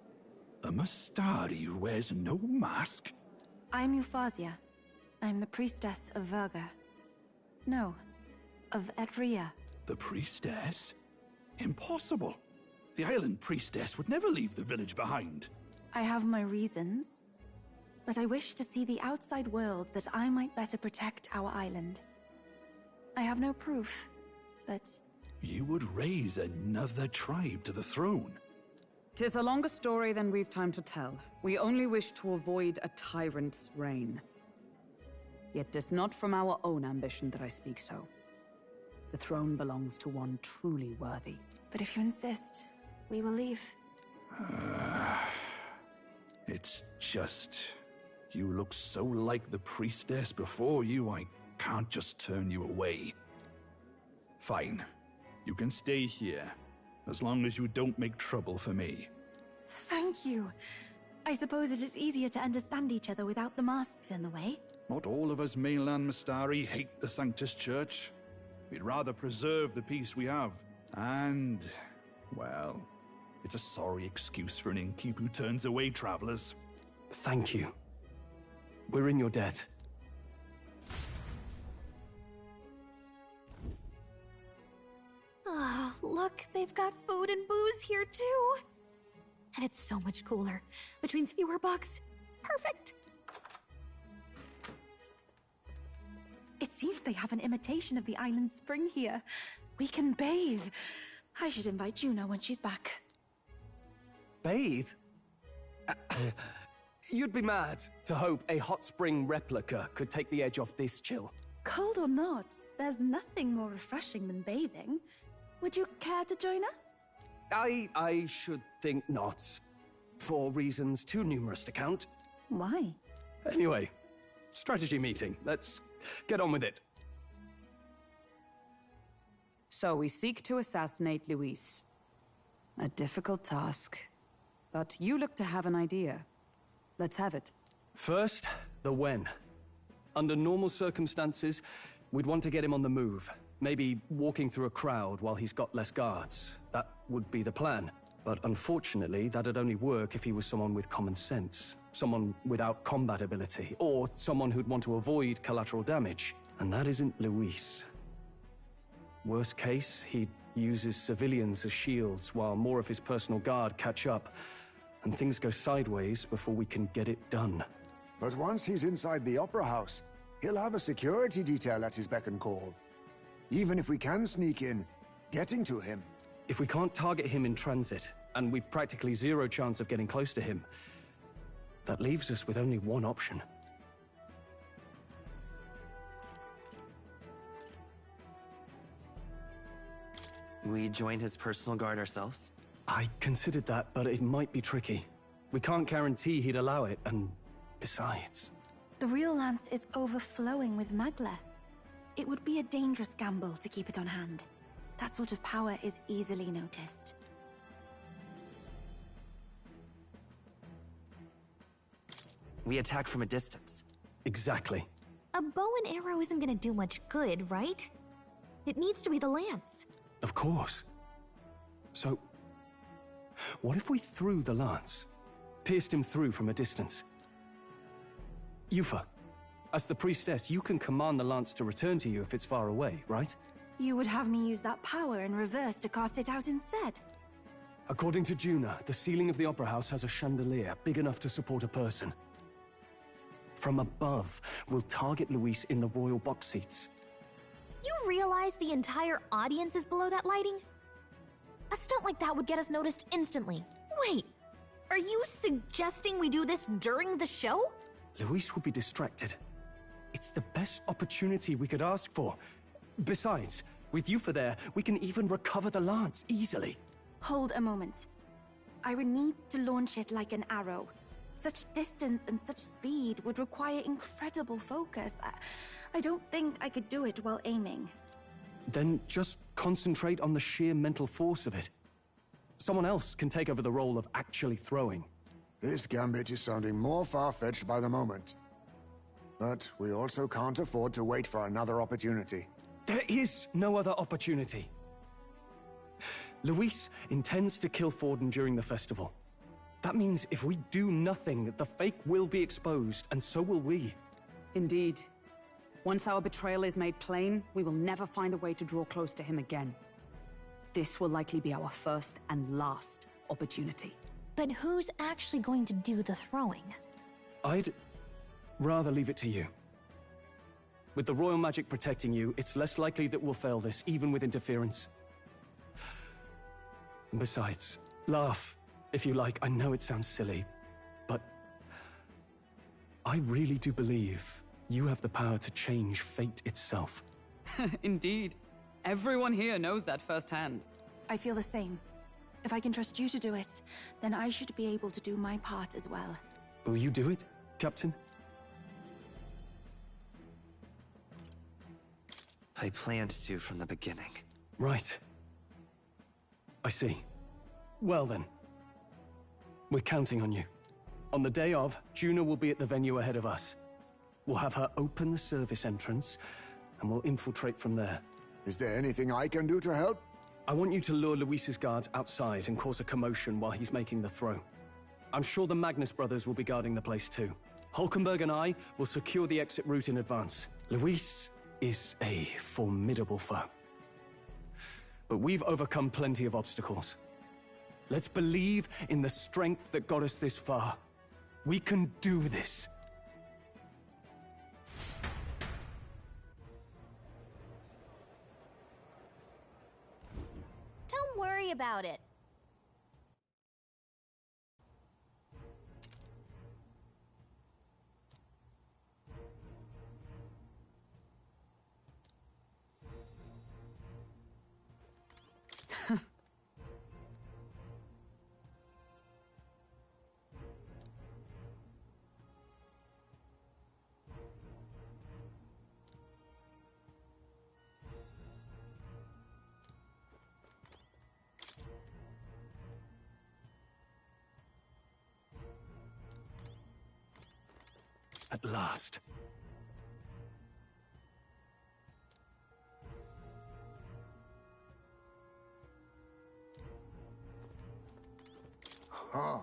I: A Mastari who wears no mask?
B: I'm Euphausia. I'm the priestess of Verga. No, of Edria.
I: The priestess? Impossible. The island priestess would never leave the village behind.
B: I have my reasons, but I wish to see the outside world that I might better protect our island. I have no proof, but...
I: You would raise another tribe to the throne.
U: 'Tis a longer story than we've time to tell. We only wish to avoid a tyrant's reign. Yet 'tis not from our own ambition that I speak so. The throne belongs to one truly worthy.
B: But if you insist, we will leave.
I: It's just... You look so like the priestess before you, I can't just turn you away. Fine. You can stay here, as long as you don't make trouble for me.
B: Thank you. I suppose it is easier to understand each other without the masks in the way.
I: Not all of us mainland Mastari hate the Sanctus Church. We'd rather preserve the peace we have. And, well, it's a sorry excuse for an innkeep who turns away travelers.
C: Thank you. We're in your debt.
N: Ah, look, they've got food and booze here too. And it's so much cooler, which means fewer bugs. Perfect.
B: It seems they have an imitation of the island spring here. We can bathe. I should invite Juno when she's back.
C: Bathe? You'd be mad to hope a hot spring replica could take the edge off this chill.
B: Cold or not, there's nothing more refreshing than bathing. Would you care to join us?
C: I should think not. For reasons too numerous to count.
B: Why?
C: Anyway,
P: strategy meeting. Let's get on with it.
U: So we seek to assassinate Luis. A difficult task. But you look to have an idea. Let's have it.
P: First, the when. Under normal circumstances, we'd want to get him on the move. Maybe walking through a crowd while he's got less guards. That would be the plan. But unfortunately, that'd only work if he was someone with common sense. Someone without combat ability. Or someone who'd want to avoid collateral damage. And that isn't Luis. Worst case, he'd use his civilians as shields while more of his personal guard catch up. And things go sideways before we can get it done.
D: But once he's inside the Opera House, he'll have a security detail at his beck and call. Even if we can sneak in, getting to him.
P: If we can't target him in transit, and we've practically zero chance of getting close to him, that leaves us with only one option.
F: We join his personal guard ourselves?
P: I considered that, but it might be tricky. We can't guarantee he'd allow it, and besides...
B: The real lance is overflowing with Magla. It would be a dangerous gamble to keep it on hand. That sort of power is easily noticed.
F: We attack from a distance.
P: Exactly.
N: A bow and arrow isn't gonna do much good, right? It needs to be the lance.
P: Of course. So, what if we threw the lance? Pierced him through from a distance? Yufa, as the priestess, you can command the lance to return to you if it's far away, right?
B: You would have me use that power in reverse to cast it out instead?
P: According to Juna, the ceiling of the Opera House has a chandelier big enough to support a person. From above, we'll target Luis in the royal box seats.
N: You realize the entire audience is below that lighting? A stunt like that would get us noticed instantly. Wait, are you suggesting we do this during the show?
P: Luis will be distracted. It's the best opportunity we could ask for. Besides, with Yufa there, we can even recover the lance easily.
B: Hold a moment. I would need to launch it like an arrow. Such distance and such speed would require incredible focus. I don't think I could do it while aiming.
P: Then just concentrate on the sheer mental force of it. Someone else can take over the role of actually throwing.
D: This gambit is sounding more far-fetched by the moment. But we also can't afford to wait for another opportunity.
P: There is no other opportunity. Luis intends to kill Forden during the festival. That means if we do nothing, the fake will be exposed, and so will we.
U: Indeed. Once our betrayal is made plain, we will never find a way to draw close to him again. This will likely be our first and last opportunity.
N: But who's actually going to do the throwing?
P: I'd rather leave it to you. With the royal magic protecting you, it's less likely that we'll fail this, even with interference. And besides, laugh, if you like. I know it sounds silly, but I really do believe you have the power to change fate itself.
U: Indeed. Everyone here knows that firsthand.
B: I feel the same. If I can trust you to do it, then I should be able to do my part as well.
P: Will you do it, Captain?
F: I planned to from the beginning.
P: Right. I see. Well then. We're counting on you. On the day of, Juna will be at the venue ahead of us. We'll have her open the service entrance, and we'll infiltrate from there.
D: Is there anything I can do to help?
P: I want you to lure Luis's guards outside and cause a commotion while he's making the throw. I'm sure the Magnus brothers will be guarding the place too. Hulkenberg and I will secure the exit route in advance. Luis is a formidable foe. But we've overcome plenty of obstacles. Let's believe in the strength that got us this far. We can do this.
N: Don't worry about it.
C: At last.
D: Huh.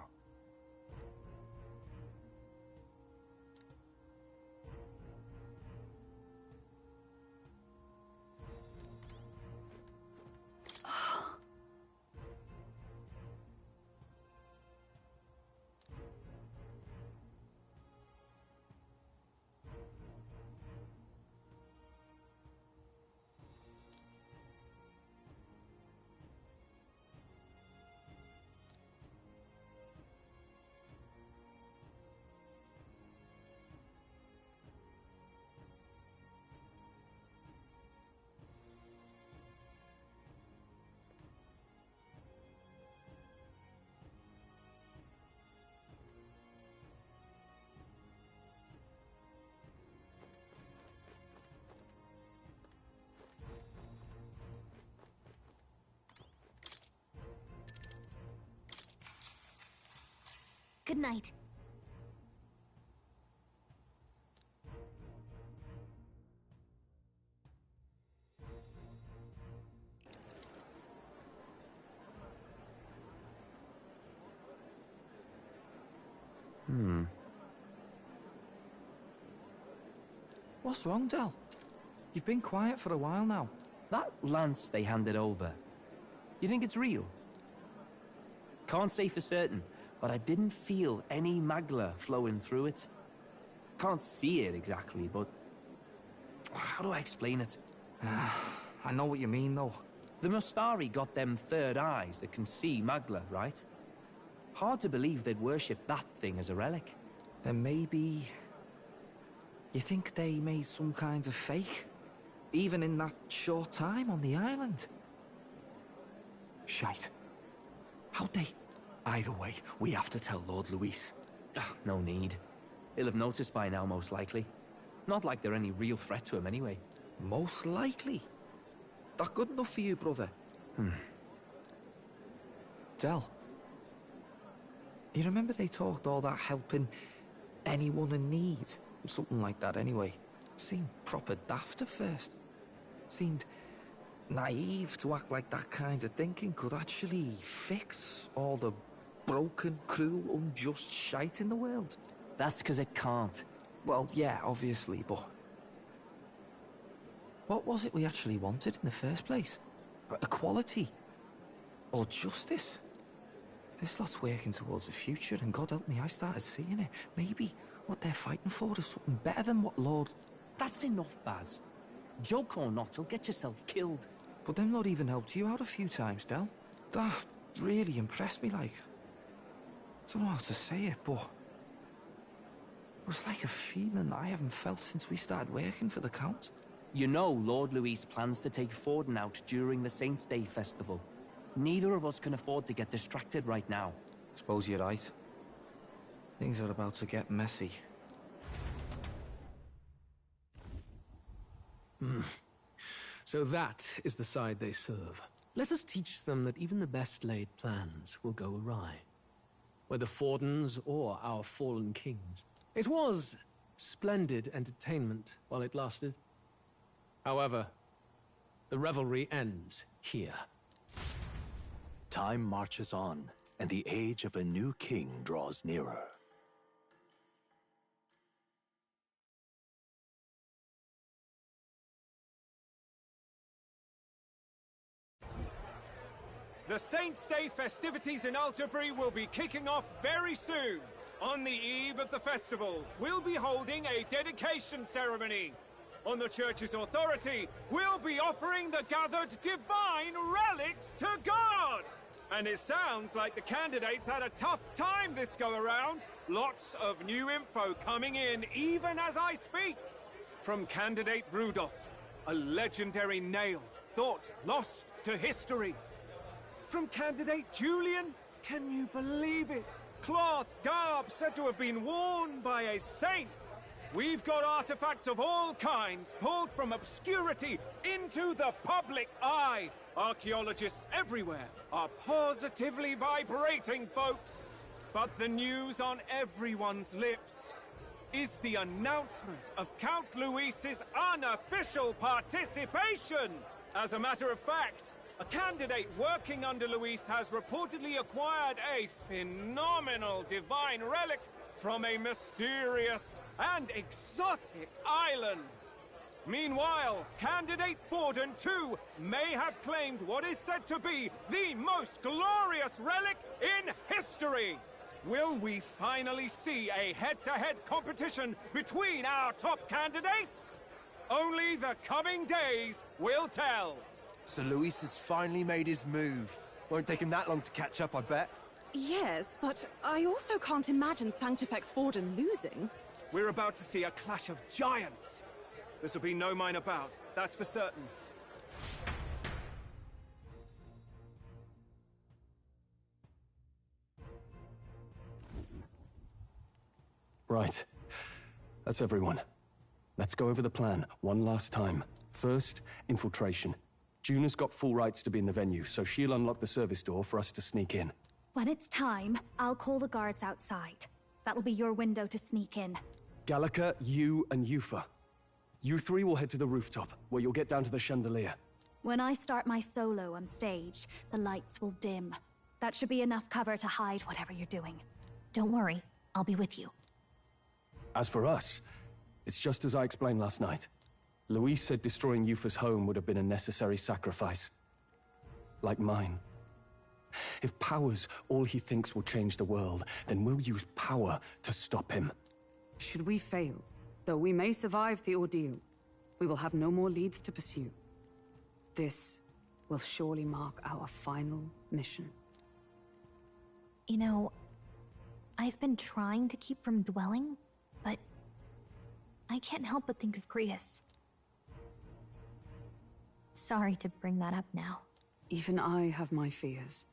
N: Good night.
Q: What's wrong, Del? You've been quiet for a while now.
A: That lance they handed over, you think it's real? Can't say for certain, but I didn't feel any magla flowing through it. Can't see it exactly, but how do I explain it?
Q: I know what you mean, though.
A: The Mustari got them third eyes that can see magla, right? Hard to believe they'd worship that thing as a relic.
Q: Then maybe... You think they made some kind of fake? Even in that short time on the island?
C: Shite. How'd they... Either way, we have to tell Lord Luis.
A: No need. He'll have noticed by now, most likely. Not like they're any real threat to him anyway.
Q: Most likely? That good enough for you, brother? Del. You remember they talked all that helping anyone in need? Something like that anyway. Seemed proper daft at first. Seemed naive to act like that kind of thinking could actually fix all the broken, cruel, unjust shite in the world.
A: That's because it can't.
Q: Well, yeah, obviously, but... What was it we actually wanted in the first place? Equality? Or justice? This lot's working towards a future, and God help me, I started seeing it. Maybe what they're fighting for is something better than what Lord...
A: That's enough, Baz. Joke or not, you'll get yourself killed.
Q: But them not even helped you out a few times, Del. That really impressed me, like... I don't know how to say it, but... It was like a feeling I haven't felt since we started working for the Count.
A: You know Lord Luis plans to take Forden out during the Saints' Day festival. Neither of us can afford to get distracted right now.
Q: Suppose you're right. Things are about to get messy.
C: So that is the side they serve. Let us teach them that even the best laid plans will go awry. Whether Fordens or our fallen kings. It was splendid entertainment while it lasted. However, the revelry ends here.
H: Time marches on, and the age of a new king draws nearer.
R: The Saints' Day festivities in Alderbury will be kicking off very soon. On the eve of the festival, we'll be holding a dedication ceremony. On the church's authority, we'll be offering the gathered divine relics to God! And it sounds like the candidates had a tough time this go-around. Lots of new info coming in even as I speak. From candidate Rudolph, a legendary nail, thought lost to history. From candidate Julian, can you believe it? Cloth garb said to have been worn by a saint. We've got artifacts of all kinds pulled from obscurity into the public eye. Archaeologists everywhere are positively vibrating, folks. But the news on everyone's lips. is the announcement of Count Luis's unofficial participation. As a matter of fact, a candidate working under Luis has reportedly acquired a phenomenal divine relic from a mysterious and exotic island. Meanwhile, candidate Forden, too, may have claimed what is said to be the most glorious relic in history. Will we finally see a head-to-head competition between our top candidates? Only the coming days will tell.
C: So Luis has finally made his move. Won't take him that long to catch up, I bet.
T: Yes, but I also can't imagine Sanctifex Forden losing.
R: We're about to see a clash of giants. This will be no minor bout, that's for certain.
P: Right. That's everyone. Let's go over the plan one last time. First, infiltration. Juna's got full rights to be in the venue, so she'll unlock the service door for us to sneak in.
S: When it's time, I'll call the guards outside. That'll be your window to sneak in.
P: Gallica, you, and Yufa. You three will head to the rooftop, where you'll get down to the chandelier.
S: When I start my solo on stage, the lights will dim. That should be enough cover to hide whatever you're doing.
N: Don't worry, I'll be with you.
P: As for us, it's just as I explained last night. Luis said destroying Yufa's home would have been a necessary sacrifice. Like mine. If power's all he thinks will change the world, then we'll use power to stop him.
U: Should we fail, though we may survive the ordeal, we will have no more leads to pursue. This will surely mark our final mission.
N: You know, I've been trying to keep from dwelling, but I can't help but think of Grius. Sorry to bring that up now.
U: Even I have my fears.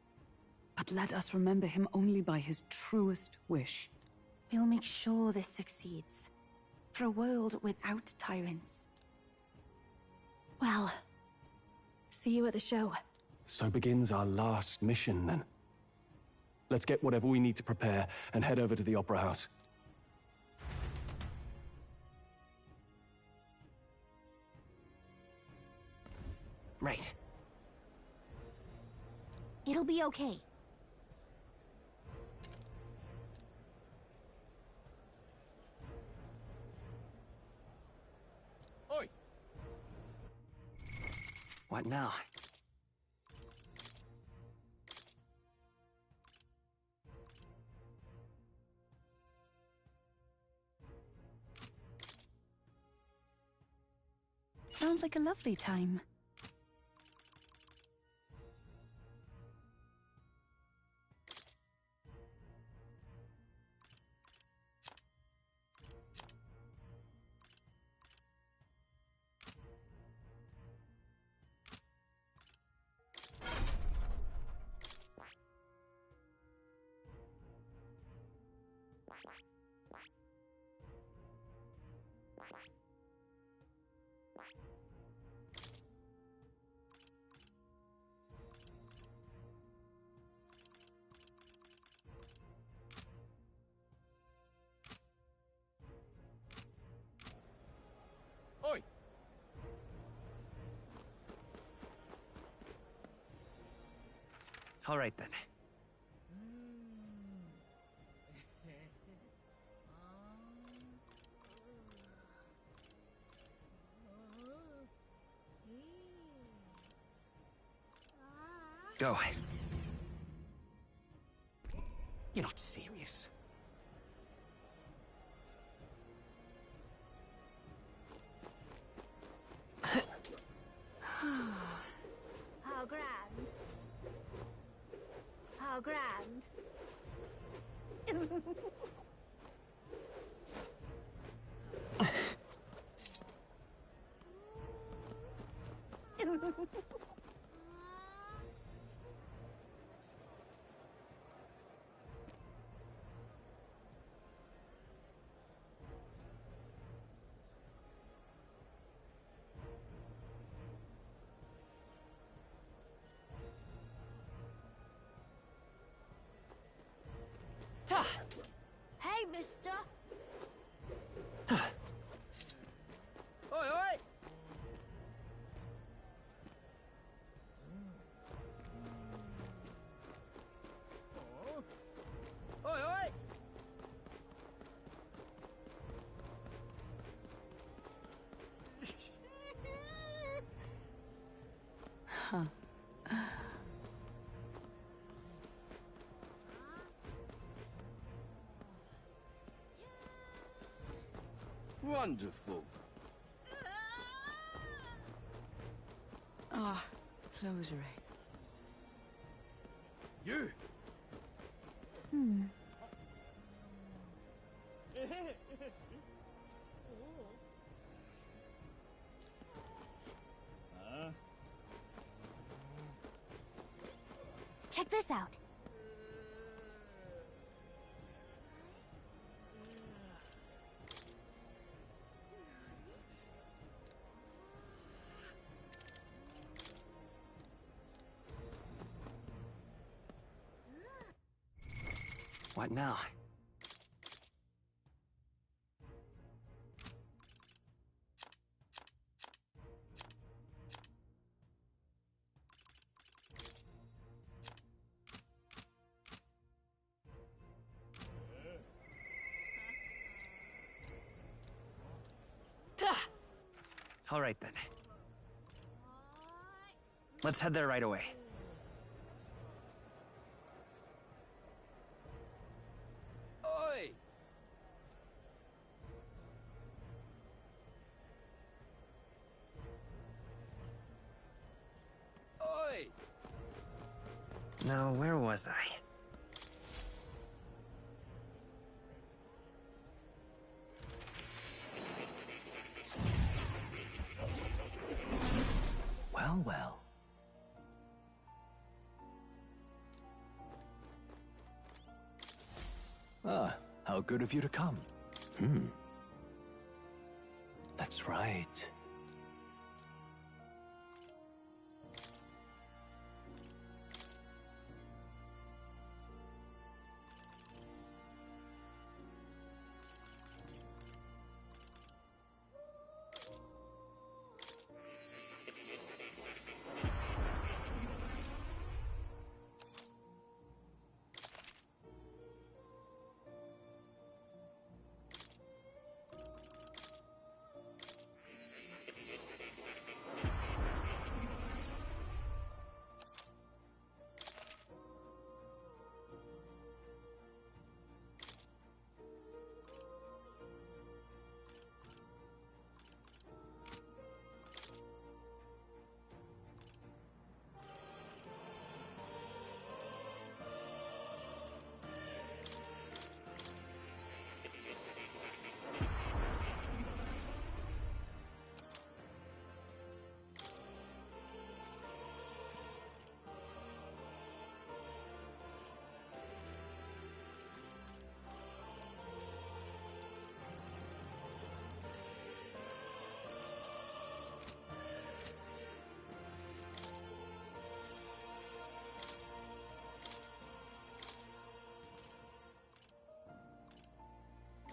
U: But let us remember him only by his truest wish.
B: We'll make sure this succeeds. For a world without tyrants.
S: Well, see you at the show.
P: So begins our last mission, then. Let's get whatever we need to prepare and head over to the Opera House.
F: Right.
N: It'll be okay.
R: Oi!
F: What now?
B: Sounds like a lovely time.
R: Oi!
F: All right then. Go. You're not serious.
V: How grand. How grand. Hey, mister.
A: Oi, oi! Oi, oi!
U: Huh.
G: Wonderful.
U: Ah, closure.
G: You!
N: Hmm. Check this out.
F: What now? All right then. Let's head there right away.
A: Oi! Oi!
F: Now, where was I?
H: Well, well. Ah, how good of you to come. That's right.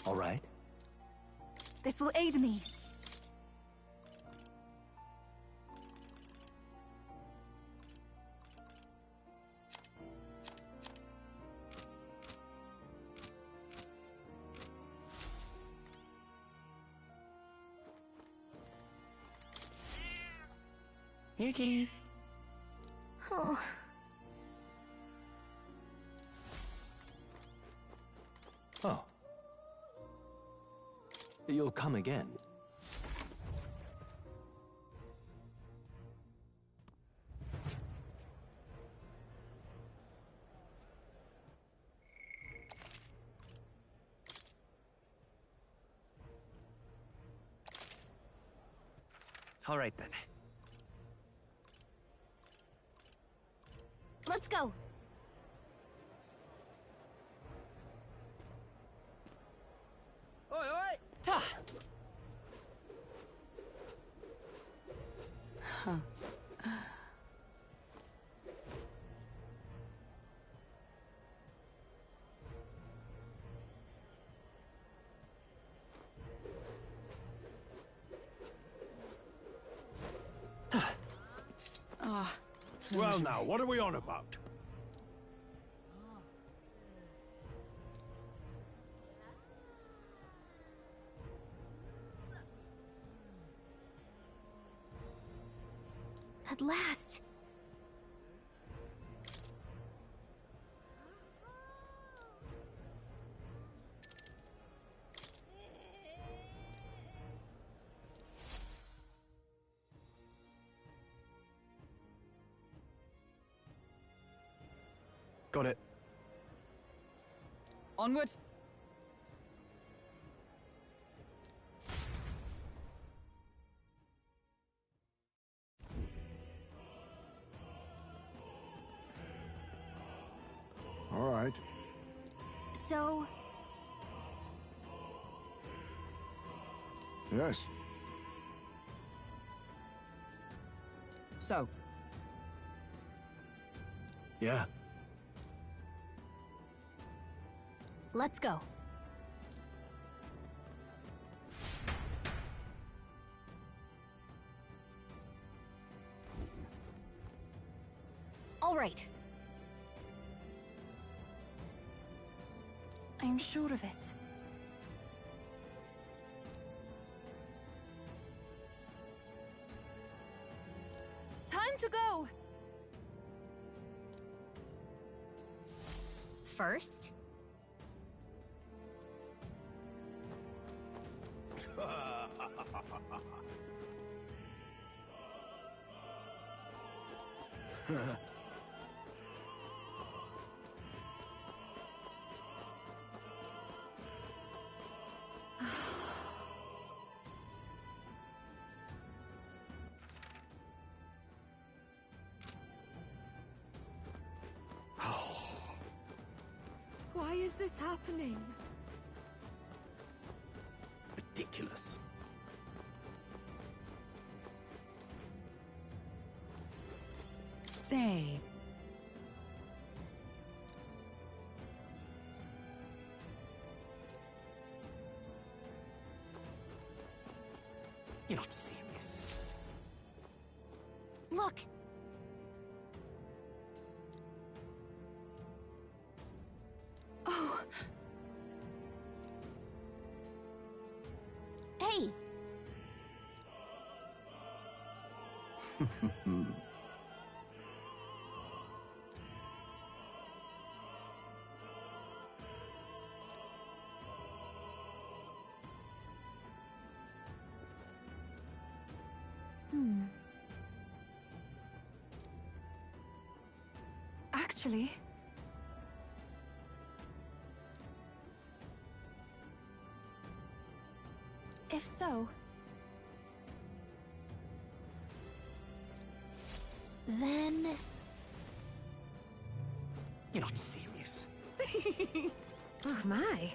H: All right.
B: This will aid me.
N: Here, kitty. Oh.
H: Oh. You'll come again.
F: All right then.
N: Let's go.
A: Oi, oi!
U: Ta! Huh.
J: Well now, what are we on about?
N: At last!
P: Got it.
U: Onward.
D: All right.
N: So,
D: Yes.
U: So,
P: Yeah.
N: let's go. All right.
B: I'm sure of it. Time to go!
N: First,
T: Why is this happening?
J: Ridiculous.
T: Say.
J: You're not serious.
N: look!
B: Oh,
N: Hey!
B: actually... If so,
N: Then...
J: You're not serious.
T: Oh my.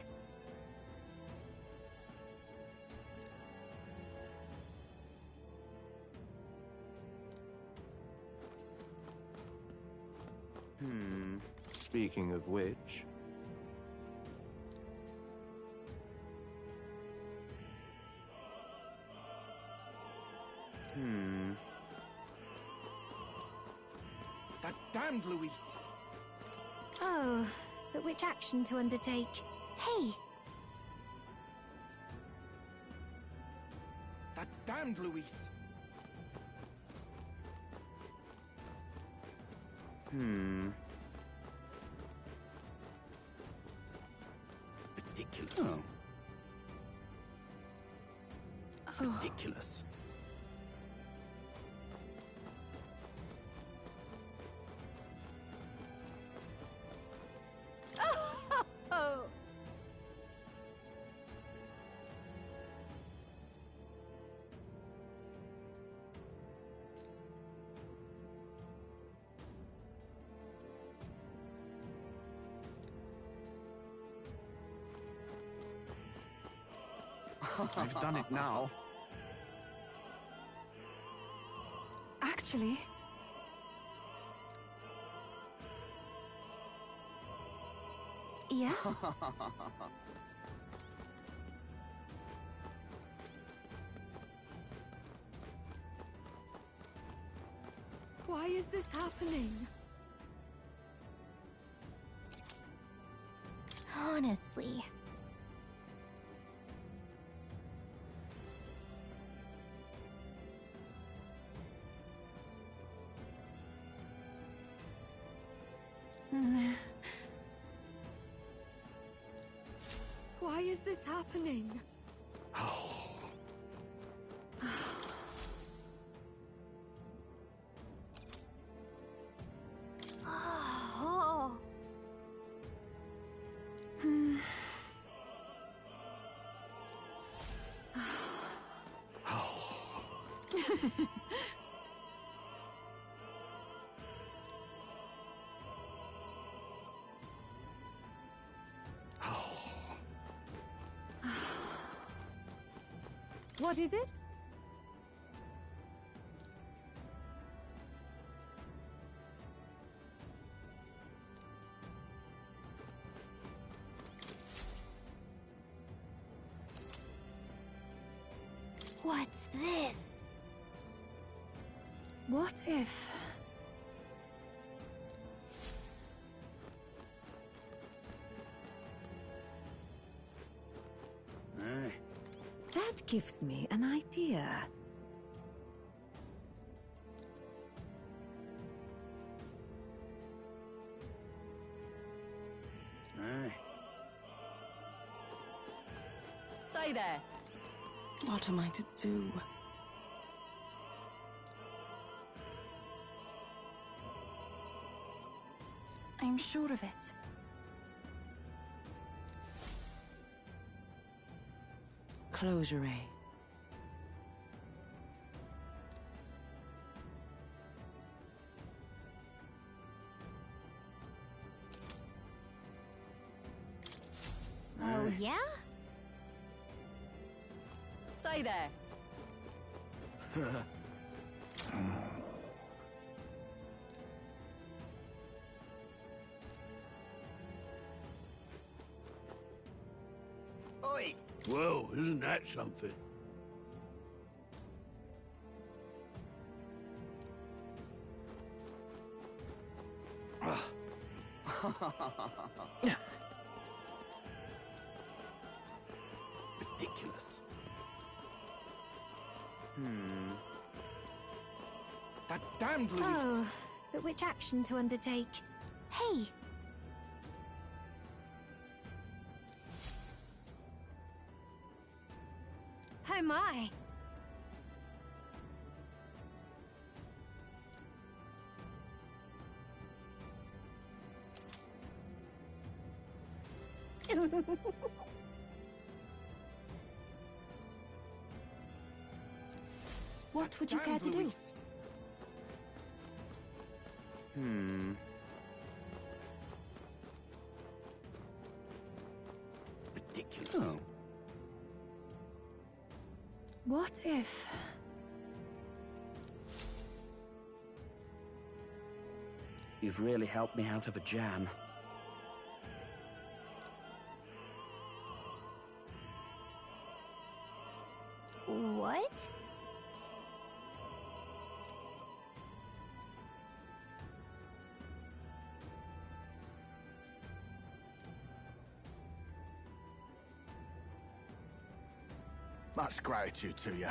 H: Speaking of which...
E: That damned Luis!
N: Oh, but which action to undertake? Hey!
E: That damned Luis!
J: Ridiculous.
H: Oh.
J: Ridiculous.
N: Oh!
E: I've done it now.
B: actually... Yes?
T: Why is this happening?
N: Honestly.
T: Why is this happening?
N: Oh.
T: What is it?
N: What's this?
B: What if...
T: That gives me an idea.
U: Say there.
T: What am I to do?
B: I'm sure of it.
T: Closure.
N: Oh, yeah?
U: Say there.
J: Oi! Well, isn't that something? Ridiculous.
E: That damned Luis!
N: Oh, but which action to undertake? Hey!
T: Oh my!
B: What would you care to do?
J: Ridiculous.
A: Oh.
B: What if...
A: You've really helped me out of a jam.
N: What?
D: Much gratitude to you.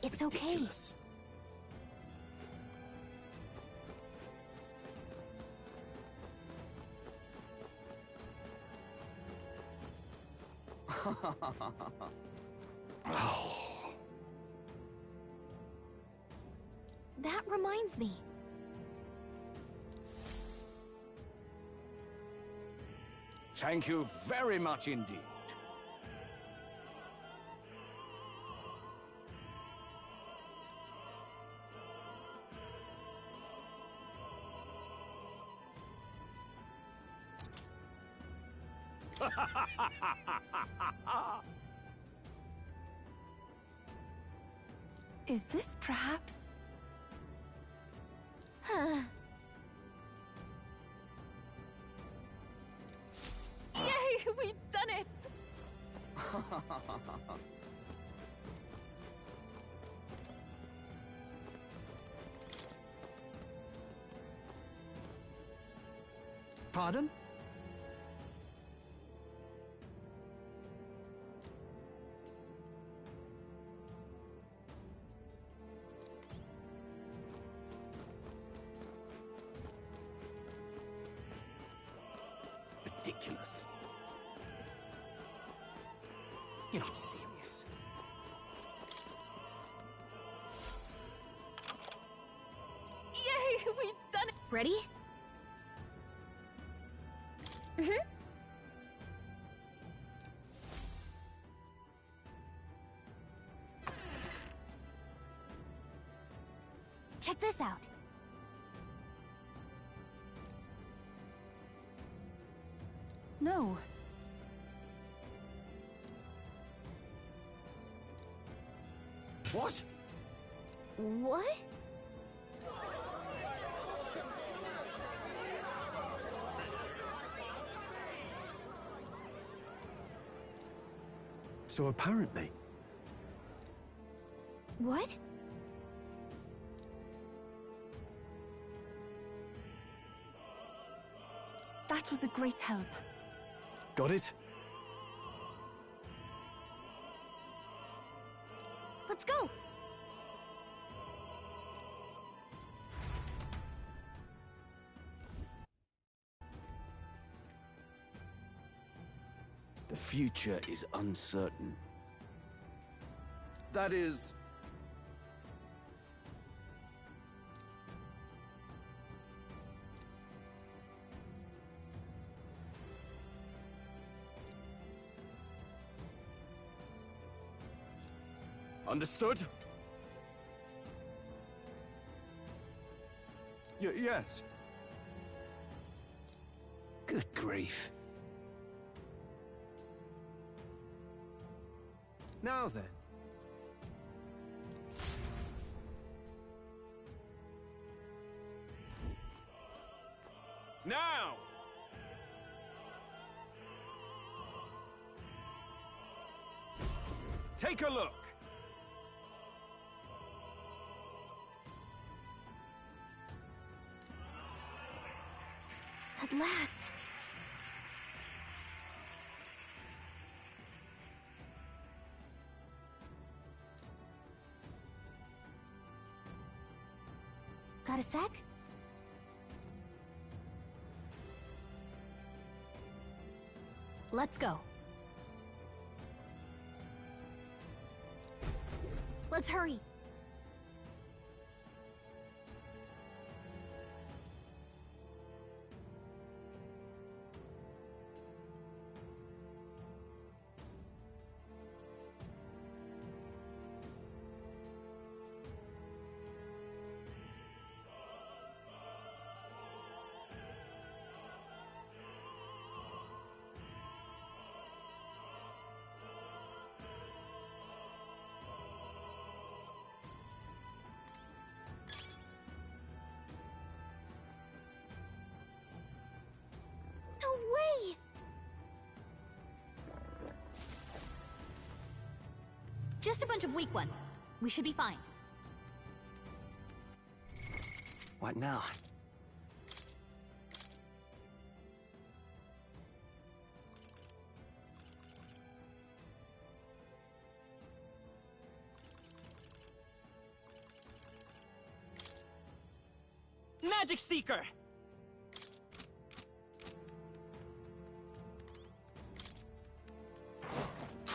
N: It's okay.
J: Ridiculous.
N: That reminds me.
R: Thank you very much indeed.
B: Is this perhaps...
N: Huh.
G: Pardon?
J: Ridiculous. You're not serious.
S: Yay, we've done it!
N: Ready? Mm-hmm. Check this out.
B: No.
J: What?
N: What?
P: So apparently...
N: What?
B: That was a great help.
P: Got it?
N: Let's go!
J: The future is uncertain. That is...
P: Understood? Yes.
J: Good grief.
C: Now then. Now! Take a look!
N: At last! Got a sec? Let's go. Let's hurry. No way! Just a bunch of weak ones. We should be fine.
F: What now?
G: Magic Seeker!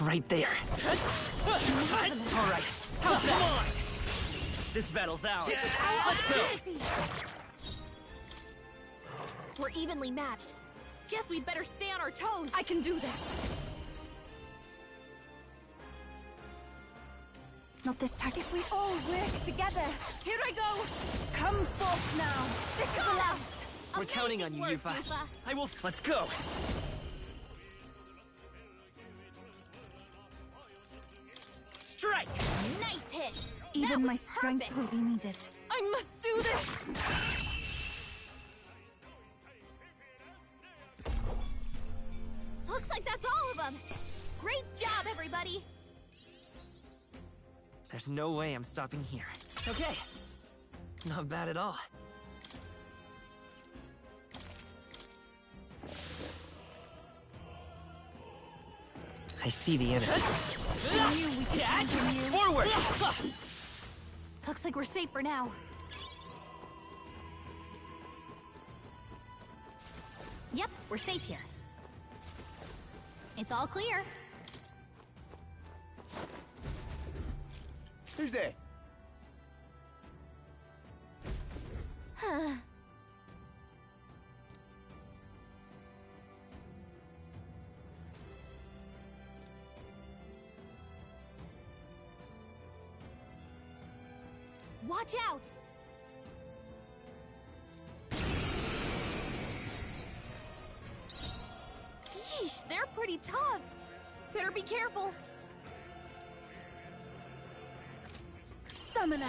F: Right there.
G: Alright, how's that? This battle's ours. Let's go!
N: We're evenly matched. Guess we'd better stay on our toes.
B: I can do this. Not this time. If we all work together. Here I go. Come forth now. This is the last.
G: We're counting on you,
N: work,
G: Yufa. I will. Let's go. Strike!
N: Nice hit.
B: Even my strength will be needed.
S: I must do this!
N: Looks like that's all of them. Great job, everybody!
F: There's no way I'm stopping here. Okay. Not bad at all. I see the enemy.
N: I knew we could count on you.
F: Forward!
N: Looks like we're safe for now. Yep, we're safe here. It's all clear.
J: Who's there?
N: Huh. Watch out! Yeesh, they're pretty tough. Better be careful.
T: Summoner,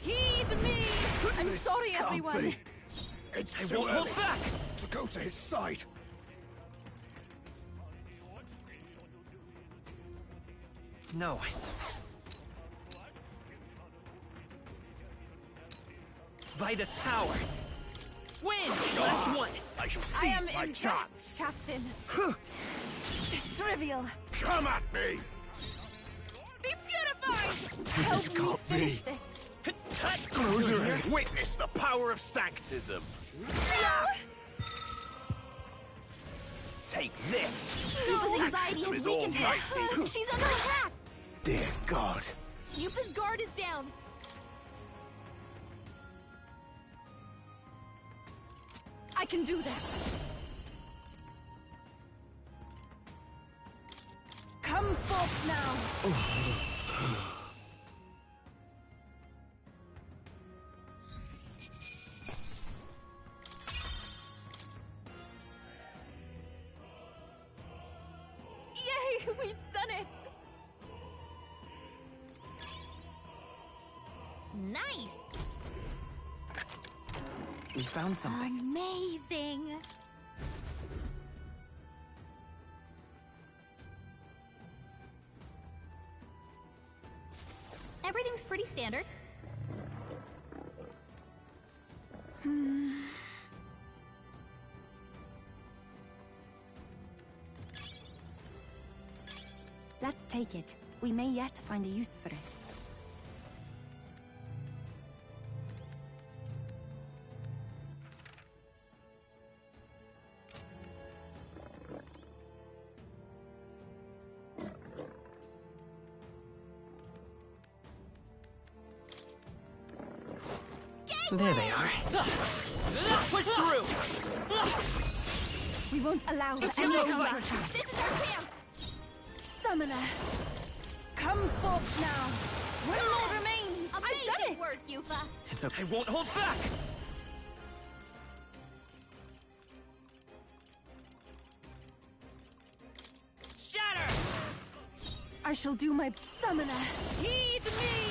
T: heed me! I'm sorry, everyone.
I: It's
F: I
I: too
F: won't hold
I: early
F: back.
I: to go to his side.
F: No. By this power. Win! Last one!
I: I shall
T: I am
I: seize my
T: impressed,
I: chance.
T: Captain. Trivial.
I: Come at me!
T: Be purified! Help me finish this.
I: Close your head. Witness the power of sanctism. Take this.
N: Yupa's anxiety
I: Sanctism
N: has
I: is
N: weakened her.
I: almighty.
N: She's under attack!
I: Dear God.
N: Yupa's guard is down.
T: I can do this. Come forth now. Yay, we've done it.
N: Nice!
F: We found something.
N: Amazing! Everything's pretty standard.
B: Let's take it. We may yet find a use for it.
F: There they are. Push through!
T: We won't allow
F: It's
T: any
F: your
T: counter
F: fight.
N: This is our chance!
T: Summoner, come forth now. One more remains. I've done
N: Amazing
T: it.
N: work, Yufa!
F: It's okay. I won't hold back! Shatter!
T: I shall do my summoner. Heed me.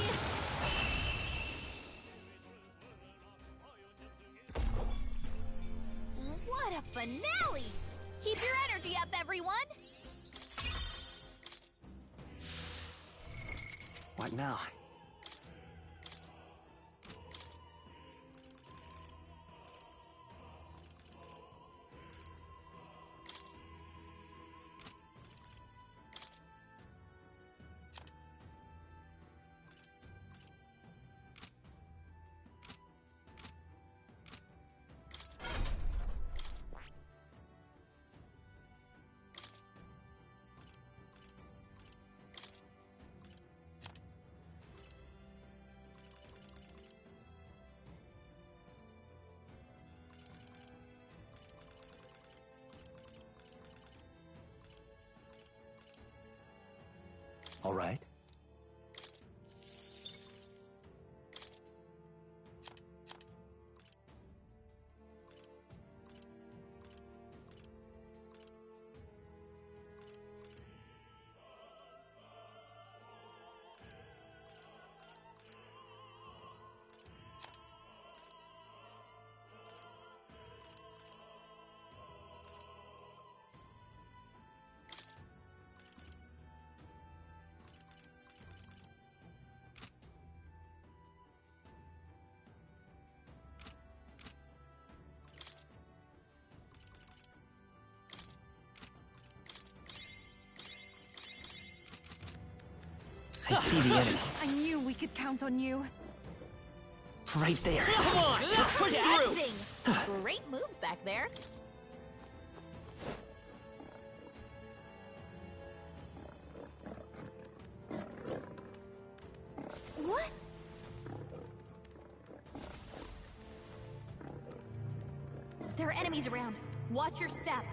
N: What a finale! Keep your energy up, everyone!
F: What now?
H: All right.
F: I see the enemy.
B: I knew we could count on you.
F: Right there.
G: Come on, let's push through.
N: Amazing! Great moves back there. What? There are enemies around. Watch your step.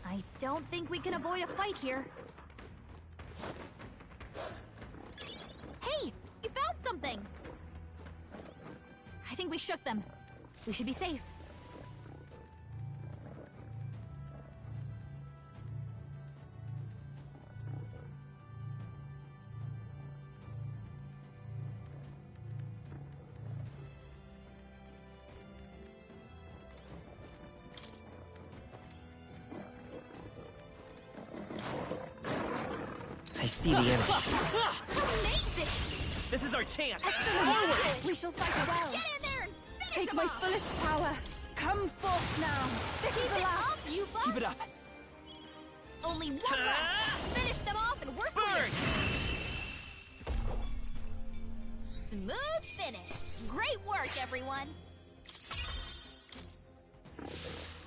N: I don't think we can avoid a fight here. Hey! You found something! I think we shook them. We should be safe.
F: I see the enemy.
N: Amazing!
G: This is our chance.
B: Excellent! We shall fight well.
N: Get in there and finish
B: Take
N: them
B: my
N: off.
B: fullest power. Come forth now. This is
N: Keep
B: the
N: it
B: last.
N: up, you bug.
G: Keep it up.
N: Only one left. Finish them off and we're clear. Smooth finish. Great work, everyone.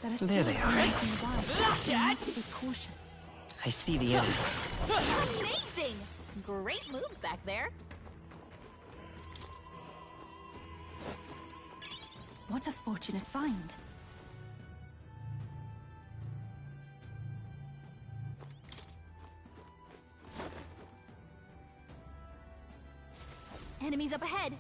B: There is
F: There they
B: still
F: are.
B: one nearby. We must be cautious.
F: I see the enemy.
N: Amazing! Great moves back there.
B: What a fortunate find.
N: Enemies up ahead.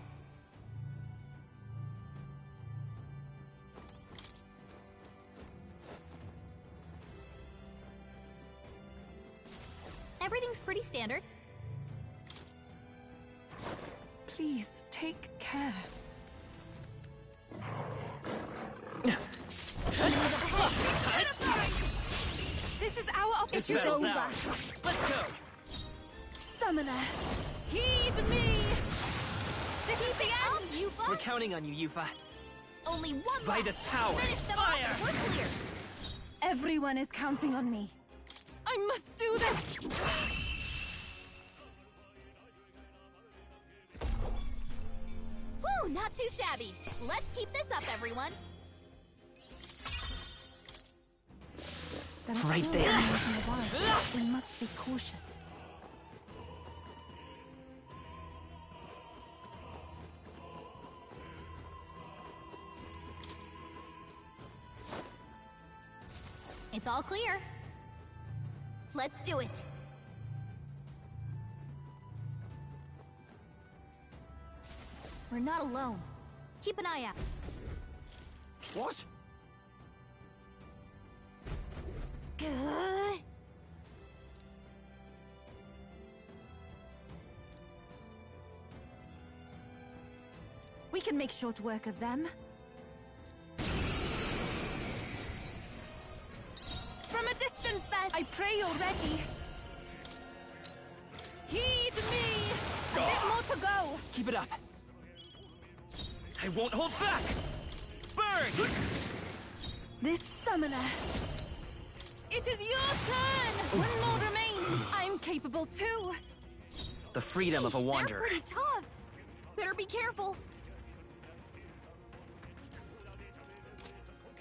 N: Everything's pretty standard.
B: Please, take care. This is our opportunity.
G: It's over. Let's go.
B: Summoner, heed me. This is the end.
N: You
G: We're counting on you, Yufa.
N: Only one
G: Vitus
N: left.
G: power.
N: Finish them
G: Fire.
N: off. We're clear.
B: Everyone is counting on me. I must do this.
N: Woo, not too shabby. Let's keep this up, everyone.
B: There is
F: Right
B: still
F: there.
B: one nearby. We must be cautious.
N: It's all clear. Let's do it. We're not alone. Keep an eye out.
J: What?
N: Good.
B: We can make short work of them. From a distance, then! I pray you're ready. Heed me! A bit more to go!
G: Keep it up. I won't hold back. Burn!
B: This summoner. It is your turn! One more remains. I'm capable too.
F: The freedom of a
N: They're
F: wanderer.
N: pretty tough. Better be careful.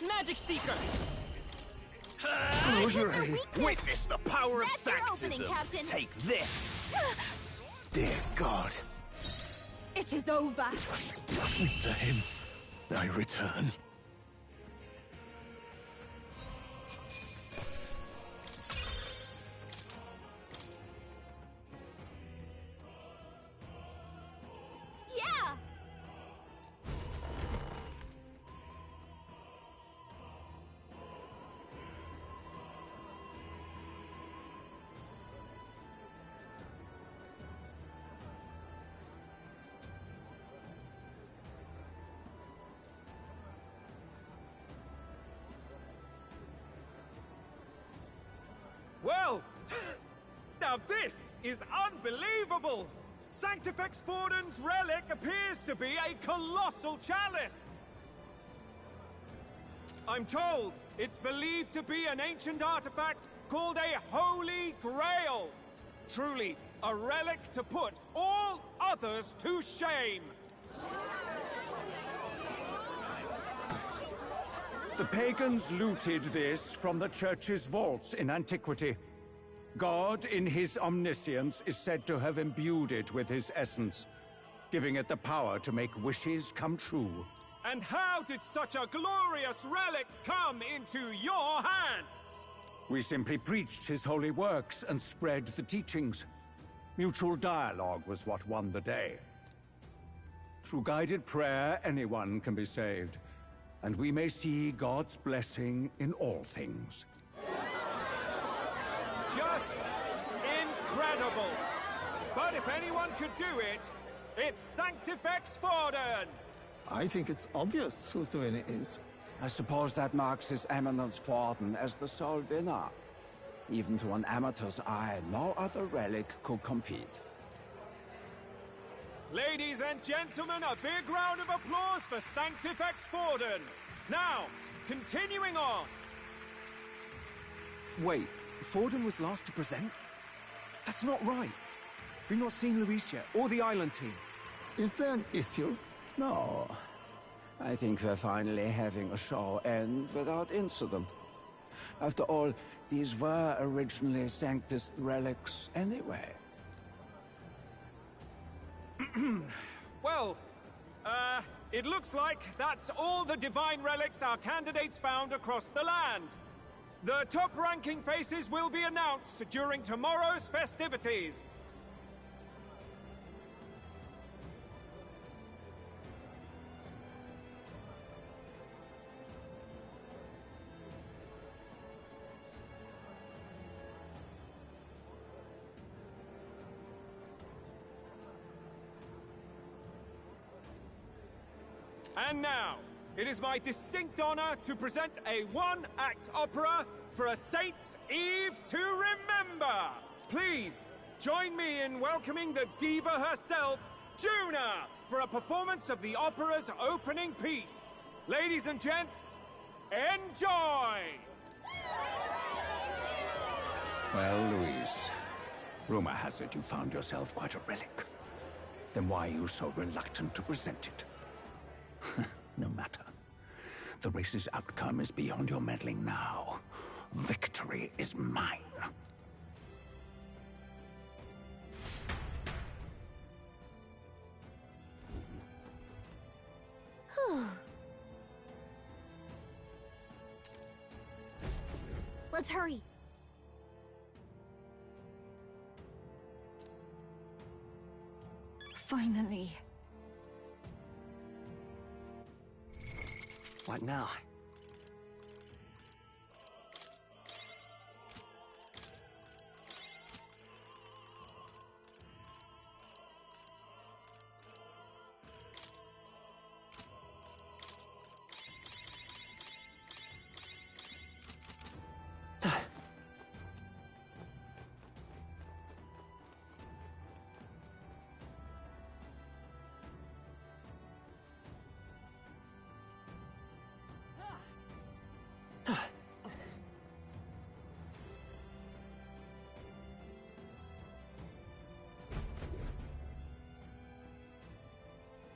G: Magic Seeker!
N: Close your eyes.
J: Witness the power of
N: That's your opening,
J: Sanctism.
N: Captain.
J: Take this. Dear God,
B: It is over.
J: to him I return.
N: Yeah!
R: Well, now this is unbelievable! Sanctifex Forden's relic appears to be a colossal chalice! I'm told it's believed to be an ancient artifact called a Holy Grail. Truly, a relic to put all others to shame.
L: The pagans looted this from the church's vaults in antiquity. God, in his omniscience, is said to have imbued it with his essence, giving it the power to make wishes come true.
R: And how did such a glorious relic come into your hands?
L: We simply preached his holy works and spread the teachings. Mutual dialogue was what won the day. Through guided prayer, anyone can be saved, and we may see God's blessing in all things.
R: Just incredible! But if anyone could do it, it's Sanctifex Forden!
J: I think it's obvious who the winner is.
O: I suppose that marks His Eminence Forden as the sole winner. Even to an amateur's eye, no other relic could compete.
R: Ladies and gentlemen, a big round of applause for Sanctifex Forden. Now, continuing on.
C: Wait, Forden was last to present? That's not right. We've not seen Luis yet, or the island team.
J: Is there an issue?
O: No. I think we're finally having a show end without incident. After all, these were originally Sanctus relics anyway.
R: Well, it looks like that's all the divine relics our candidates found across the land. The top-ranking faces will be announced during tomorrow's festivities. And now, it is my distinct honor to present a one-act opera for a Saint's Eve to remember. Please, join me in welcoming the diva herself, Juna, for a performance of the opera's opening piece. Ladies and gents, enjoy!
L: Well, Luis, rumor has it you found yourself quite a relic. Then why are you so reluctant to present it? No matter. The race's outcome is beyond your meddling now. Victory is mine.
N: Let's hurry.
B: Finally.
F: What now?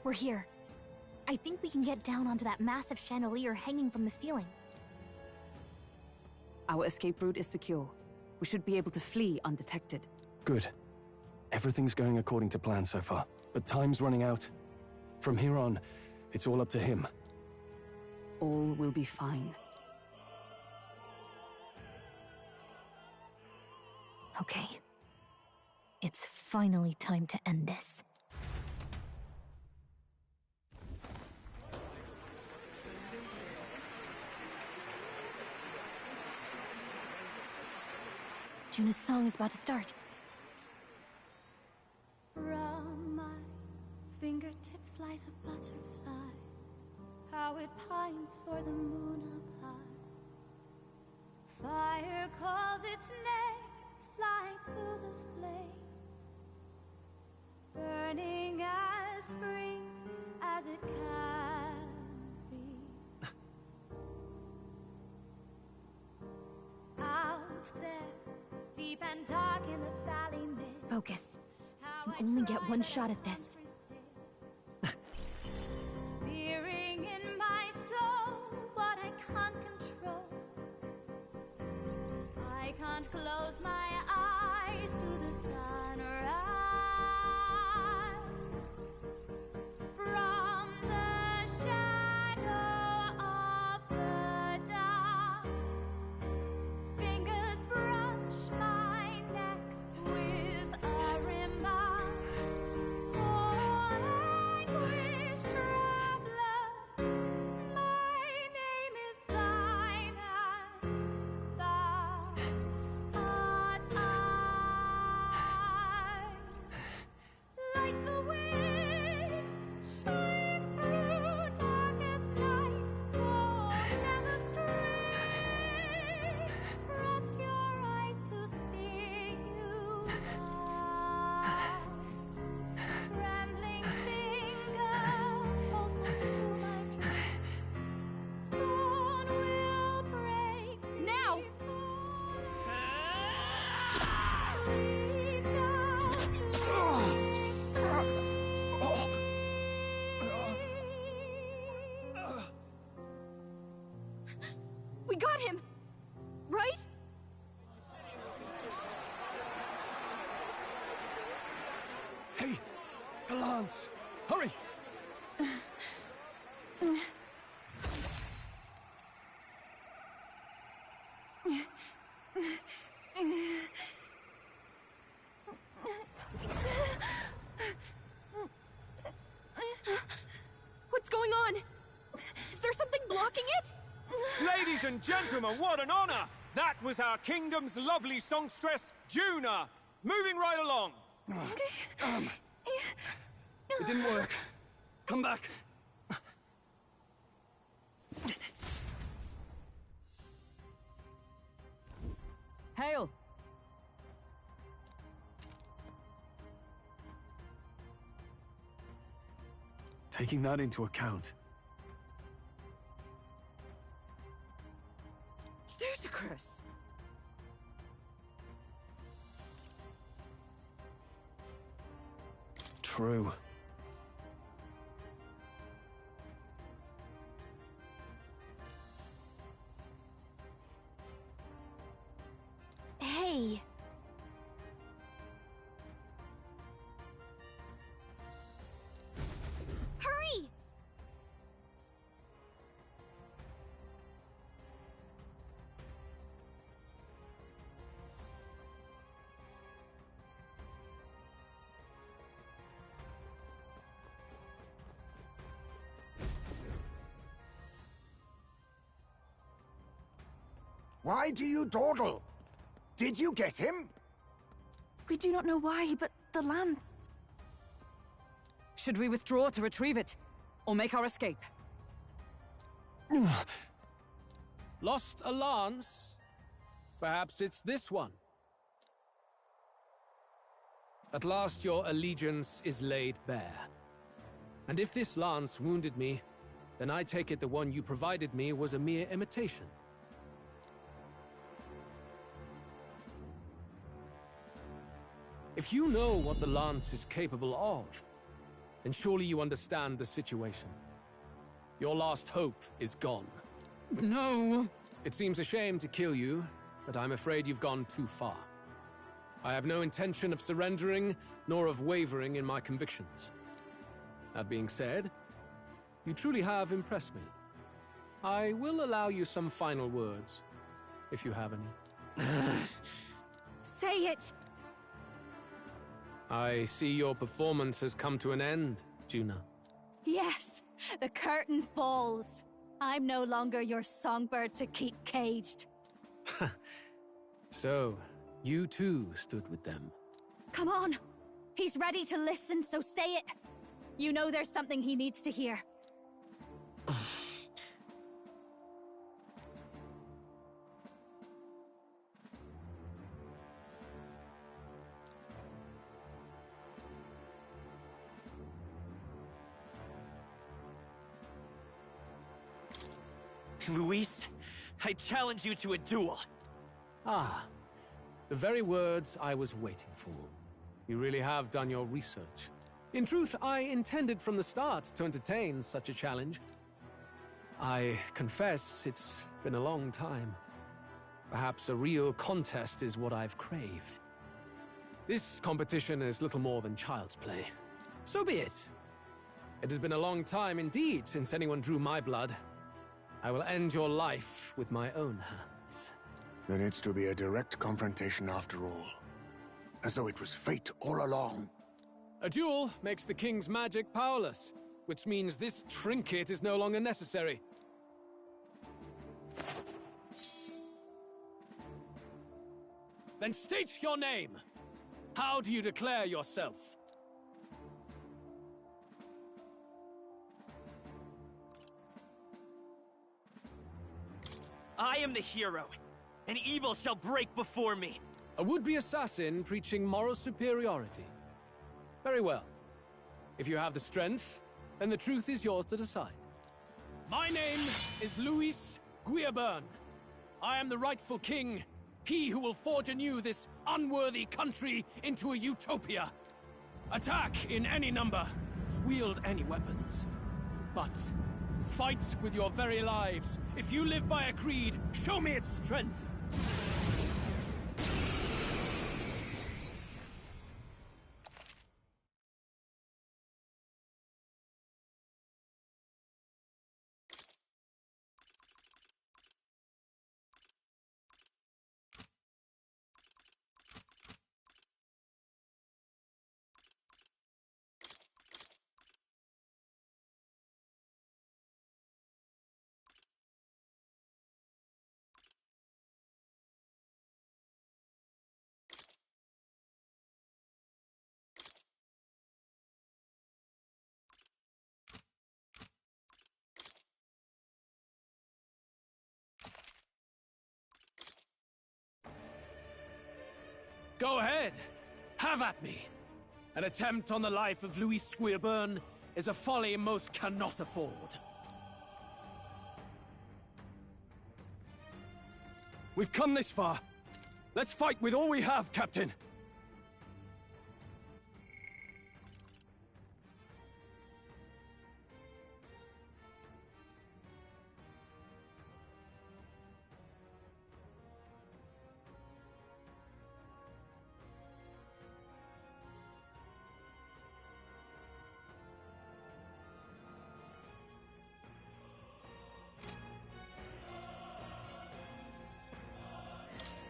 N: We're here. I think we can get down onto that massive chandelier hanging from the ceiling.
U: Our escape route is secure. We should be able to flee undetected.
P: Good. Everything's going according to plan so far, but time's running out. From here on, it's all up to him.
U: All will be fine.
N: Okay. It's finally time to end this. Juna's song is about to start.
W: From my fingertip flies a butterfly, how it pines for the moon up high. Fire calls its name, fly to the flame, burning as free as it can be. sleep and talk in the valley mist.
N: Focus. You can only get one shot at this.
W: Fearing in my soul what I can't control. I can't close my eyes to the sunrise. From the shadow of the dark, fingers brush my neck with a remark. Oh, anguish traveler, my name is thine, and thou art I. Like the wind, shine through darkest night. Oh, never stray. Trust your eyes to steer you right. Trembling finger, holdfast to my dream. Dawn will break. Now! Reach out
T: We got him! Right?
C: Hey! The lance! Hurry!
T: What's going on? Is there something blocking it?
R: Ladies and gentlemen, what an honor! That was our kingdom's lovely songstress, Juna. Moving right along.
C: It didn't work. Come back.
U: Hail!
C: Taking that into account,
U: Ludicrous!
C: true.
N: Hey! Hurry!
D: Why do you dawdle? Did you get him?
B: We do not know why, but the lance.
U: Should we withdraw to retrieve it? Or make our escape?
C: Lost a lance? Perhaps it's this one. At last your allegiance is laid bare. And if this lance wounded me, then I take it the one you provided me was a mere imitation. If you know what the lance is capable of, then surely you understand the situation. Your last hope is gone.
U: No!
C: It seems a shame to kill you, but I'm afraid you've gone too far. I have no intention of surrendering, nor of wavering in my convictions. That being said, you truly have impressed me. I will allow you some final words, if you have any.
T: Say it!
C: I see your performance has come to an end, Juna.
T: Yes, the curtain falls. I'm no longer your songbird to keep caged.
C: So, you too stood with them.
T: Come on! He's ready to listen, so say it! You know there's something he needs to hear.
G: Luis, I challenge you to a duel.
C: Ah, The very words I was waiting for. You really have done your research. In truth, I intended from the start to entertain such a challenge. I confess it's been a long time. Perhaps a real contest is what I've craved. This competition is little more than child's play. So be it. It has been a long time indeed since anyone drew my blood. I will end your life with my own hands.
D: Then it's to be a direct confrontation after all. As though it was fate all along.
C: A duel makes the king's magic powerless, which means this trinket is no longer necessary. Then state your name. How do you declare yourself?
G: I am the hero, and evil shall break before me.
C: A would-be assassin preaching moral superiority. Very well. If you have the strength, then the truth is yours to decide. My name is Luis Guiaburn. I am the rightful king, he who will forge anew this unworthy country into a utopia. Attack in any number, wield any weapons. But fight with your very lives. If you live by a creed, show me its strength. Go ahead. Have at me. An attempt on the life of Louis Squeerburn is a folly most cannot afford. We've come this far. Let's fight with all we have, Captain.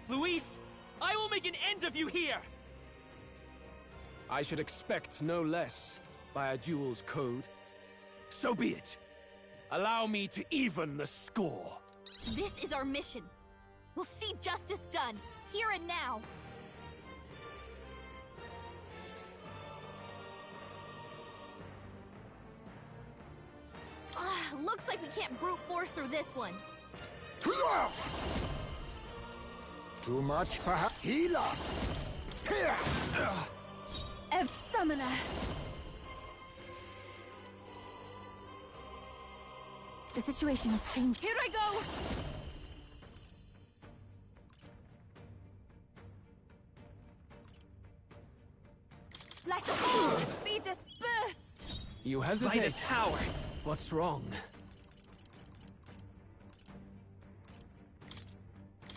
G: Luis, I will make an end of you here!
C: I should expect no less by a duel's code. So be it. Allow me to even the score.
N: This is our mission. We'll see justice done, here and now. Looks like we can't brute force through this one.
D: Too much, perhaps? Healer! Here!
B: Summoner! The situation has changed.
T: Here I go! Let all be dispersed!
C: You hesitate.
G: By the tower!
C: What's wrong?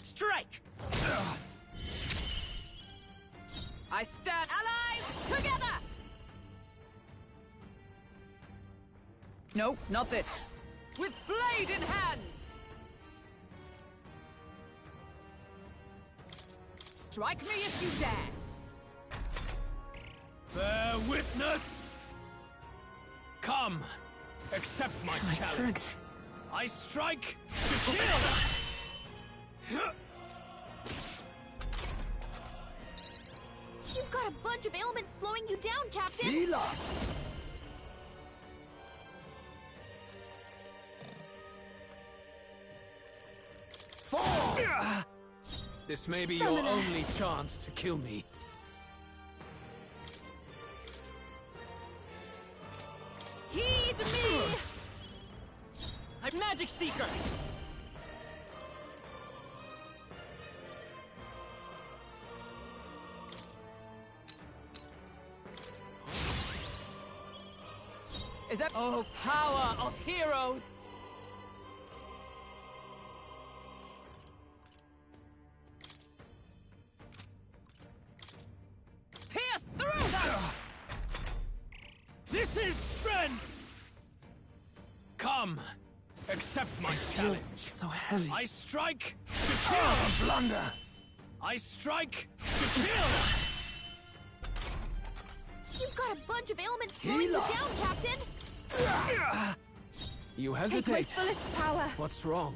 G: Strike!
U: I stand
T: Allies, together!
U: No, not this. With blade in hand! Strike me if you dare!
C: Bear witness! Come, accept my challenge. I strike to kill!
N: You've got a bunch of ailments slowing you down, Captain!
D: Healer!
C: This may be your only chance to kill me.
G: Heed me! I'm Magic Seeker!
U: Is that— Oh, power of heroes! Pierce through them!
R: This is strength! Come, accept my challenge.
F: So heavy.
R: I strike to kill!
D: Blunder!
R: I strike to kill!
N: You've got a bunch of ailments slowing you down, Captain!
C: You
B: Take my
C: hesitate.
B: fullest power.
C: What's wrong?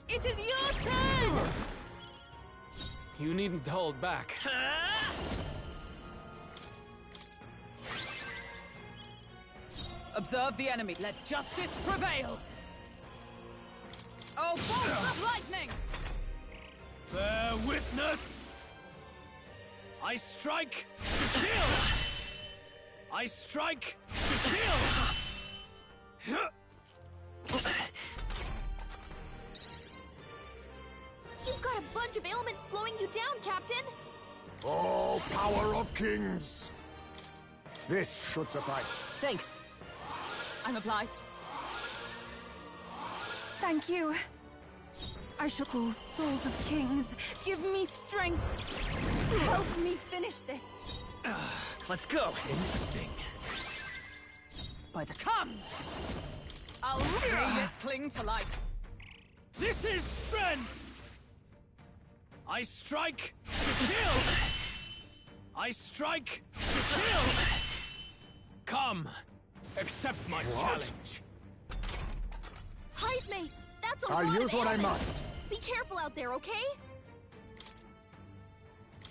B: It is your turn!
C: You needn't hold back.
U: Observe the enemy. Let justice prevail. Oh, bolts of lightning!
R: Bear witness! I strike to kill! I strike to kill!
N: You've got a bunch of ailments slowing you down, Captain!
D: Oh, power of kings! This should suffice.
U: Thanks. I'm obliged.
B: Thank you. I shall call souls of kings. Give me strength. Help me finish this.
G: Let's go.
R: Interesting.
U: By the— Come! I'll leave it cling to life.
R: This is strength! I strike to kill! I strike to kill! Come, accept my challenge.
N: Heisme, that's a
D: I'll
N: lot
D: use
N: of
D: what I
N: ailments.
D: must.
N: Be careful out there, okay?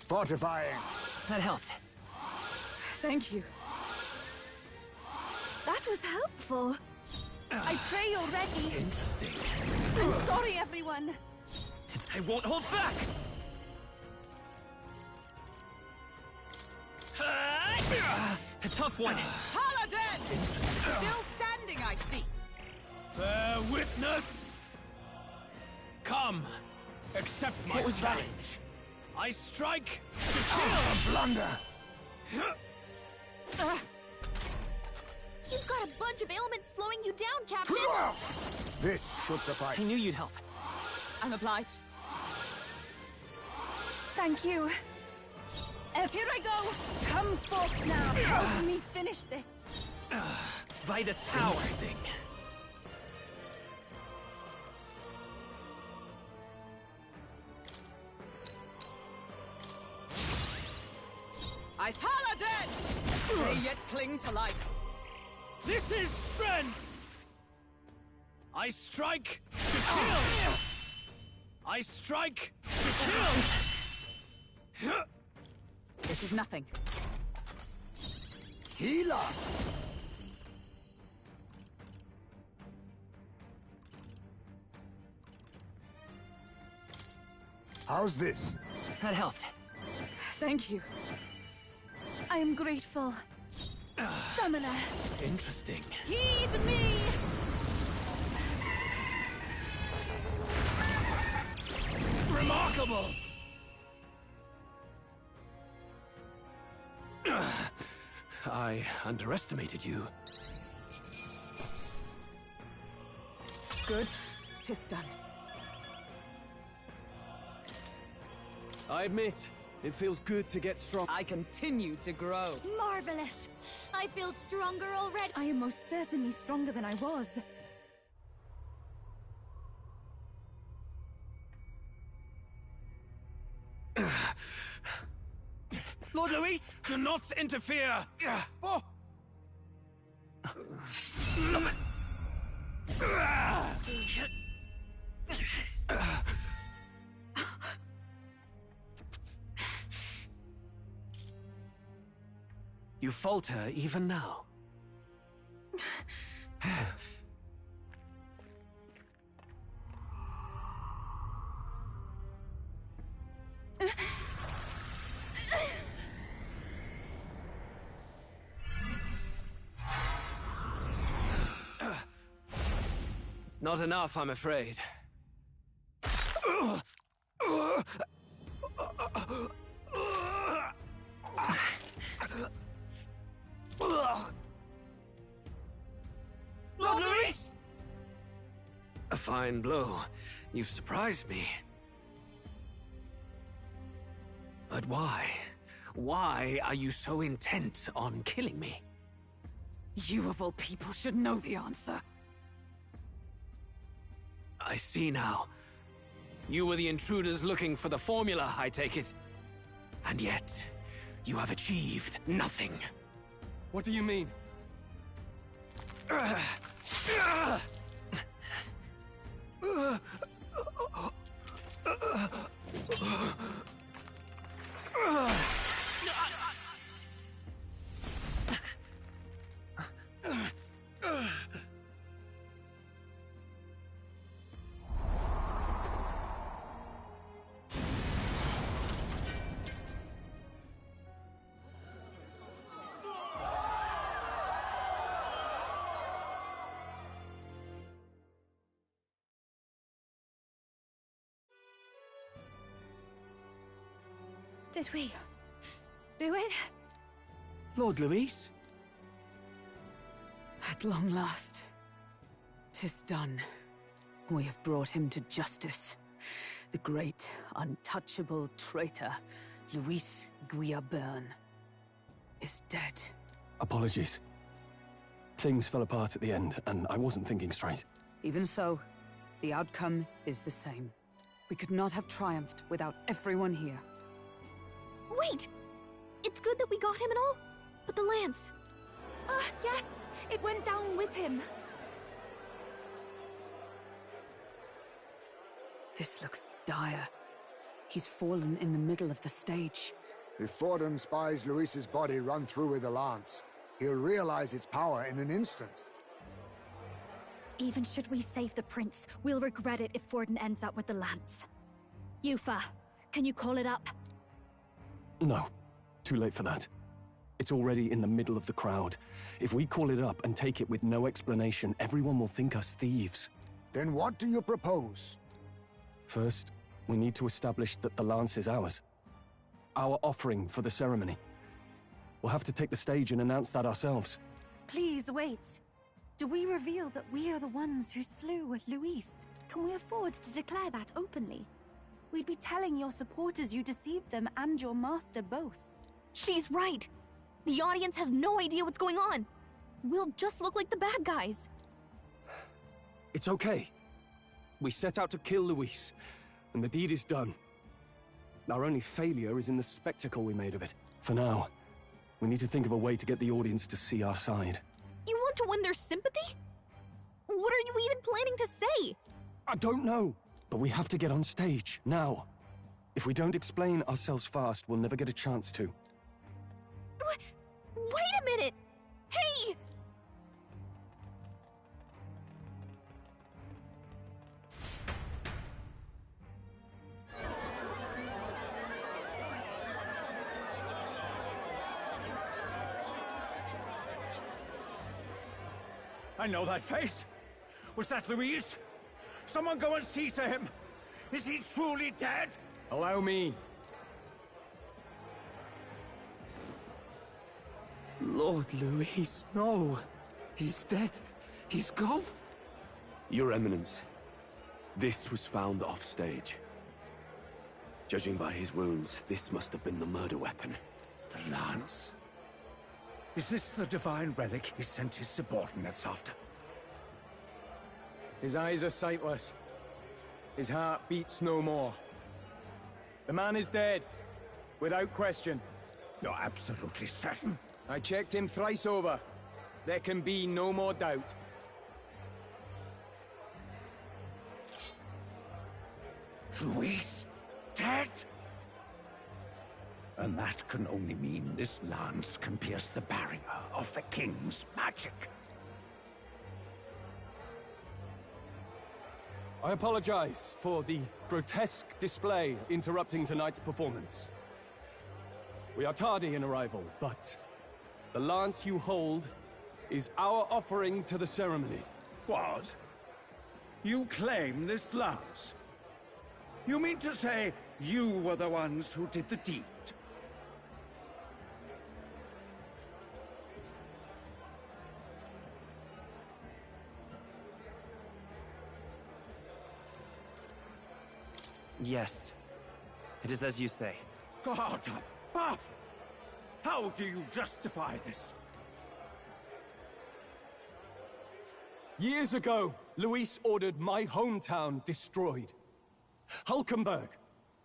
D: Fortifying.
G: That helped.
U: Thank you.
B: That was helpful. I pray you're ready.
R: Interesting.
B: I'm sorry, everyone.
G: I won't hold back! A tough one.
U: Paladin! Still standing, I see.
R: Bear witness! Come, accept my
G: What was that?
R: challenge. I strike to kill!
D: Blunder!
N: You've got a bunch of ailments slowing you down, Captain!
D: This should suffice.
G: I knew you'd help.
U: I'm obliged.
B: Thank you. Here I go. Come forth now. Help me finish this.
G: By this power.
R: Interesting.
U: Ice Paladin! They yet cling to life.
R: This is strength! I strike to kill! I strike to kill!
U: This is nothing.
D: Healer! How's this?
G: That helped.
U: Thank you.
B: I am grateful. Summoner,
R: Interesting.
B: heed me!
R: Remarkable!
C: I underestimated you.
U: Good. 'Tis done.
C: I admit, it feels good to get strong.
U: I continue to grow.
N: Marvelous! I feel stronger already.
B: I am most certainly stronger than I was.
R: Lord Luis, do not interfere! Oh.
C: You falter even now. Not enough, I'm afraid. A fine blow. You've surprised me. But why? Why are you so intent on killing me?
U: You of all people should know the answer.
C: I see now. You were the intruders looking for the formula, I take it. And yet, you have achieved nothing.
P: What do you mean?
T: Did we do it?
A: Lord Luis?
U: At long last, 'tis done. We have brought him to justice. The great, untouchable traitor, Luis Guillabern, is dead.
P: Apologies. Things fell apart at the end, and I wasn't thinking straight.
U: Even so, the outcome is the same. We could not have triumphed without everyone here.
N: Wait! It's good that we got him and all, but the lance...
B: Ah, yes! It went down with him!
U: This looks dire. He's fallen in the middle of the stage.
D: If Forden spies Luis's body run through with a lance, he'll realize its power in an instant.
T: Even should we save the prince, we'll regret it if Forden ends up with the lance. Yufa, can you call it up?
P: No. Too late for that. It's already in the middle of the crowd. If we call it up and take it with no explanation, everyone will think us thieves.
D: Then what do you propose?
P: First, we need to establish that the lance is ours. Our offering for the ceremony. We'll have to take the stage and announce that ourselves.
B: Please, wait. Do we reveal that we are the ones who slew Luis? Can we afford to declare that openly? We'd be telling your supporters you deceived them and your master both.
N: She's right! The audience has no idea what's going on! We'll just look like the bad guys.
P: It's okay. We set out to kill Luis, and the deed is done. Our only failure is in the spectacle we made of it. For now, we need to think of a way to get the audience to see our side.
N: You want to win their sympathy? What are you even planning to say?
P: I don't know, but we have to get on stage, now. If we don't explain ourselves fast, we'll never get a chance to.
N: Wait a minute! Hey!
E: I know that face. Was that Luis? Someone go and see to him. Is he truly dead?
P: Allow me.
A: Lord Luis, no. He's dead. He's gone.
K: Your Eminence, this was found off-stage. Judging by his wounds, this must have been the murder weapon.
E: The lance? Is this the divine relic he sent his subordinates after?
M: His eyes are sightless. His heart beats no more. The man is dead, without question.
E: You're absolutely certain?
M: I checked him thrice over. There can be no more doubt.
E: Luis? Dead? And that can only mean this lance can pierce the barrier of the king's magic.
P: I apologize for the grotesque display interrupting tonight's performance. We are tardy in arrival, but the lance you hold is our offering to the ceremony.
E: What? You claim this lance? You mean to say you were the ones who did the deed?
F: Yes. It is as you say.
E: God above! How do you justify this?
P: Years ago, Luis ordered my hometown destroyed. Hulkenberg,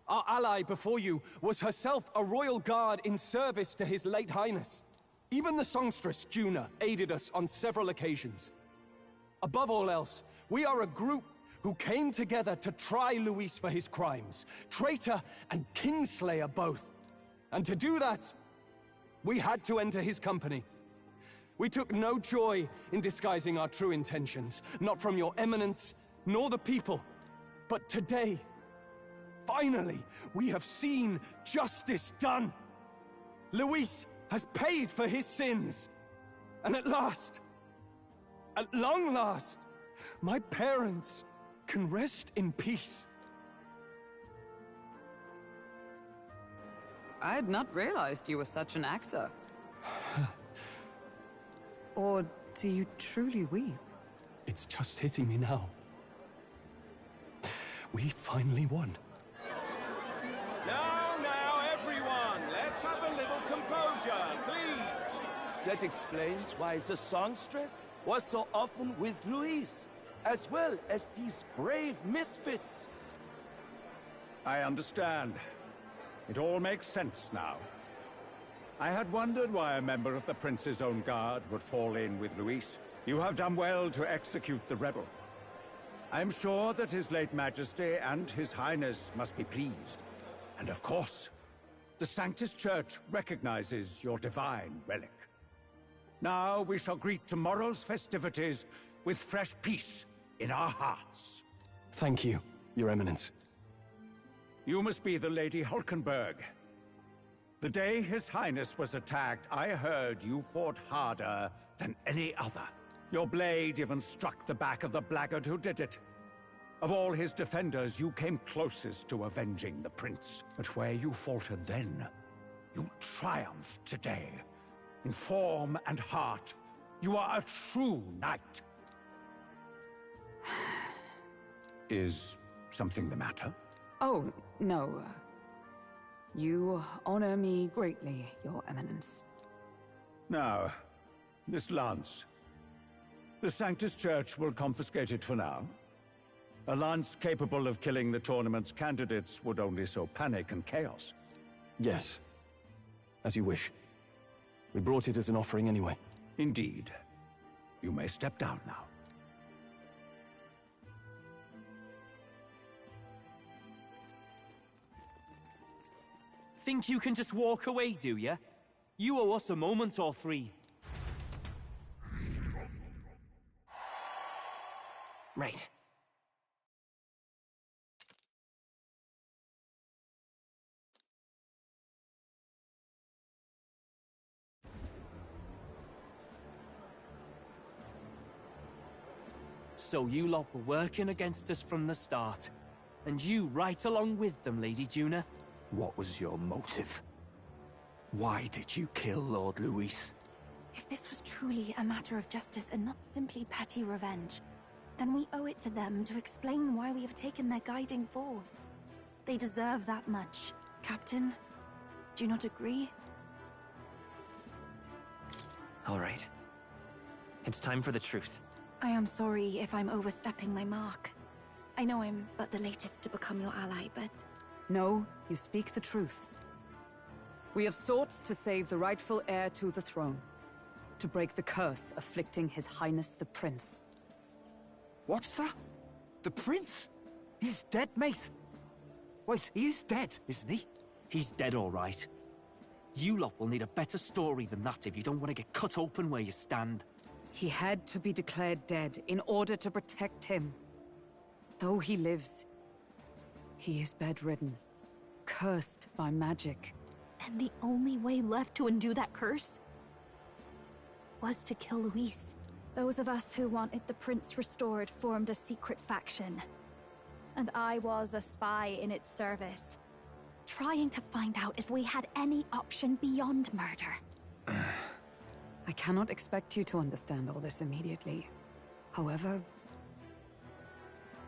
P: our ally before you, was herself a royal guard in service to His late Highness. Even the songstress, Juna, aided us on several occasions. Above all else, we are a group who came together to try Luis for his crimes, traitor and kingslayer both. And to do that, we had to enter his company. We took no joy in disguising our true intentions, not from your eminence, nor the people. But today, finally, we have seen justice done. Luis has paid for his sins. And at last, at long last, my parents can rest in peace.
U: I had not realized you were such an actor. Or do you truly weep?
P: It's just hitting me now. We finally won.
R: Now, everyone, let's have a little composure, please.
Q: That explains why the songstress was so often with Luis, as well as these brave misfits.
E: I understand. It all makes sense now. I had wondered why a member of the Prince's own guard would fall in with Luis. You have done well to execute the rebel. I am sure that His late Majesty and His Highness must be pleased. And of course, the Sanctus Church recognizes your divine relic. Now we shall greet tomorrow's festivities with fresh peace in our hearts.
P: Thank you, Your Eminence.
E: You must be the Lady Hulkenberg. The day His Highness was attacked, I heard you fought harder than any other. Your blade even struck the back of the blackguard who did it. Of all his defenders, you came closest to avenging the Prince. But where you faltered then, you triumphed today. In form and heart, you are a true knight. Is something the matter?
U: Oh, no. You honor me greatly, Your Eminence.
E: Now, this lance. The Sanctus Church will confiscate it for now. A lance capable of killing the tournament's candidates would only sow panic and chaos.
P: Yes. As you wish. We brought it as an offering anyway.
E: Indeed. You may step down now.
A: Think you can just walk away, do ya? You owe us a moment or three.
F: Right.
A: So you lot were working against us from the start. And you right along with them, Lady Juna?
S: What was your motive? Why did you kill Lord Luis?
B: If this was truly a matter of justice and not simply petty revenge, then we owe it to them to explain why we have taken their guiding force. They deserve that much. Captain, do you not agree?
F: All right. It's time for the truth.
B: I am sorry if I'm overstepping my mark. I know I'm but the latest to become your ally, but...
U: No, you speak the truth. We have sought to save the rightful heir to the throne. To break the curse afflicting His Highness the Prince.
Q: What's that? The Prince? He's dead, mate. Wait, he is dead, isn't he?
A: He's dead, all right. You lot will need a better story than that if you don't want to get cut open where you stand.
U: He had to be declared dead in order to protect him. Though he lives, he is bedridden, cursed by magic.
N: And the only way left to undo that curse was to kill Luis.
T: Those of us who wanted the Prince restored formed a secret faction. And I was a spy in its service, trying to find out if we had any option beyond murder.
U: I cannot expect you to understand all this immediately. However...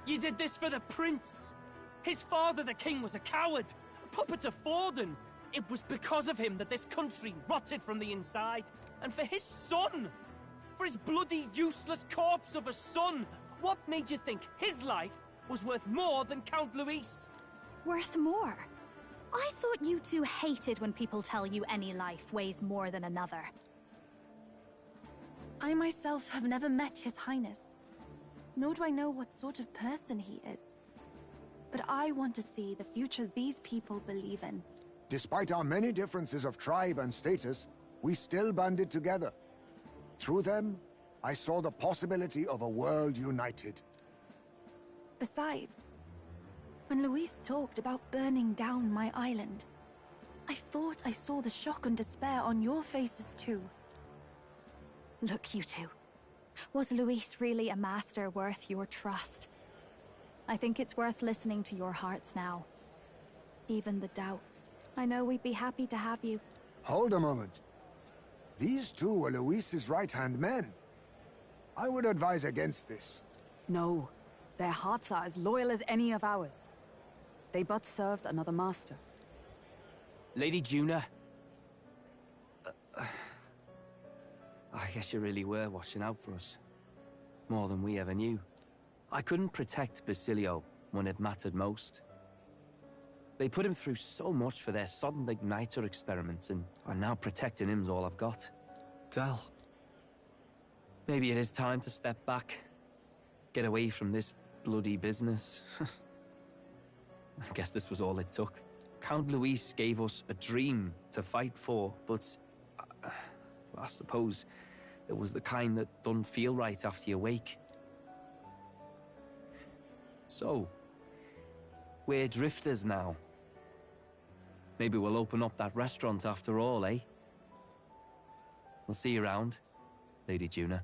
A: You did this for the Prince! His father, the king, was a coward, a puppet of Forden. It was because of him that this country rotted from the inside. And for his son, for his bloody, useless corpse of a son, what made you think his life was worth more than Count Luis?
T: Worth more? I thought you two hated when people tell you any life weighs more than another.
B: I myself have never met His Highness, nor do I know what sort of person he is. But I want to see the future these people believe in.
D: Despite our many differences of tribe and status, we still banded together. Through them, I saw the possibility of a world united.
B: Besides, when Luis talked about burning down my island, I thought I saw the shock and despair on your faces too.
T: Look, you two. Was Luis really a master worth your trust? I think it's worth listening to your hearts now. Even the doubts. I know we'd be happy to have you.
D: Hold a moment. These two were Luis's right-hand men. I would advise against this.
U: No. Their hearts are as loyal as any of ours. They but served another master.
A: Lady Juna. I guess you really were watching out for us. More than we ever knew. I couldn't protect Basilio when it mattered most. They put him through so much for their sudden igniter experiments, and now protecting him's all I've got.
C: Dal.
A: Maybe it is time to step back. Get away from this bloody business. I guess this was all it took. Count Luis gave us a dream to fight for, but I suppose it was the kind that don't feel right after you wake. So, we're drifters now. Maybe we'll open up that restaurant after all, eh? We'll see you around, Lady Juna.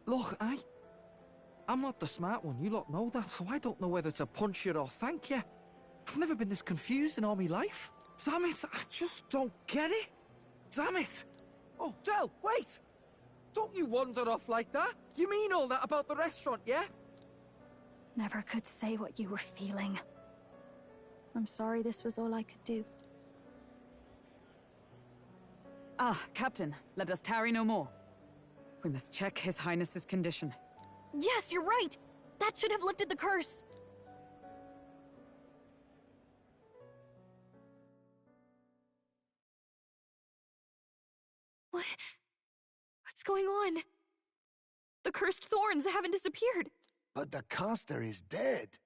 H: Look, I'm not the smart one, you lot know that, so I don't know whether to punch you or thank you. I've never been this confused in all my life. Damn it, I just don't get it. Damn it. Oh, Del, wait! Don't you wander off like that? You mean all that about the restaurant, yeah?
T: Never could say what you were feeling. I'm sorry this was all I could do.
U: Ah, Captain, let us tarry no more. We must check His Highness's condition.
T: Yes, you're right! That should have lifted the curse! What's going on? The cursed thorns haven't disappeared.
D: But the caster is dead.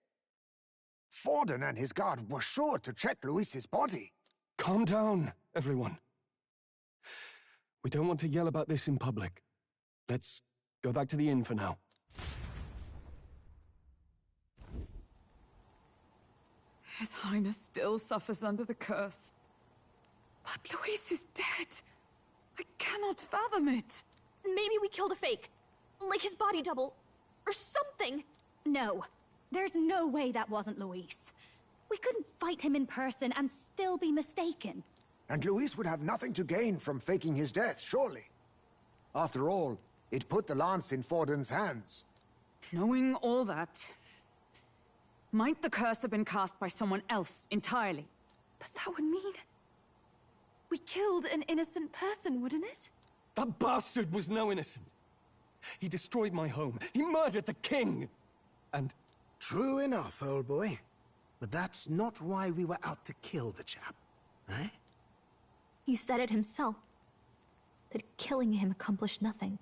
D: Forden and his guard were sure to check Luis's body.
P: Calm down, everyone. We don't want to yell about this in public. Let's go back to the inn for now.
U: His Highness still suffers under the curse. But Luis is dead. I cannot fathom it.
T: Maybe we killed a fake. Like his body double. Or something. No. There's no way that wasn't Luis. We couldn't fight him in person and still be mistaken.
D: And Luis would have nothing to gain from faking his death, surely. After all, it put the lance in Forden's hands.
U: Knowing all that, might the curse have been cast by someone else entirely?
B: But that would mean... we killed an innocent person, wouldn't it?
P: That bastard was no innocent. He destroyed my home. He murdered the king. And...
I: True enough, old boy. But that's not why we were out to kill the chap, eh?
N: He said it himself. That killing him accomplished nothing.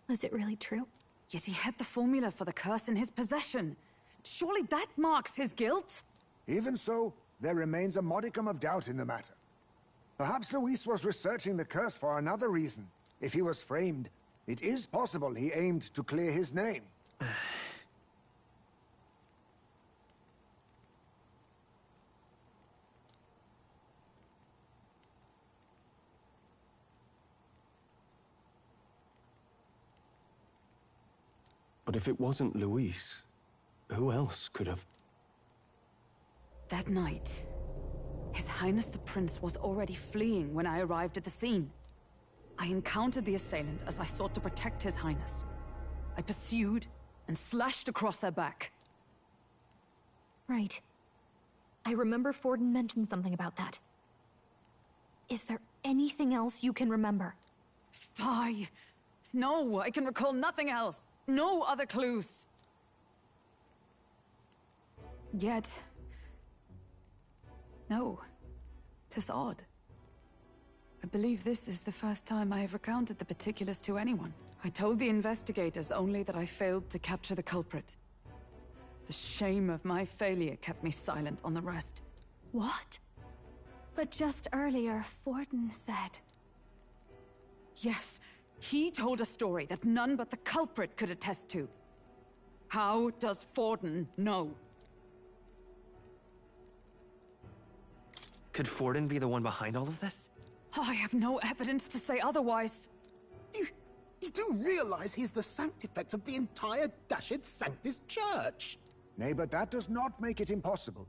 N: Was it really true?
U: Yet he had the formula for the curse in his possession. Surely that marks his guilt?
D: Even so, there remains a modicum of doubt in the matter. Perhaps Luis was researching the curse for another reason. If he was framed, it is possible he aimed to clear his name.
P: But if it wasn't Luis, who else could have...
U: That night, His Highness the Prince was already fleeing when I arrived at the scene. I encountered the assailant as I sought to protect His Highness. I pursued and slashed across their back.
N: Right. I remember Forden mentioned something about that. Is there anything else you can remember?
U: Fie! No, I can recall nothing else. No other clues. Yet... no. 'Tis odd. I believe this is the first time I have recounted the particulars to anyone. I told the investigators only that I failed to capture the culprit. The shame of my failure kept me silent on the rest.
T: What? But just earlier, Forden said...
U: Yes, he told a story that none but the culprit could attest to. How does Forden know?
F: Could Forden be the one behind all of this?
U: I have no evidence to say otherwise.
I: You do realize he's the sanctifex of the entire Dashed Sanctis Church?
D: Nay, but that does not make it impossible.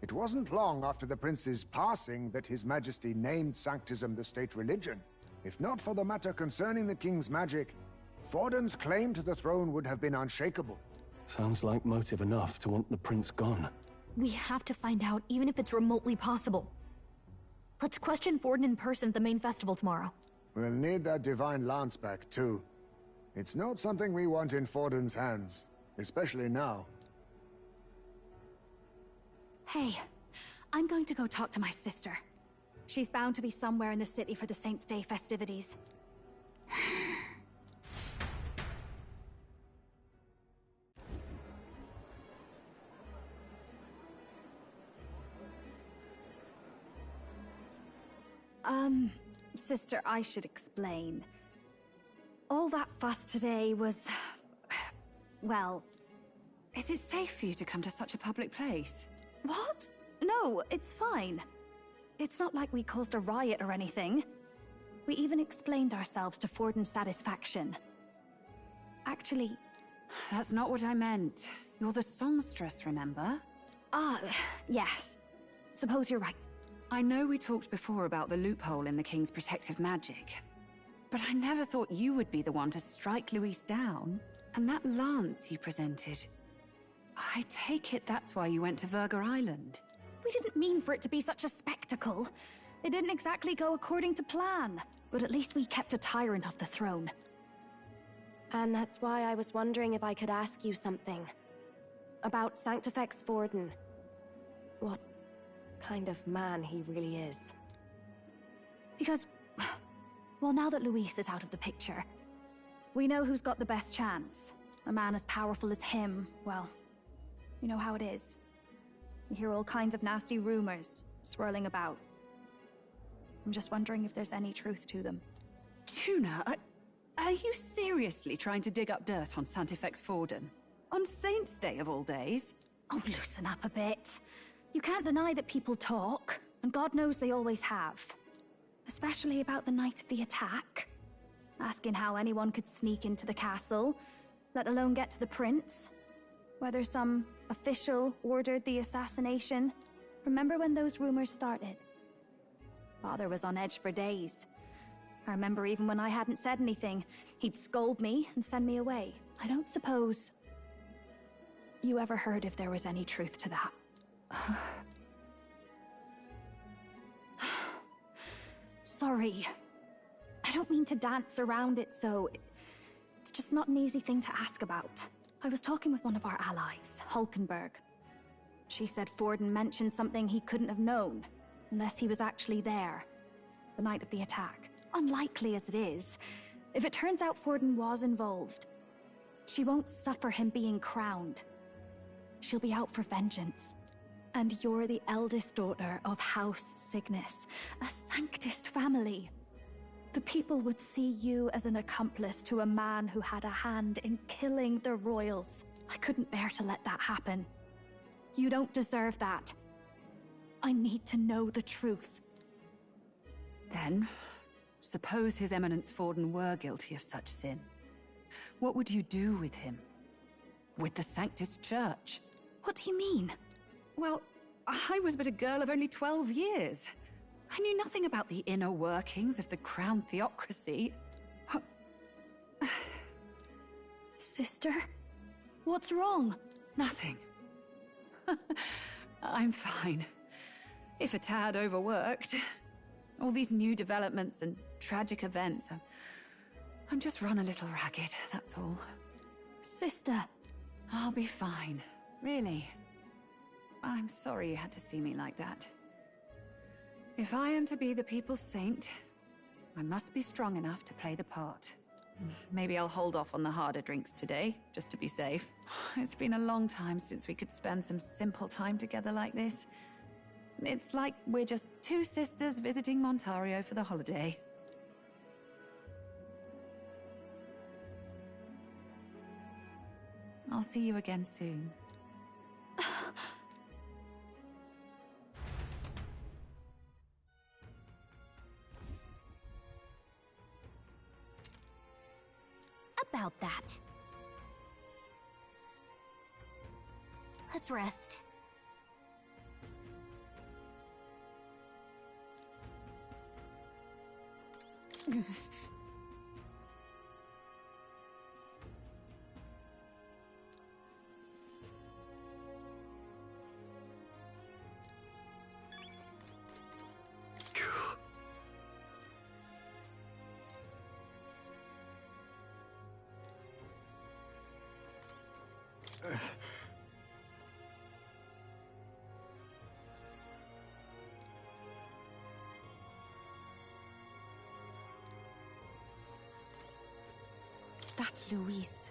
D: It wasn't long after the prince's passing that His Majesty named Sanctism the state religion. If not for the matter concerning the king's magic, Forden's claim to the throne would have been unshakable.
P: Sounds like motive enough to want the prince gone.
N: We have to find out, even if it's remotely possible. Let's question Forden in person at the main festival tomorrow.
D: We'll need that divine lance back, too. It's not something we want in Forden's hands, especially now.
T: Hey, I'm going to go talk to my sister. She's bound to be somewhere in the city for the Saints' Day festivities. Sister, I should explain. All that fuss today was... well...
U: Is it safe for you to come to such a public place?
T: What? No, it's fine. It's not like we caused a riot or anything. We even explained ourselves to Forden's satisfaction. Actually...
U: That's not what I meant. You're the songstress, remember?
T: Yes. Suppose you're right.
U: I know we talked before about the loophole in the King's protective magic, but I never thought you would be the one to strike Luis down. And that lance you presented... I take it that's why you went to Virga Island.
T: We didn't mean for it to be such a spectacle. It didn't exactly go according to plan, but at least we kept a tyrant off the throne.
J: And that's why I was wondering if I could ask you something. About Sanctifex Forden. What kind of man he really is.
T: Because, well, now that Luis is out of the picture, we know who's got the best chance. A man as powerful as him, well, you know how it is. You hear all kinds of nasty rumors swirling about. I'm just wondering if there's any truth to them.
U: Tuna, are you seriously trying to dig up dirt on Sanctifex Forden? On Saints' Day of all days?
T: Oh, loosen up a bit. You can't deny that people talk, and God knows they always have. Especially about the night of the attack. Asking how anyone could sneak into the castle, let alone get to the prince. Whether some official ordered the assassination. Remember when those rumors started? Father was on edge for days. I remember even when I hadn't said anything, he'd scold me and send me away. I don't suppose you ever heard if there was any truth to that. Sorry. I don't mean to dance around it, so... It's just not an easy thing to ask about. I was talking with one of our allies, Hulkenberg. She said Forden mentioned something he couldn't have known, unless he was actually there, the night of the attack. Unlikely as it is, if it turns out Forden was involved, she won't suffer him being crowned. She'll be out for vengeance. And you're the eldest daughter of House Cygnus, a Sanctist family. The people would see you as an accomplice to a man who had a hand in killing the royals. I couldn't bear to let that happen. You don't deserve that. I need to know the truth.
U: Then, suppose His Eminence Forden were guilty of such sin. What would you do with him? With the Sanctis Church?
T: What do you mean?
U: Well, I was but a girl of only 12 years. I knew nothing about the inner workings of the crown theocracy.
T: Sister? What's wrong?
U: Nothing. I'm fine. If a tad overworked. All these new developments and tragic events. I'm just run a little ragged, that's all.
T: Sister!
U: I'll be fine. Really. I'm sorry you had to see me like that. If I am to be the people's saint, I must be strong enough to play the part. Maybe I'll hold off on the harder drinks today, just to be safe. It's been a long time since we could spend some simple time together like this. It's like we're just two sisters visiting Montario for the holiday. I'll see you again soon.
N: About that. Let's rest.
B: That's Luis.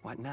F: What now?